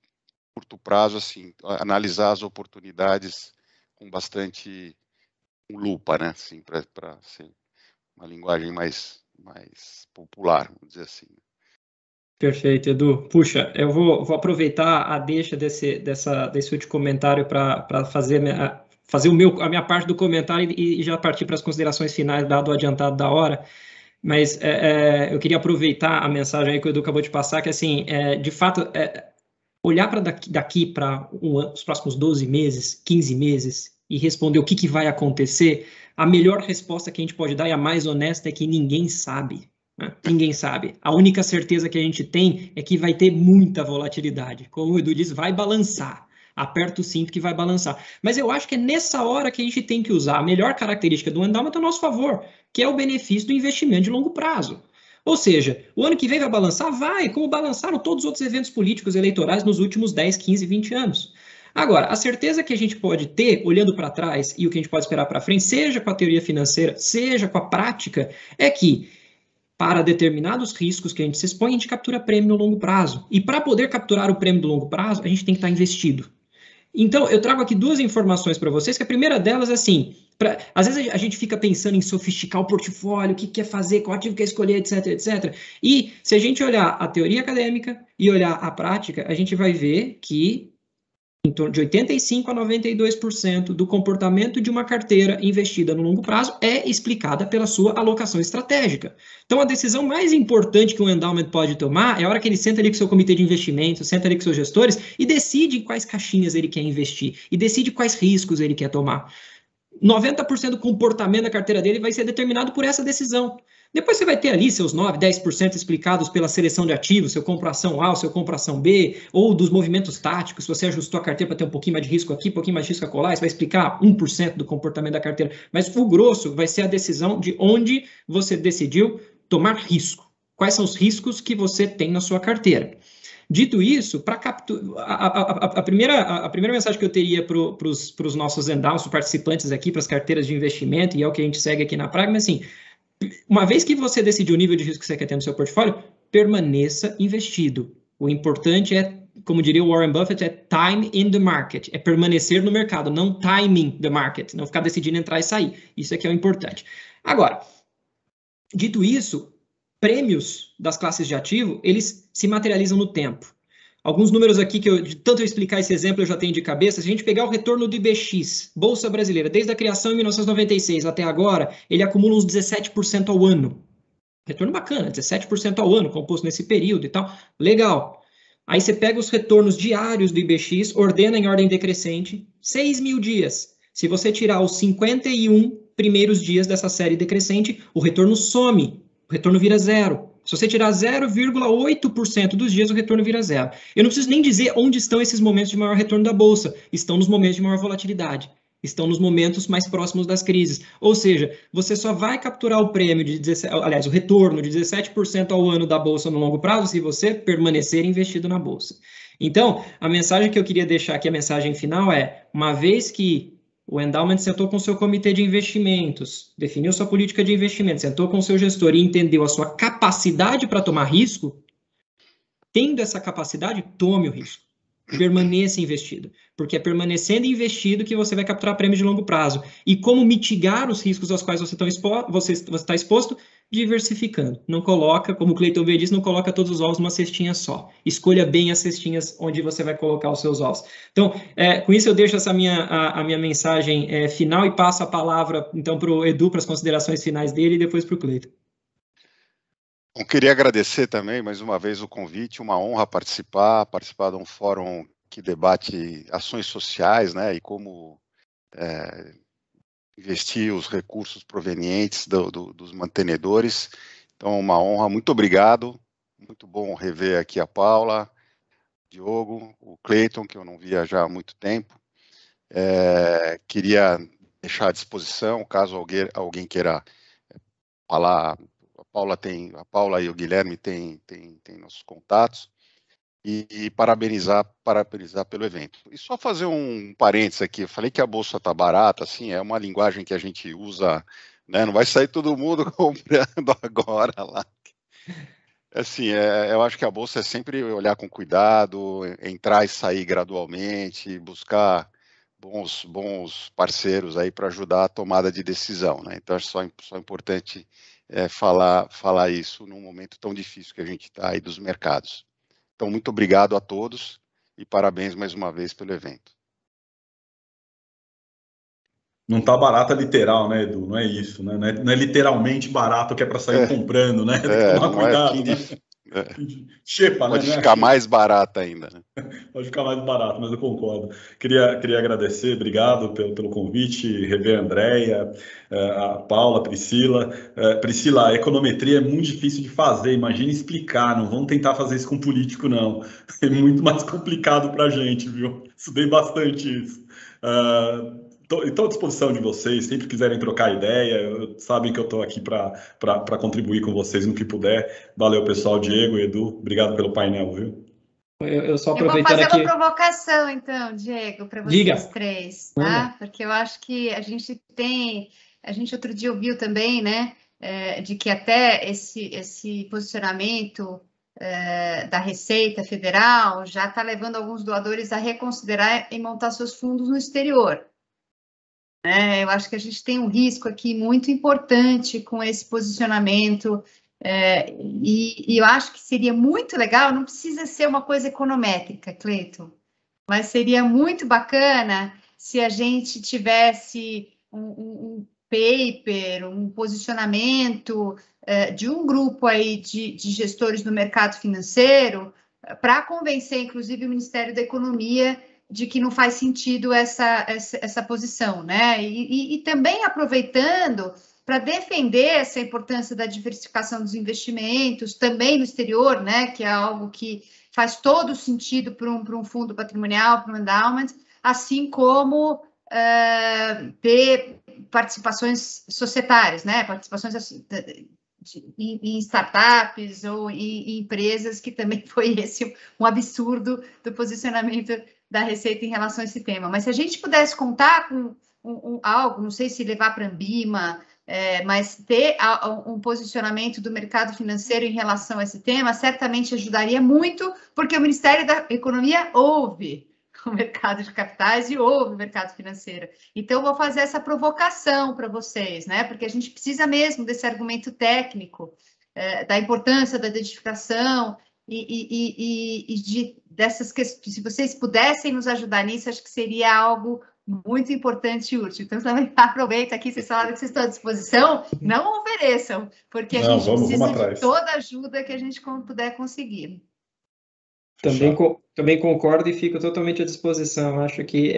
Speaker 10: curto prazo, assim, analisar as oportunidades com bastante lupa, né? Assim, para ser uma linguagem mais popular, vamos dizer assim.
Speaker 9: Perfeito, Edu. Puxa, eu vou aproveitar a deixa desse último comentário para fazer a minha parte do comentário e já partir para as considerações finais, dado o adiantado da hora. Mas eu queria aproveitar a mensagem aí que o Edu acabou de passar, que, assim, de fato, olhar para daqui para os próximos 12 meses, 15 meses, e responder o que vai acontecer, a melhor resposta que a gente pode dar e a mais honesta é que ninguém sabe. Né? Ninguém sabe. A única certeza que a gente tem é que vai ter muita volatilidade. Como o Edu disse, vai balançar. Aperta o cinto que vai balançar. Mas eu acho que é nessa hora que a gente tem que usar a melhor característica do endowment a nosso favor, que é o benefício do investimento de longo prazo. Ou seja, o ano que vem vai balançar? Vai, como balançaram todos os outros eventos políticos eleitorais nos últimos 10, 15, 20 anos. Agora, a certeza que a gente pode ter, olhando para trás, e o que a gente pode esperar para frente, seja com a teoria financeira, seja com a prática, é que, para determinados riscos que a gente se expõe, a gente captura prêmio no longo prazo. E para poder capturar o prêmio do longo prazo, a gente tem que estar investido. Então, eu trago aqui duas informações para vocês, que a primeira delas é assim, às vezes a gente fica pensando em sofisticar o portfólio, o que quer fazer, qual ativo quer escolher, etc, etc. E se a gente olhar a teoria acadêmica e olhar a prática, a gente vai ver que em torno de 85% a 92% do comportamento de uma carteira investida no longo prazo é explicada pela sua alocação estratégica. Então, a decisão mais importante que um endowment pode tomar é a hora que ele senta ali com o seu comitê de investimentos, senta ali com seus gestores e decide em quais caixinhas ele quer investir e decide quais riscos ele quer tomar. 90% do comportamento da carteira dele vai ser determinado por essa decisão. Depois você vai ter ali seus 9%, 10% explicados pela seleção de ativos, se eu compro ação A ou se eu compro ação B, ou dos movimentos táticos, se você ajustou a carteira para ter um pouquinho mais de risco aqui, um pouquinho mais de risco acolá, isso vai explicar 1% do comportamento da carteira. Mas o grosso vai ser a decisão de onde você decidiu tomar risco. Quais são os riscos que você tem na sua carteira. Dito isso, para a primeira mensagem que eu teria para os nossos endowments, participantes aqui, para as carteiras de investimento, e é o que a gente segue aqui na Pragma, assim, uma vez que você decidiu o nível de risco que você quer ter no seu portfólio, permaneça investido. O importante é, como diria o Warren Buffett, é time in the market, é permanecer no mercado, não timing the market, não ficar decidindo entrar e sair. Isso é que é o importante. Agora, dito isso, prêmios das classes de ativo, eles se materializam no tempo. Alguns números aqui que de tanto eu explicar esse exemplo eu já tenho de cabeça. Se a gente pegar o retorno do IBX, Bolsa Brasileira, desde a criação em 1996 até agora, ele acumula uns 17% ao ano. Retorno bacana, 17% ao ano, composto nesse período e tal. Legal. Aí você pega os retornos diários do IBX, ordena em ordem decrescente, 6.000 dias. Se você tirar os 51 primeiros dias dessa série decrescente, o retorno some, o retorno vira zero. Se você tirar 0,8% dos dias, o retorno vira zero. Eu não preciso nem dizer onde estão esses momentos de maior retorno da Bolsa. Estão nos momentos de maior volatilidade. Estão nos momentos mais próximos das crises. Ou seja, você só vai capturar o prêmio de 17, aliás, o retorno de 17% ao ano da Bolsa no longo prazo se você permanecer investido na Bolsa. Então, a mensagem que eu queria deixar aqui, a mensagem final é, uma vez que o endowment sentou com o seu comitê de investimentos, definiu sua política de investimento, sentou com o seu gestor e entendeu a sua capacidade para tomar risco, tendo essa capacidade, tome o risco. Permaneça investido, porque é permanecendo investido que você vai capturar prêmios de longo prazo. E como mitigar os riscos aos quais você está exposto? Diversificando. Não coloca, como o Cleiton V disse, não coloca todos os ovos numa cestinha só. Escolha bem as cestinhas onde você vai colocar os seus ovos. Então, com isso eu deixo essa a minha mensagem final e passo a palavra, então, para o Edu, para as considerações finais dele e depois para o Cleiton.
Speaker 10: Eu queria agradecer também, mais uma vez, o convite, uma honra participar de um fórum que debate ações sociais, né, e como investir os recursos provenientes dos mantenedores. Então, uma honra, muito obrigado, muito bom rever aqui a Paula, o Diogo, o Cleiton, que eu não via já há muito tempo. Queria deixar à disposição, caso alguém queira falar. A Paula e o Guilherme têm nossos contatos, e parabenizar pelo evento. E só fazer um parênteses aqui, eu falei que a Bolsa está barata, assim, é uma linguagem que a gente usa, né, não vai sair todo mundo comprando agora lá. Assim, eu acho que a Bolsa é sempre olhar com cuidado, entrar e sair gradualmente, buscar bons parceiros aí para ajudar a tomada de decisão, né? Então, acho só importante falar isso num momento tão difícil que a gente está aí dos mercados. Então, muito obrigado a todos e parabéns mais uma vez pelo evento.
Speaker 11: Não está barata literal, né, Edu? Não é isso, né? Não é literalmente barato que é para sair comprando, né? Tem que tomar cuidado, né? Xepa,
Speaker 10: pode ficar mais barato ainda, né?
Speaker 11: Pode ficar mais barato, mas eu concordo. Queria agradecer, obrigado pelo convite, rever a Andréia, a Paula, a Priscila. Priscila, a econometria é muito difícil de fazer, imagina explicar, não vamos tentar fazer isso com político, não. É muito mais complicado para a gente, viu? Estudei bastante isso. Estou à disposição de vocês, sempre quiserem trocar ideia, sabem que eu estou aqui para contribuir com vocês no que puder. Valeu, pessoal, Diego, Edu, obramente pelo painel, viu?
Speaker 9: Eu só aproveitando
Speaker 4: aqui... Eu vou fazer
Speaker 9: uma
Speaker 4: provocação, então, Diego, para vocês três, tá? Porque eu acho que a gente outro dia ouviu também, né, de que até esse posicionamento da Receita Federal já está levando alguns doadores a reconsiderar e montar seus fundos no exterior. Eu acho que a gente tem um risco aqui muito importante com esse posicionamento, e eu acho que seria muito legal, não precisa ser uma coisa econométrica, Cleiton, mas seria muito bacana se a gente tivesse um paper, um posicionamento de um grupo aí de gestores no mercado financeiro para convencer, inclusive, o Ministério da Economia de que não faz sentido essa posição, né? E também aproveitando para defender essa importância da diversificação dos investimentos, também no exterior, né? Que é algo que faz todo sentido para um fundo patrimonial, para um endowment, assim como ter participações societárias, né? Participações em startups ou em empresas, que também foi esse um absurdo do posicionamento da Receita em relação a esse tema. Mas se a gente pudesse contar com algo, não sei se levar para a Ambima, mas ter um posicionamento do mercado financeiro em relação a esse tema, certamente ajudaria muito, porque o Ministério da Economia ouve o mercado de capitais e ouve o mercado financeiro. Então, vou fazer essa provocação para vocês, né? Porque a gente precisa mesmo desse argumento técnico, da importância da identificação e dessas questões. Se vocês pudessem nos ajudar nisso, acho que seria algo muito importante e útil. Então, também aproveita aqui, vocês falaram que vocês estão à disposição, não ofereçam, porque a gente precisa de toda a ajuda que a gente puder conseguir.
Speaker 9: Também concordo e fico totalmente à disposição. Acho que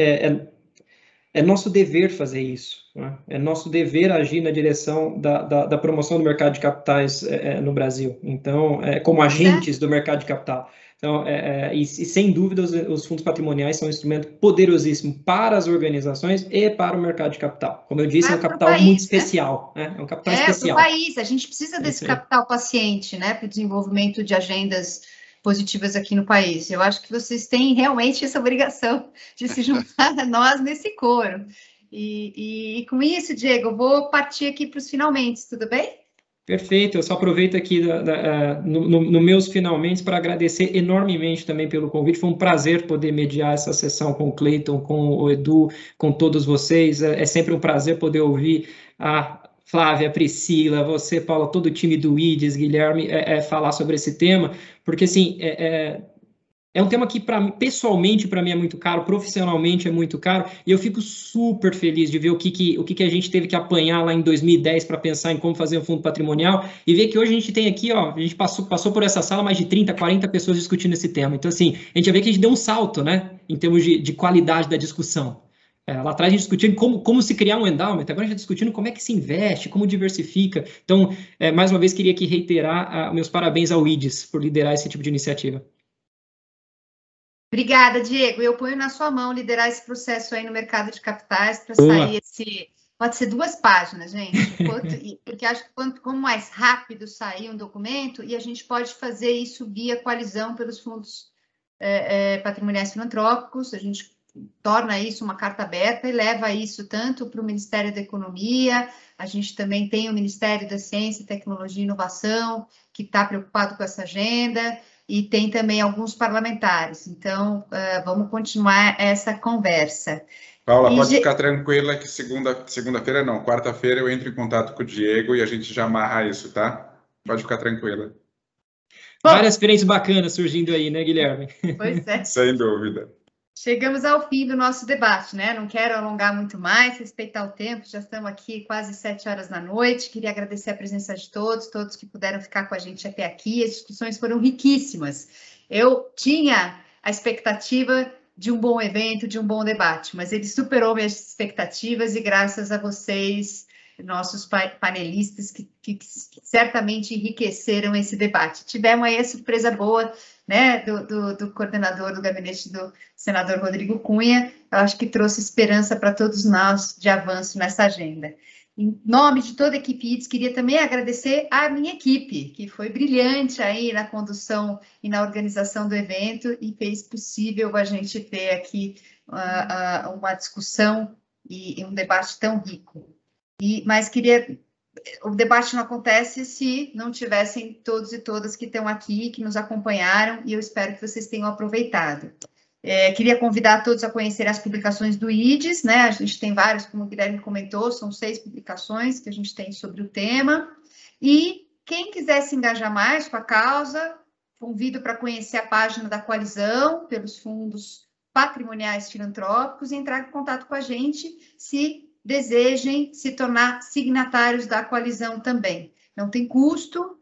Speaker 9: é nosso dever fazer isso, né? É nosso dever agir na direção da promoção do mercado de capitais no Brasil. Então, como agentes do mercado de capital. Então, e sem dúvida, os fundos patrimoniais são um instrumento poderosíssimo para as organizações e para o mercado de capital. Como eu disse, é um capital muito especial. Né? É um capital especial.
Speaker 4: Para o país. A gente precisa desse capital paciente, né, para o desenvolvimento de agendas positivas aqui no país. Eu acho que vocês têm realmente essa obrigação de se juntar a nós nesse coro. E com isso, Diego, eu vou partir aqui para os finalmente, tudo bem?
Speaker 9: Perfeito, eu só aproveito aqui no meus finalmente para agradecer enormemente também pelo convite. Foi um prazer poder mediar essa sessão com o Cleiton, com o Edu, com todos vocês. É sempre um prazer poder ouvir a Flávia, Priscila, você, Paula, todo o time do IDES, Guilherme, falar sobre esse tema, porque assim, é um tema que, pessoalmente, para mim é muito caro, profissionalmente é muito caro, e eu fico super feliz de ver o que a gente teve que apanhar lá em 2010 para pensar em como fazer um fundo patrimonial, e ver que hoje a gente tem aqui, ó, a gente passou por essa sala mais de 30, 40 pessoas discutindo esse tema. Então, assim, a gente já vê que a gente deu um salto, né, em termos de qualidade da discussão. Lá atrás a gente discutia como se criar um endowment, agora a gente está discutindo como é que se investe, como diversifica. Então, mais uma vez, queria aqui reiterar meus parabéns ao IDES por liderar esse tipo de iniciativa.
Speaker 4: Obrigada, Diego. Eu ponho na sua mão liderar esse processo aí no mercado de capitais para sair esse... Pode ser 2 páginas, gente, porque acho que quanto mais rápido sair um documento, e a gente pode fazer isso via coalizão pelos fundos patrimoniais filantrópicos, a gente torna isso uma carta aberta e leva isso tanto para o Ministério da Economia, a gente também tem o Ministério da Ciência, Tecnologia e Inovação, que está preocupado com essa agenda, e tem também alguns parlamentares. Então, vamos continuar essa conversa.
Speaker 1: Paula, pode ficar tranquila que segunda-feira não, quarta-feira eu entro em contato com o Diego e a gente já amarra isso, tá? Pode ficar tranquila.
Speaker 9: Várias experiências bacanas surgindo aí, né, Guilherme?
Speaker 4: Pois é.
Speaker 1: Sem dúvida.
Speaker 4: Chegamos ao fim do nosso debate, né? Não quero alongar muito mais, respeitar o tempo, já estamos aqui quase 7 horas da noite. Queria agradecer a presença de todos que puderam ficar com a gente até aqui. As discussões foram riquíssimas. Eu tinha a expectativa de um bom evento, de um bom debate, mas ele superou minhas expectativas e graças a vocês, nossos panelistas, que certamente enriqueceram esse debate. Tivemos aí a surpresa boa, né, do coordenador do gabinete do senador Rodrigo Cunha. Eu acho que trouxe esperança para todos nós de avanço nessa agenda. Em nome de toda a equipe IDES, queria também agradecer à minha equipe, que foi brilhante aí na condução e na organização do evento e fez possível a gente ter aqui uma discussão e um debate tão rico. Mas o debate não acontece se não tivessem todos e todas que estão aqui, que nos acompanharam, e eu espero que vocês tenham aproveitado. Queria convidar todos a conhecer as publicações do IDES, né? A gente tem várias, como o Guilherme comentou, são 6 publicações que a gente tem sobre o tema. E quem quiser se engajar mais com a causa, convido para conhecer a página da coalizão pelos fundos patrimoniais filantrópicos e entrar em contato com a gente se desejem se tornar signatários da coalizão também. Não tem custo,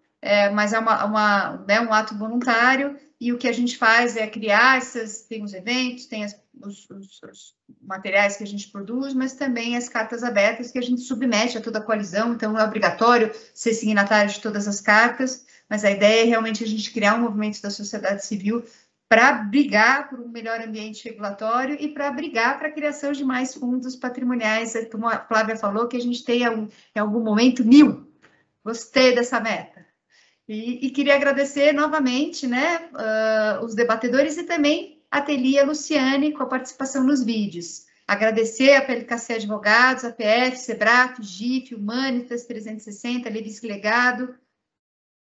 Speaker 4: mas é um ato voluntário, e o que a gente faz é criar tem os eventos, tem os materiais que a gente produz, mas também as cartas abertas que a gente submete a toda a coalizão, então não é obrigatório ser signatário de todas as cartas, mas a ideia é realmente a gente criar um movimento da sociedade civil para brigar por um melhor ambiente regulatório e para brigar para a criação de mais fundos patrimoniais, como a Flávia falou, que a gente tenha em algum momento 1000. Gostei dessa meta. E queria agradecer novamente, né, os debatedores e também a Telia Luciane com a participação nos vídeos. Agradecer a PLKC Advogados, a PF, Sebrae, GIF, Humanitas 360, Levisque Legado,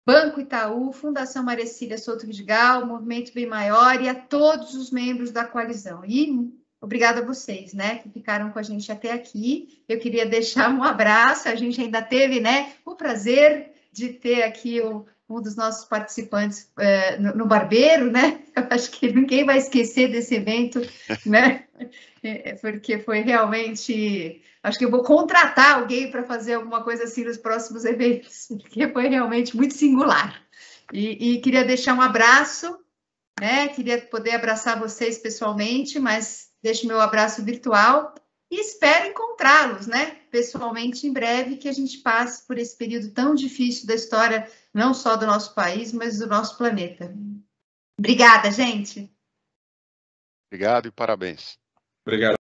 Speaker 4: Banco Itaú, Fundação Maria Cília Souto Vidigal, Movimento Bem Maior e a todos os membros da coalizão. E obrigada a vocês, né, que ficaram com a gente até aqui. Eu queria deixar um abraço, a gente ainda teve, né, o prazer de ter aqui um dos nossos participantes no Barbeiro, né? Eu acho que ninguém vai esquecer desse evento, né? Porque foi realmente... Acho que eu vou contratar alguém para fazer alguma coisa assim nos próximos eventos, porque foi realmente muito singular. E queria deixar um abraço né? Queria poder abraçar vocês pessoalmente, mas deixo meu abraço virtual e espero encontrá-los, né? Pessoalmente em breve, que a gente passe por esse período tão difícil da história, não só do nosso país, mas do nosso planeta. Obrigada, gente.
Speaker 10: Obrigado e parabéns.
Speaker 1: Obrigado.